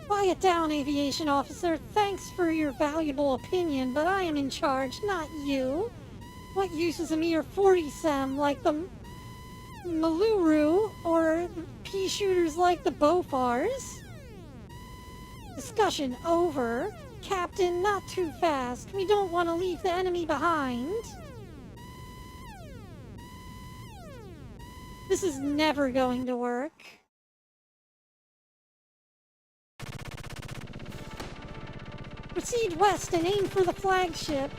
Quiet down, aviation officer. Thanks for your valuable opinion, but I am in charge, not you. What use is a mere 40-sem like the Maluru or pea-shooters like the Bofars? Discussion over. Captain, not too fast. We don't want to leave the enemy behind. This is never going to work. Proceed west and aim for the flagship.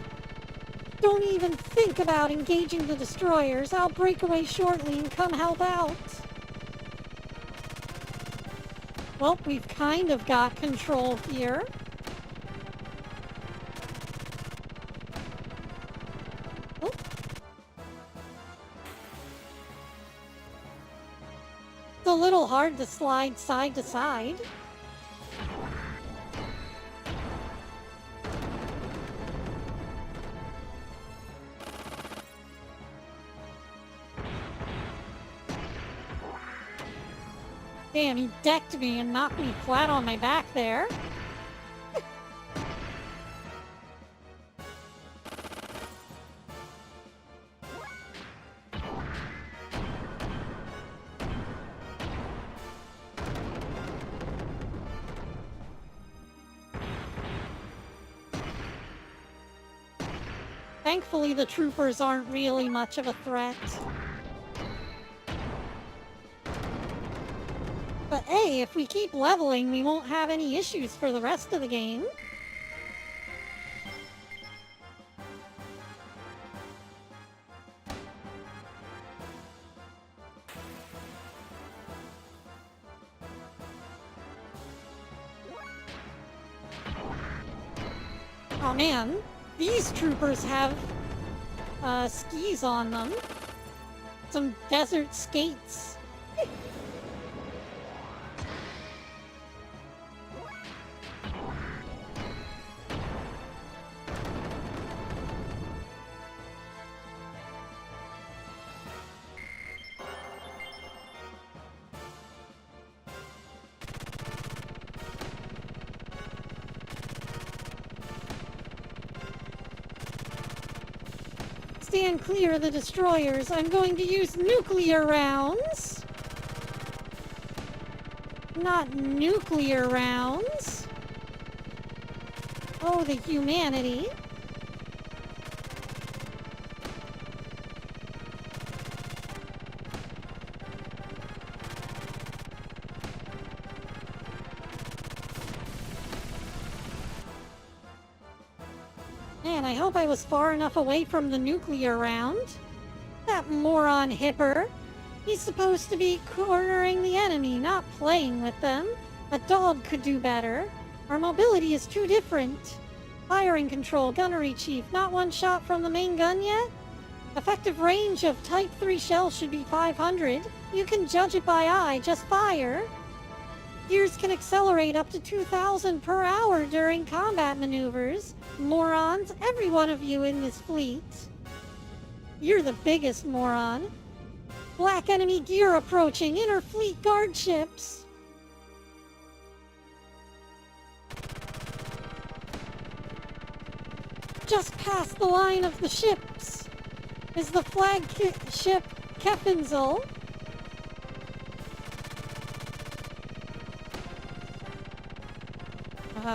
Don't even think about engaging the destroyers. I'll break away shortly and come help out. Well, we've kind of got control here. Oh. It's a little hard to slide side to side. Damn, he decked me and knocked me flat on my back there. Thankfully, the troopers aren't really much of a threat. But hey, if we keep leveling, we won't have any issues for the rest of the game. Oh man, these troopers have skis on them. Some desert skates. Stand clear of the destroyers. I'm going to use nuclear rounds. Not nuclear rounds. Oh, the humanity. Man, I hope I was far enough away from the nuclear round. That moron Hipper. He's supposed to be cornering the enemy, not playing with them. A dog could do better. Our mobility is too different. Firing control, gunnery chief, not one shot from the main gun yet? Effective range of Type 3 shells should be 500. You can judge it by eye, just fire. Gears can accelerate up to 2,000 per hour during combat maneuvers. Morons, every one of you in this fleet. You're the biggest moron. Black enemy gear approaching, inner fleet guard ships. Just past the line of the ships is the flagship Kefenzel.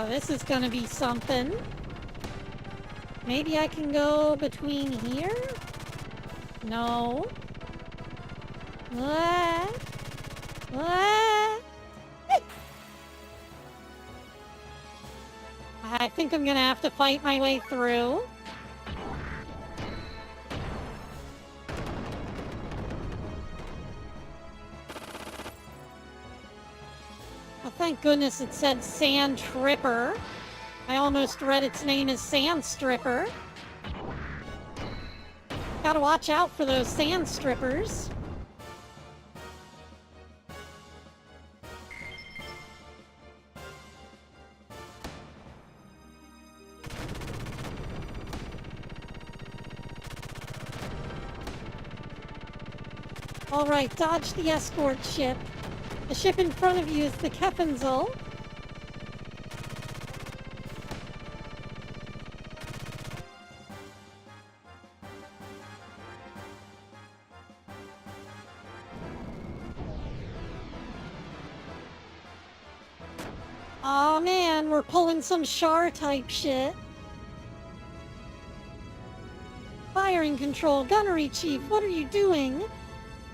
This is gonna be something. Maybe I can go between here? No. Ah. Ah. I think I'm gonna have to fight my way through. Well, thank goodness it said Sand Tripper. I almost read its name as Sand Stripper. Gotta watch out for those sand strippers. Alright, dodge the escort ship. The ship in front of you is the Keffenzel. Aw man, we're pulling some Char type shit. Firing control, gunnery chief, what are you doing?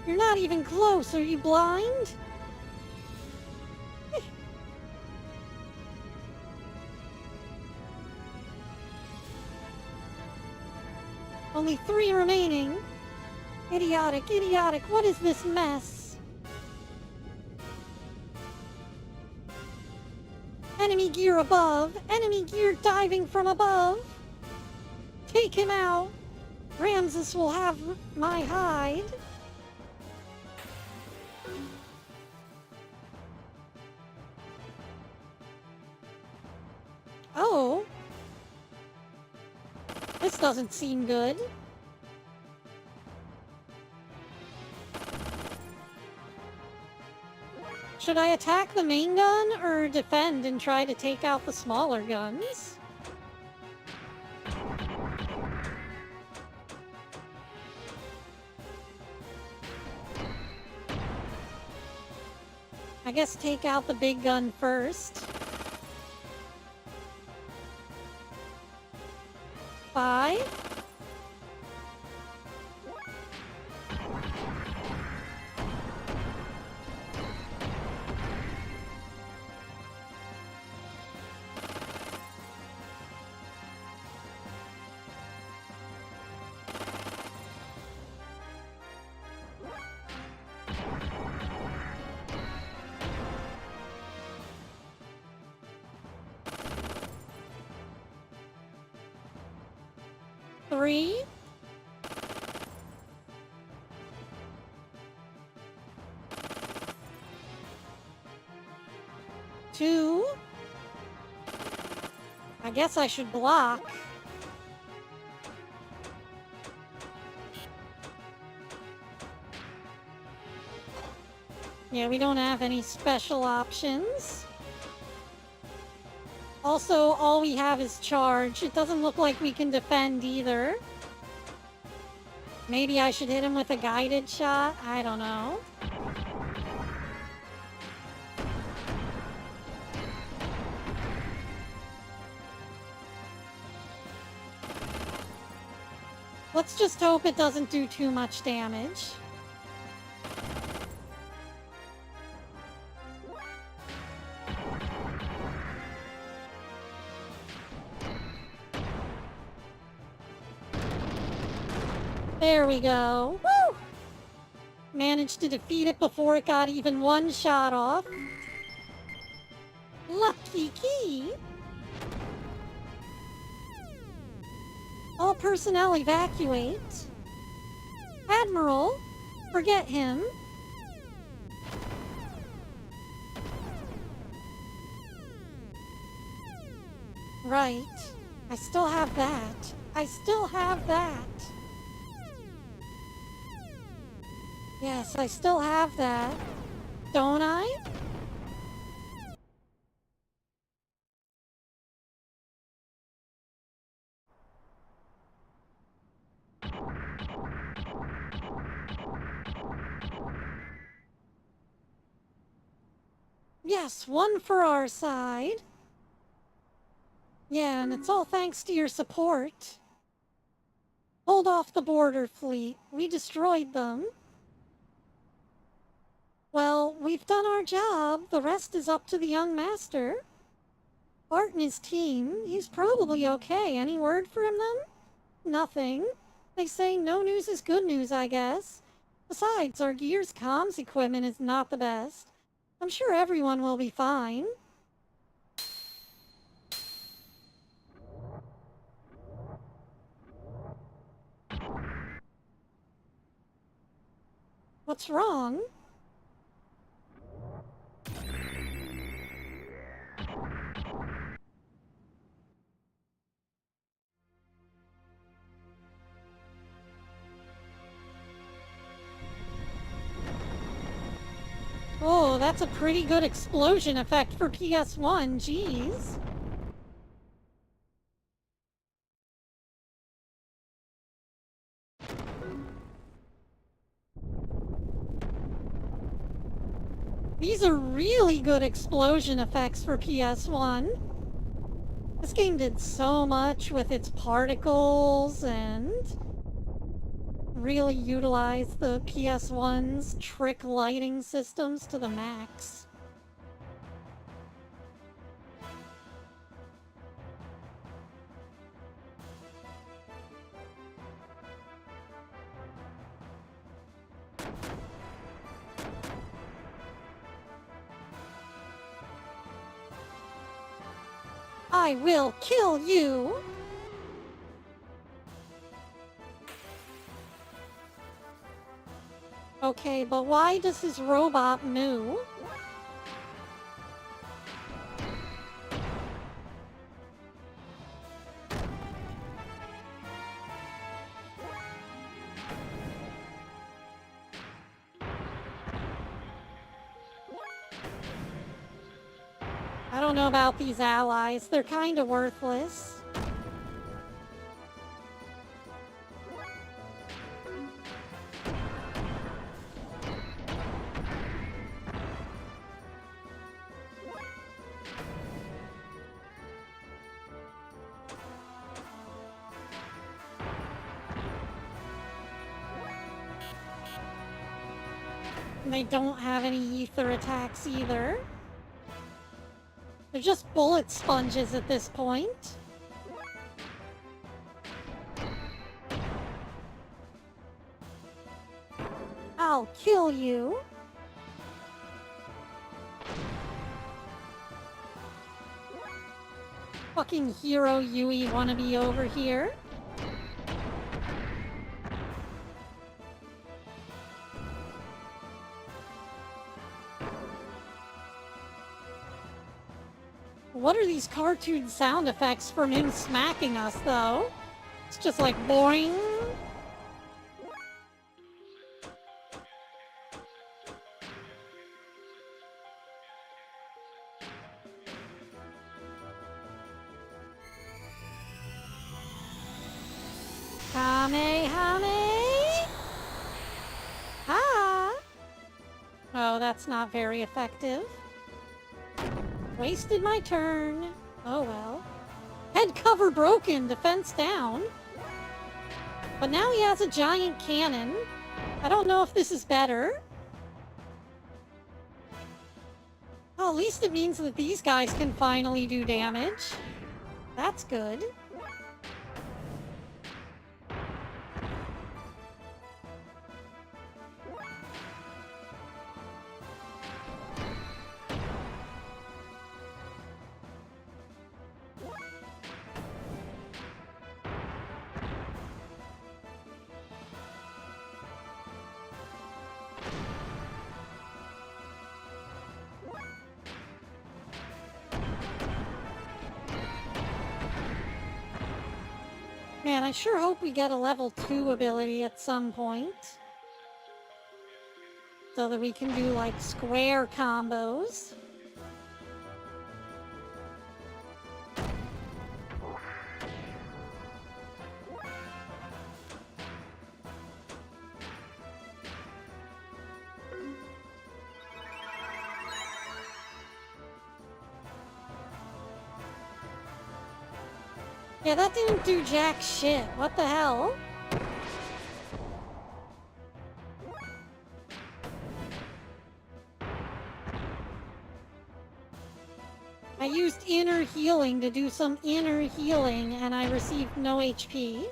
You're not even close, are you blind? Only 3 remaining. Idiotic, idiotic, what is this mess? Enemy gear above, enemy gear diving from above. Take him out. Ramses will have my hide. Oh. This doesn't seem good. Should I attack the main gun or defend and try to take out the smaller guns? I guess take out the big gun first. 5. Three. 2. I guess I should block. Yeah, we don't have any special options. Also, all we have is charge. It doesn't look like we can defend either. Maybe I should hit him with a guided shot? I don't know. Let's just hope it doesn't do too much damage. There we go. Woo! Managed to defeat it before it got even one shot off. Lucky key! All personnel evacuate. Admiral, forget him. Right. I still have that. I still have that. Yes, I still have that. Don't I? Yes, one for our side. Yeah, and it's all thanks to your support. Hold off the border fleet. We destroyed them. Well, we've done our job. The rest is up to the young master. Bart and his team, he's probably okay. Any word from them? Nothing. They say no news is good news, I guess. Besides, our Gears comms equipment is not the best. I'm sure everyone will be fine. What's wrong? Oh, that's a pretty good explosion effect for PS1, jeez. These are really good explosion effects for PS1. This game did so much with its particles and really utilized the PS1's trick lighting systems to the max. I will kill you! Okay, but why does his robot moo? I don't know about these allies. They're kinda worthless. And they don't have any ether attacks either. They're just bullet sponges at this point. I'll kill you. Fucking hero Yui wannabe over here. What are these cartoon sound effects from him smacking us, though? It's just like boing. Kamehame! Ah! Oh, that's not very effective. Wasted my turn. Oh well. Head cover broken, defense down. But now he has a giant cannon. I don't know if this is better. Well, at least it means that these guys can finally do damage. That's good. Man, I sure hope we get a level 2 ability at some point. So that we can do, like, square combos. Yeah, that didn't do jack shit. What the hell? I used inner healing to do some inner healing, and I received no HP.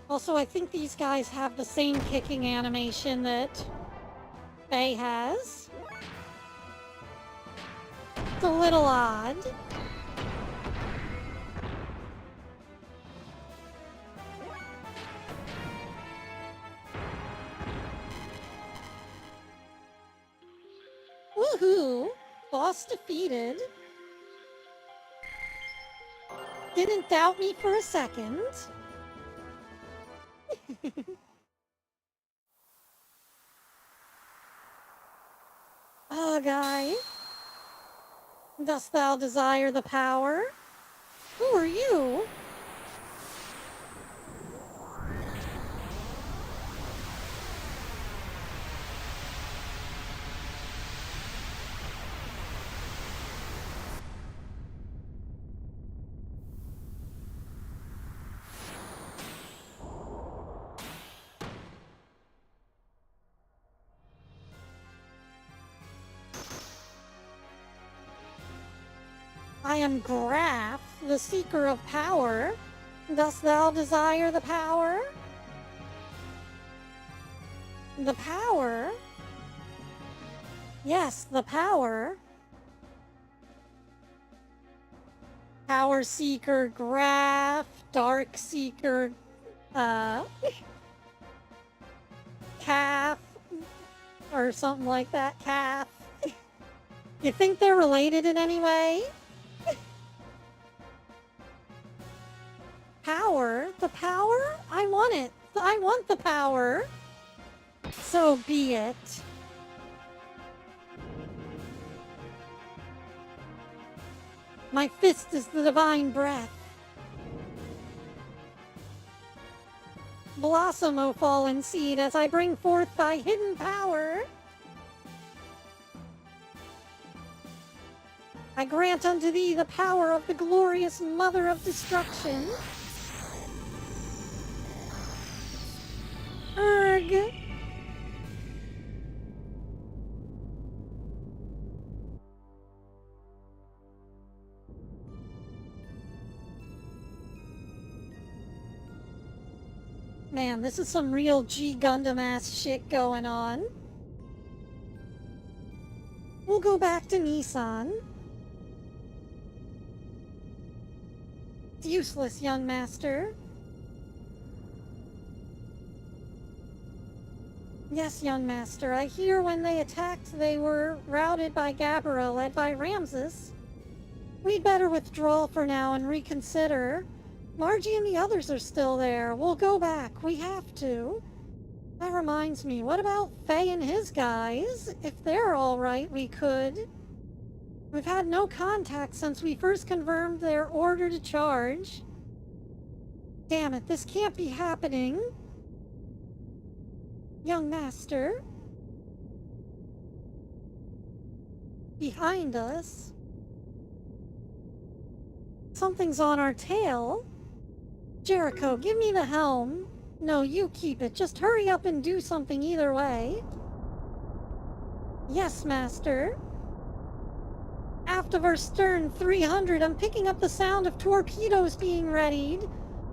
Also, I think these guys have the same kicking animation that Faye has. It's a little odd. Woohoo! Boss defeated. Didn't doubt me for a second. Guy. Dost thou desire the power? Who are you? I am Graph, the seeker of power. Dost thou desire the power? The power? Yes, the power. Power Seeker, Graph, Dark Seeker, Calf, or something like that, Calf. You think they're related in any way? Power? The power? I want it. I want the power. So be it. My fist is the divine breath. Blossom, O fallen seed, as I bring forth thy hidden power. I grant unto thee the power of the glorious Mother of Destruction. Erg. Man, this is some real G Gundam ass shit going on. We'll go back to Nissan. It's useless, young master. Yes, young master. I hear when they attacked, they were routed by Gabara, led by Ramses. We'd better withdraw for now and reconsider. Margie and the others are still there. We'll go back. We have to. That reminds me, what about Faye and his guys? If they're alright, we could. We've had no contact since we first confirmed their order to charge. Damn it, this can't be happening. Young master. Behind us. Something's on our tail. Jericho, give me the helm. No, you keep it. Just hurry up and do something either way. Yes, master. Aft of our stern 300, I'm picking up the sound of torpedoes being readied.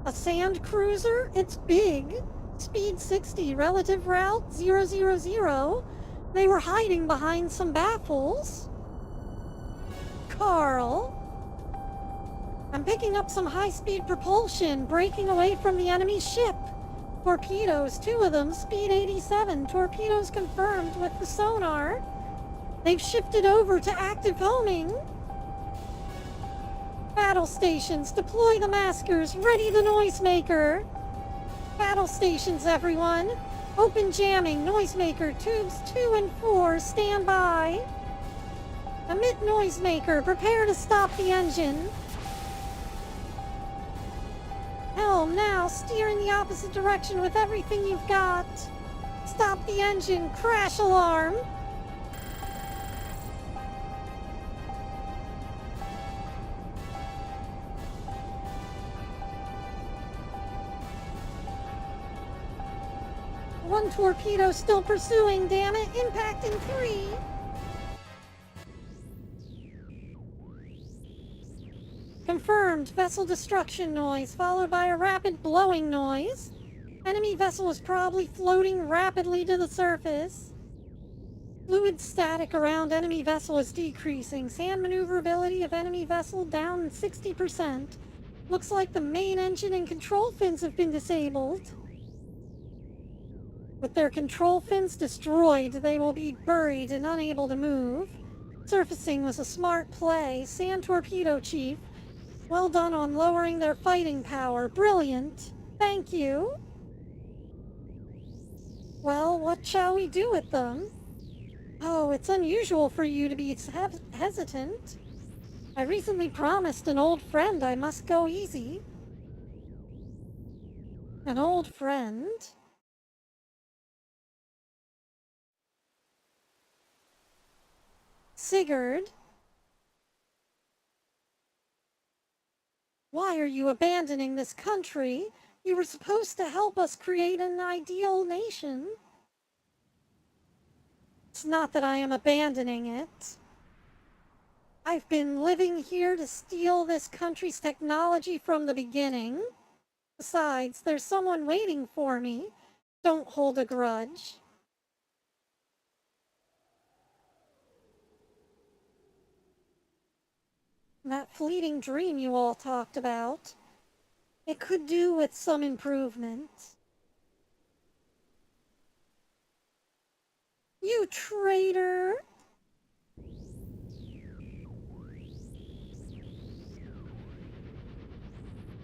A sand cruiser? It's big. Speed 60, relative route 000. They were hiding behind some baffles. Carl. I'm picking up some high-speed propulsion, breaking away from the enemy ship. Torpedoes, 2 of them, speed 87. Torpedoes confirmed with the sonar. They've shifted over to active homing. Battle stations, deploy the maskers, ready the noisemaker. Battle stations, everyone. Open jamming, noisemaker, tubes 2 and 4, stand by. Emit noisemaker, prepare to stop the engine. Helm now, steer in the opposite direction with everything you've got. Stop the engine, crash alarm. One torpedo still pursuing, damn it. Impact in 3. Confirmed. Vessel destruction noise, followed by a rapid blowing noise. Enemy vessel is probably floating rapidly to the surface. Fluid static around enemy vessel is decreasing. Sand maneuverability of enemy vessel down 60%. Looks like the main engine and control fins have been disabled. With their control fins destroyed, they will be buried and unable to move. Surfacing was a smart play. Sand Torpedo Chief. Well done on lowering their fighting power. Brilliant. Thank you. Well, what shall we do with them? Oh, it's unusual for you to be hesitant. I recently promised an old friend I must go easy. An old friend? Sigurd? Why are you abandoning this country? You were supposed to help us create an ideal nation. It's not that I am abandoning it. I've been living here to steal this country's technology from the beginning. Besides, there's someone waiting for me. Don't hold a grudge. That fleeting dream you all talked about, it could do with some improvement. You traitor!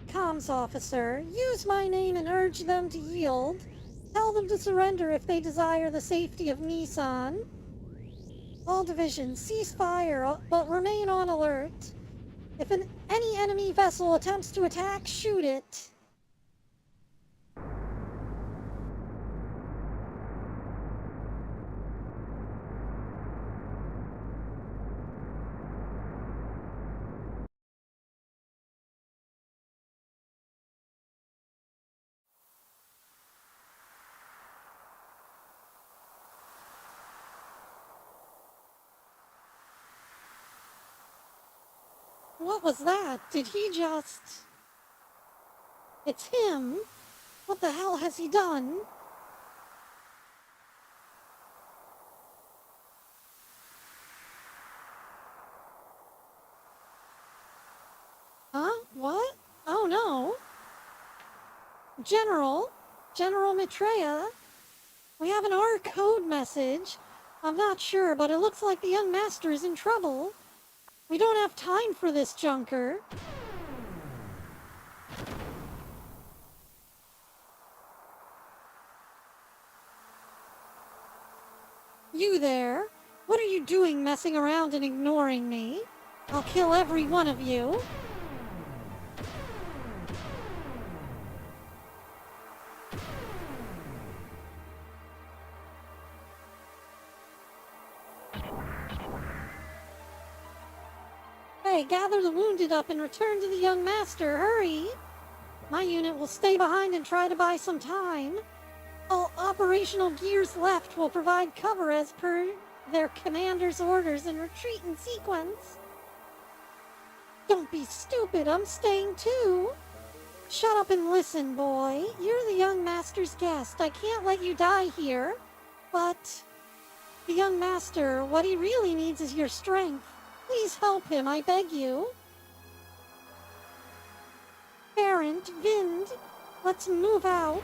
Comms officer, use my name and urge them to yield. Tell them to surrender if they desire the safety of Nissan. All divisions, cease fire, but remain on alert. If any enemy vessel attempts to attack, shoot it. What was that? Did he just... It's him. What the hell has he done? Huh? What? Oh no. General Maitreya, we have an R code message. I'm not sure, but it looks like the young master is in trouble. We don't have time for this, Junker. You there? What are you doing messing around and ignoring me? I'll kill every one of you. Hey, gather the wounded up and return to the young master. Hurry! My unit will stay behind and try to buy some time. All operational gears left will provide cover as per their commander's orders and retreat in sequence. Don't be stupid, I'm staying too. Shut up and listen, boy. You're the young master's guest. I can't let you die here. But the young master, what he really needs is your strength. Please help him, I beg you. Parent, Vind, let's move out.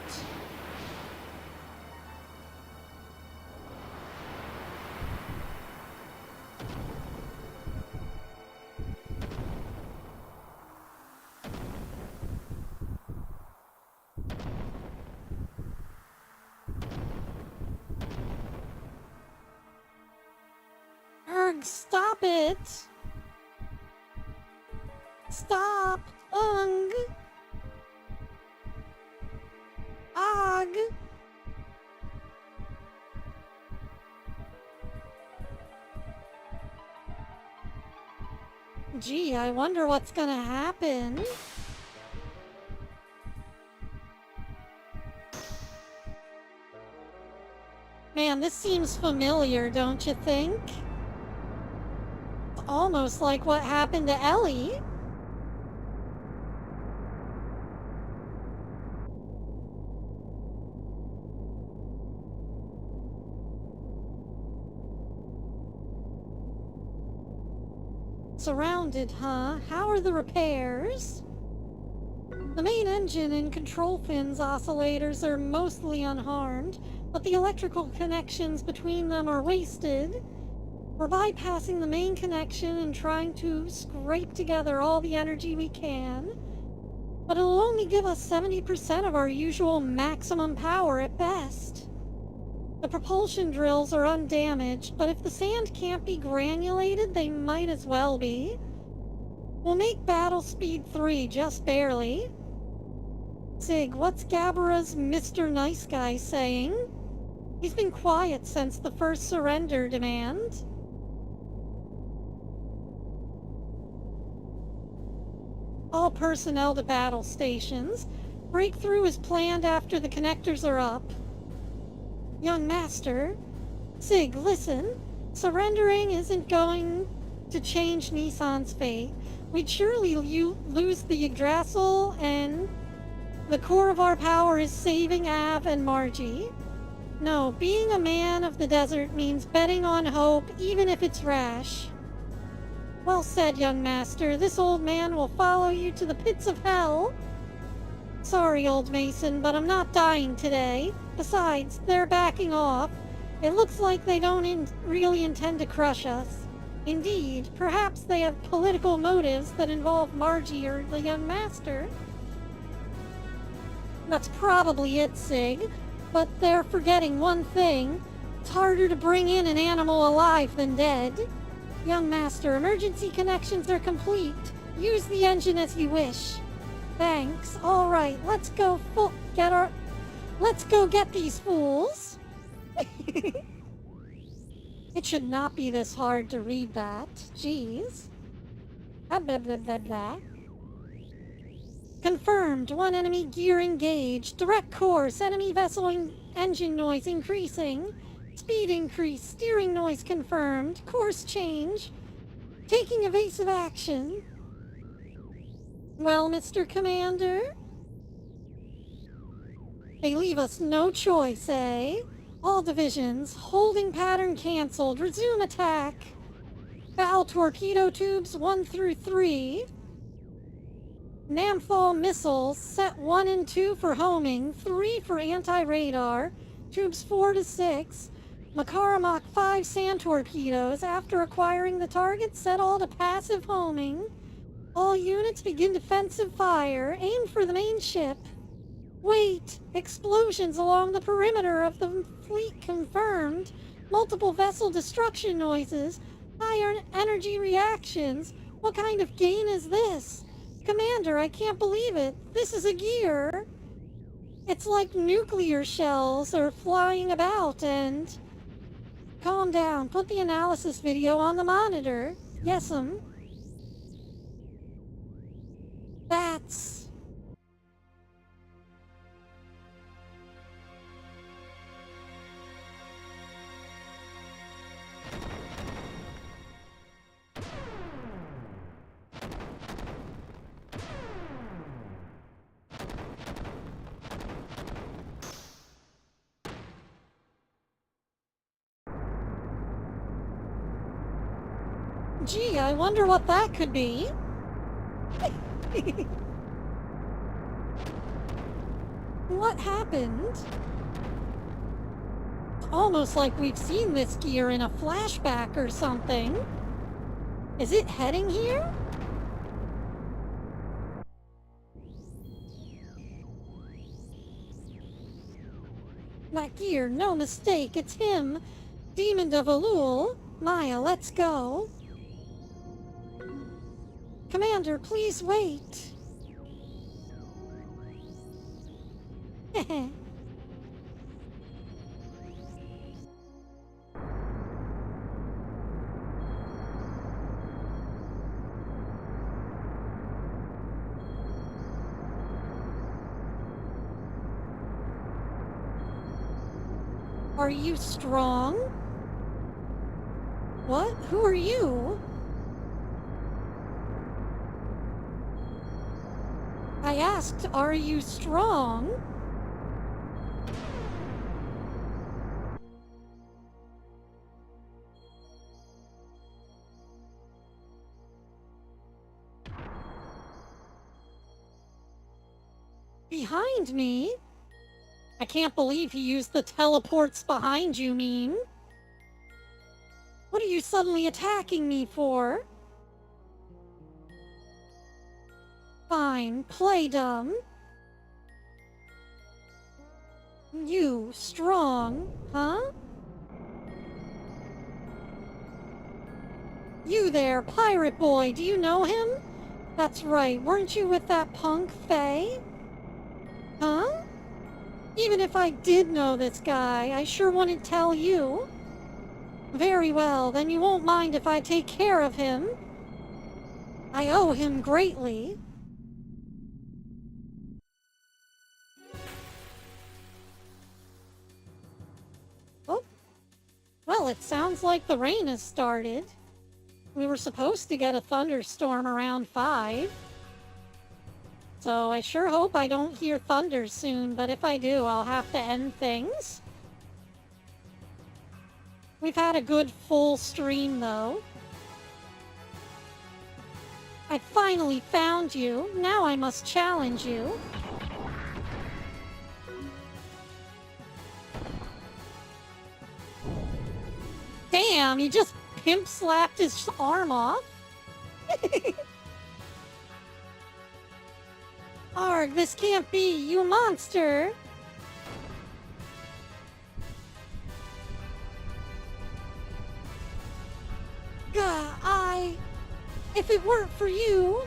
Stop it! Stop! Ugh! Ugh! Gee, I wonder what's gonna happen. Man, this seems familiar, don't you think? Almost like what happened to Ellie. Surrounded, huh? How are the repairs? The main engine and control fins oscillators are mostly unharmed, but the electrical connections between them are wasted. We're bypassing the main connection and trying to scrape together all the energy we can, but it'll only give us 70% of our usual maximum power at best. The propulsion drills are undamaged, but if the sand can't be granulated, they might as well be. We'll make battle speed 3 just barely. Sig, what's Gabara's Mr. Nice Guy saying? He's been quiet since the first surrender demand. All personnel to battle stations. Breakthrough is planned after the connectors are up. Young Master, Sig, listen. Surrendering isn't going to change Nissan's fate. We'd surely lose the Yggdrasil, and the core of our power is saving Av and Margie. No, being a man of the desert means betting on hope, even if it's rash. Well said, young master. This old man will follow you to the pits of hell. Sorry, old Mason, but I'm not dying today. Besides, they're backing off. It looks like they don't really intend to crush us. Indeed, perhaps they have political motives that involve Margie or the young master. That's probably it, Sig. But they're forgetting one thing. It's harder to bring in an animal alive than dead. Young master, emergency connections are complete. Use the engine as you wish. Thanks. All right, let's go get these fools. It should not be this hard to read that. Jeez. Blah, blah, blah, blah, blah. Confirmed. One enemy gear engaged. Direct course. Enemy vessel engine noise increasing. Speed increase. Steering noise confirmed. Course change. Taking evasive action. Well, Mr. Commander? They leave us no choice, eh? All divisions. Holding pattern cancelled. Resume attack. Bow torpedo tubes 1 through 3. Namphal missiles, set 1 and 2 for homing, 3 for anti-radar, tubes 4 to 6, Makara Mach 5 sand torpedoes. After acquiring the target, set all to passive homing. All units begin defensive fire, aim for the main ship. Wait! Explosions along the perimeter of the fleet confirmed. Multiple vessel destruction noises. Higher energy reactions. What kind of gain is this? Commander, I can't believe it. This is a gear. It's like nuclear shells are flying about and... Calm down. Put the analysis video on the monitor. Yes'm. That's... Gee, I wonder what that could be. What happened? Almost like we've seen this gear in a flashback or something. Is it heading here? That gear, no mistake, it's him. Demon of Elul. Maya, let's go. Commander, please wait. Are you strong? What? Who are you? I asked, are you strong? Behind me? I can't believe he used the teleports behind you meme. What are you suddenly attacking me for? Fine, play dumb. You, strong, huh? You there, pirate boy, do you know him? That's right, weren't you with that punk Faye? Huh? Even if I did know this guy, I sure wouldn't tell you. Very well, then you won't mind if I take care of him. I owe him greatly. Oh, well, it sounds like the rain has started. We were supposed to get a thunderstorm around 5. So I sure hope I don't hear thunder soon, but if I do, I'll have to end things. We've had a good full stream, though. I finally found you. Now I must challenge you. Damn, he just pimp slapped his arm off. Arg, this can't be, you monster! Gah, if it weren't for you...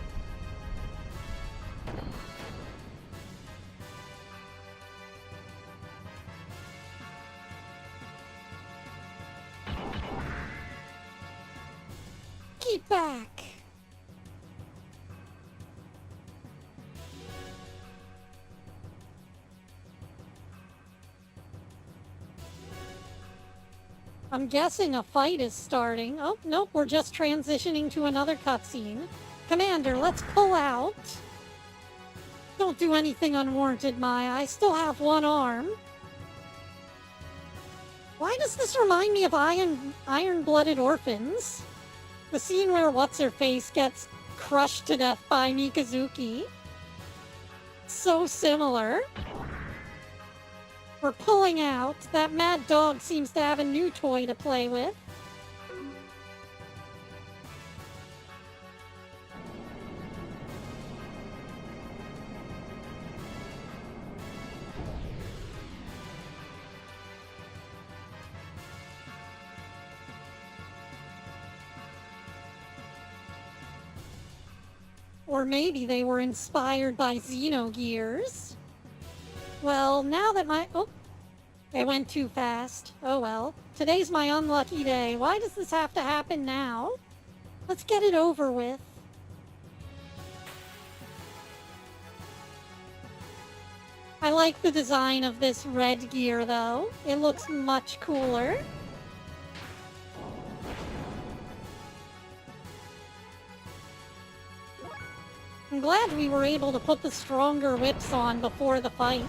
Get back! I'm guessing a fight is starting. Oh, nope, we're just transitioning to another cutscene. Commander, let's pull out. Don't do anything unwarranted, Maya. I still have one arm. Why does this remind me of Iron-Blooded Orphans? The scene where What's-Her-Face gets crushed to death by Mikazuki. So similar. We're pulling out. That mad dog seems to have a new toy to play with. Or maybe they were inspired by Xenogears. Well, now that oh, it went too fast. Oh well. Today's my unlucky day. Why does this have to happen now? Let's get it over with. I like the design of this red gear, though. It looks much cooler. I'm glad we were able to put the stronger whips on before the fight.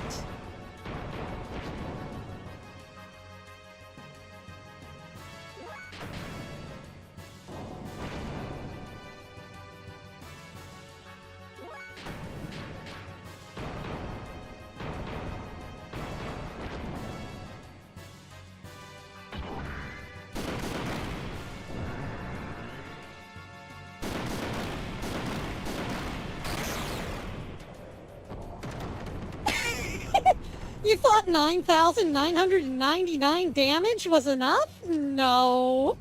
You thought 9,999 damage was enough? No.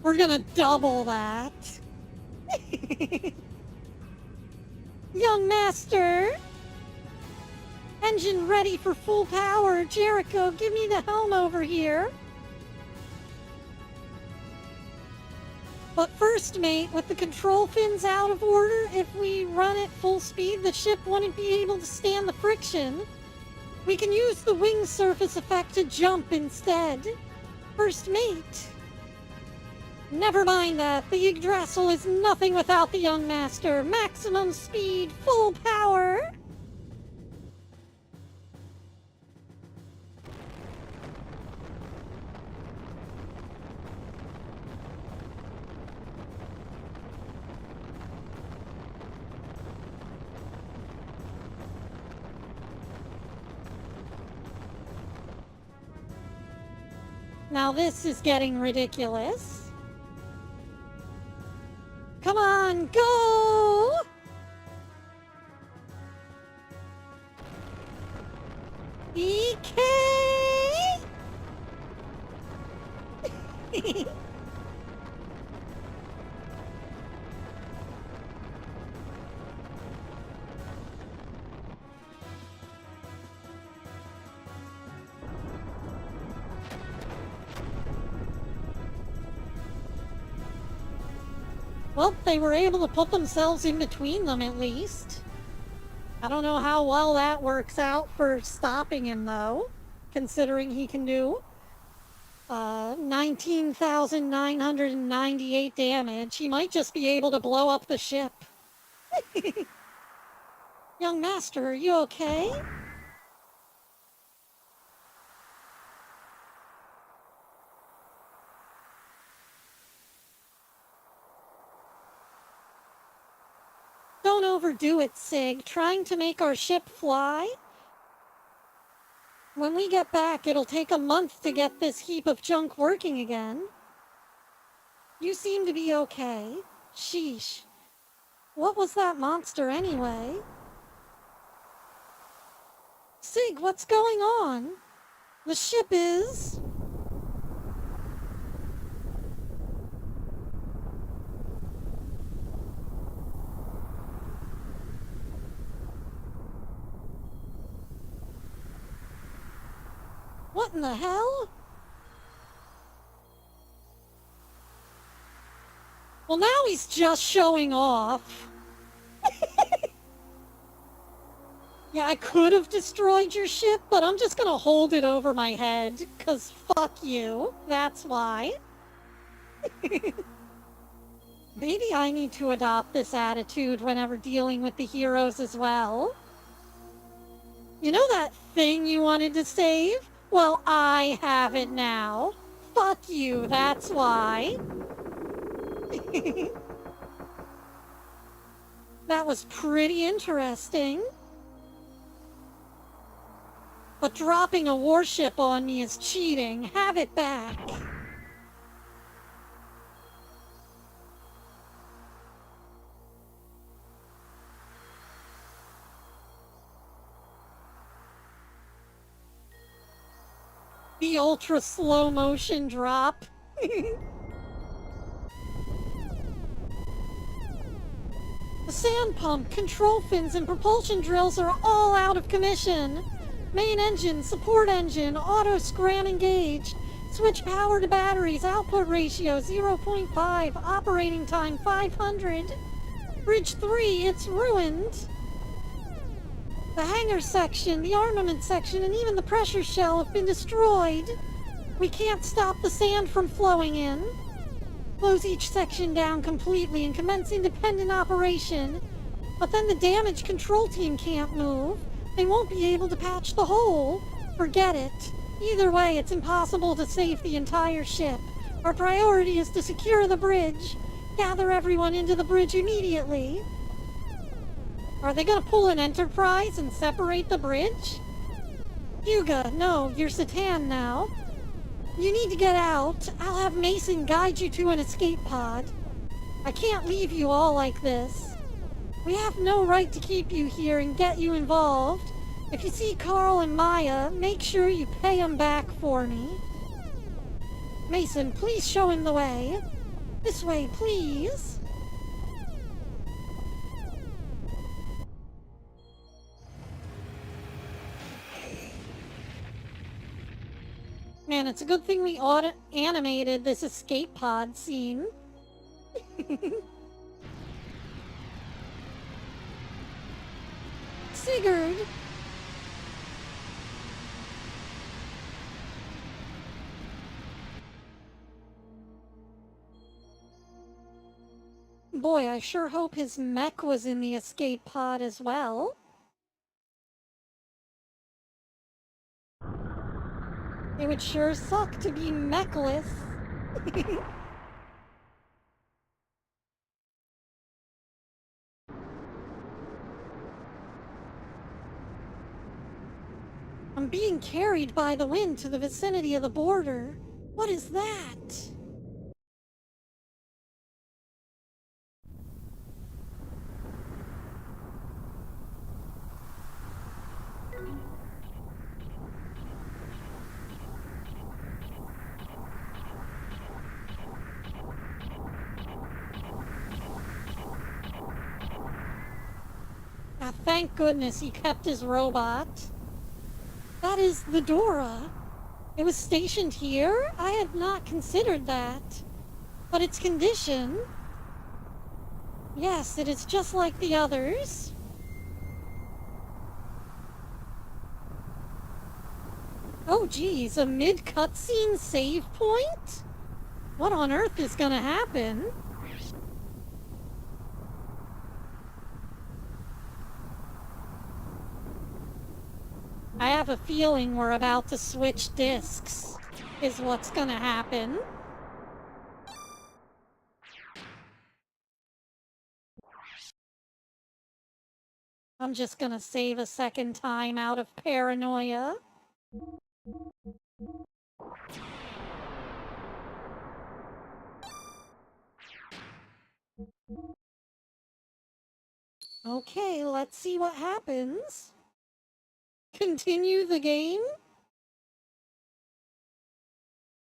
We're gonna double that. Young Master! Engine ready for full power. Jericho, give me the helm over here. But first, mate, with the control fins out of order, if we run at full speed, the ship wouldn't be able to stand the friction. We can use the wing surface effect to jump instead. First mate. Never mind that. The Yggdrasil is nothing without the young master. Maximum speed, full power. Now this is getting ridiculous. Come on, go! EK! Well, they were able to put themselves in between them at least. I don't know how well that works out for stopping him though, considering he can do 19,998 damage. He might just be able to blow up the ship. Young master, are you okay? Don't overdo it, Sig. Trying to make our ship fly? When we get back, it'll take a month to get this heap of junk working again. You seem to be okay. Sheesh. What was that monster anyway? Sig, what's going on? The ship is... What in the hell? Well, now he's just showing off. Yeah, I could have destroyed your ship, but I'm just gonna hold it over my head, 'cause fuck you. That's why. Maybe I need to adopt this attitude whenever dealing with the heroes as well. You know that thing you wanted to save? Well, I have it now. Fuck you, that's why. That was pretty interesting. But dropping a warship on me is cheating. Have it back. The ultra slow motion drop. The sand pump, control fins, and propulsion drills are all out of commission. Main engine, support engine, auto scram engaged. Switch power to batteries, output ratio 0.5, operating time 500. Bridge 3, it's ruined. The hangar section, the armament section, and even the pressure shell have been destroyed. We can't stop the sand from flowing in. Close each section down completely and commence independent operation. But then the damage control team can't move. They won't be able to patch the hole. Forget it. Either way, it's impossible to save the entire ship. Our priority is to secure the bridge. Gather everyone into the bridge immediately. Are they gonna pull an Enterprise and separate the bridge? Huga, no, you're Satan now. You need to get out. I'll have Mason guide you to an escape pod. I can't leave you all like this. We have no right to keep you here and get you involved. If you see Carl and Maya, make sure you pay them back for me. Mason, please show him the way. This way, please. Man, it's a good thing we animated this escape pod scene. Sigurd! Boy, I sure hope his mech was in the escape pod as well. It would sure suck to be mechless. I'm being carried by the wind to the vicinity of the border. What is that? Ah, thank goodness he kept his robot. That is the Dora. It was stationed here? I had not considered that. But its condition... Yes, it is just like the others. Oh geez, a mid-cutscene save point? What on earth is gonna happen? I have a feeling we're about to switch discs, is what's gonna happen. I'm just gonna save a second time out of paranoia. Okay, let's see what happens. Continue the game?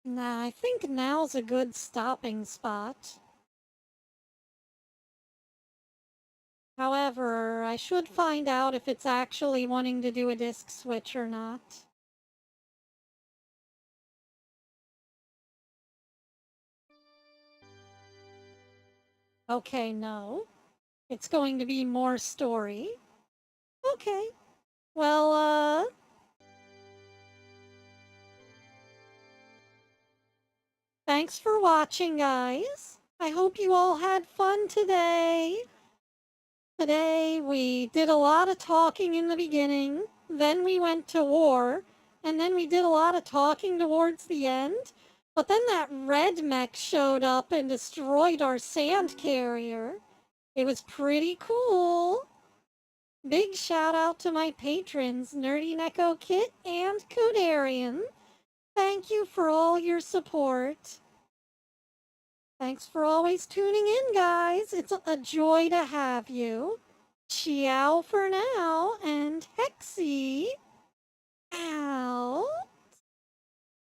Nah, I think now's a good stopping spot. However, I should find out if it's actually wanting to do a disc switch or not. Okay, no. It's going to be more story. Okay. Well, thanks for watching, guys. I hope you all had fun today. Today, we did a lot of talking in the beginning, then we went to war, and then we did a lot of talking towards the end. But then that red mech showed up and destroyed our sand carrier. It was pretty cool. Big shout out to my patrons, Nerdy Neko Kit and Kudarian. Thank you for all your support. Thanks for always tuning in, guys. It's a joy to have you. Ciao for now, and Hexi out.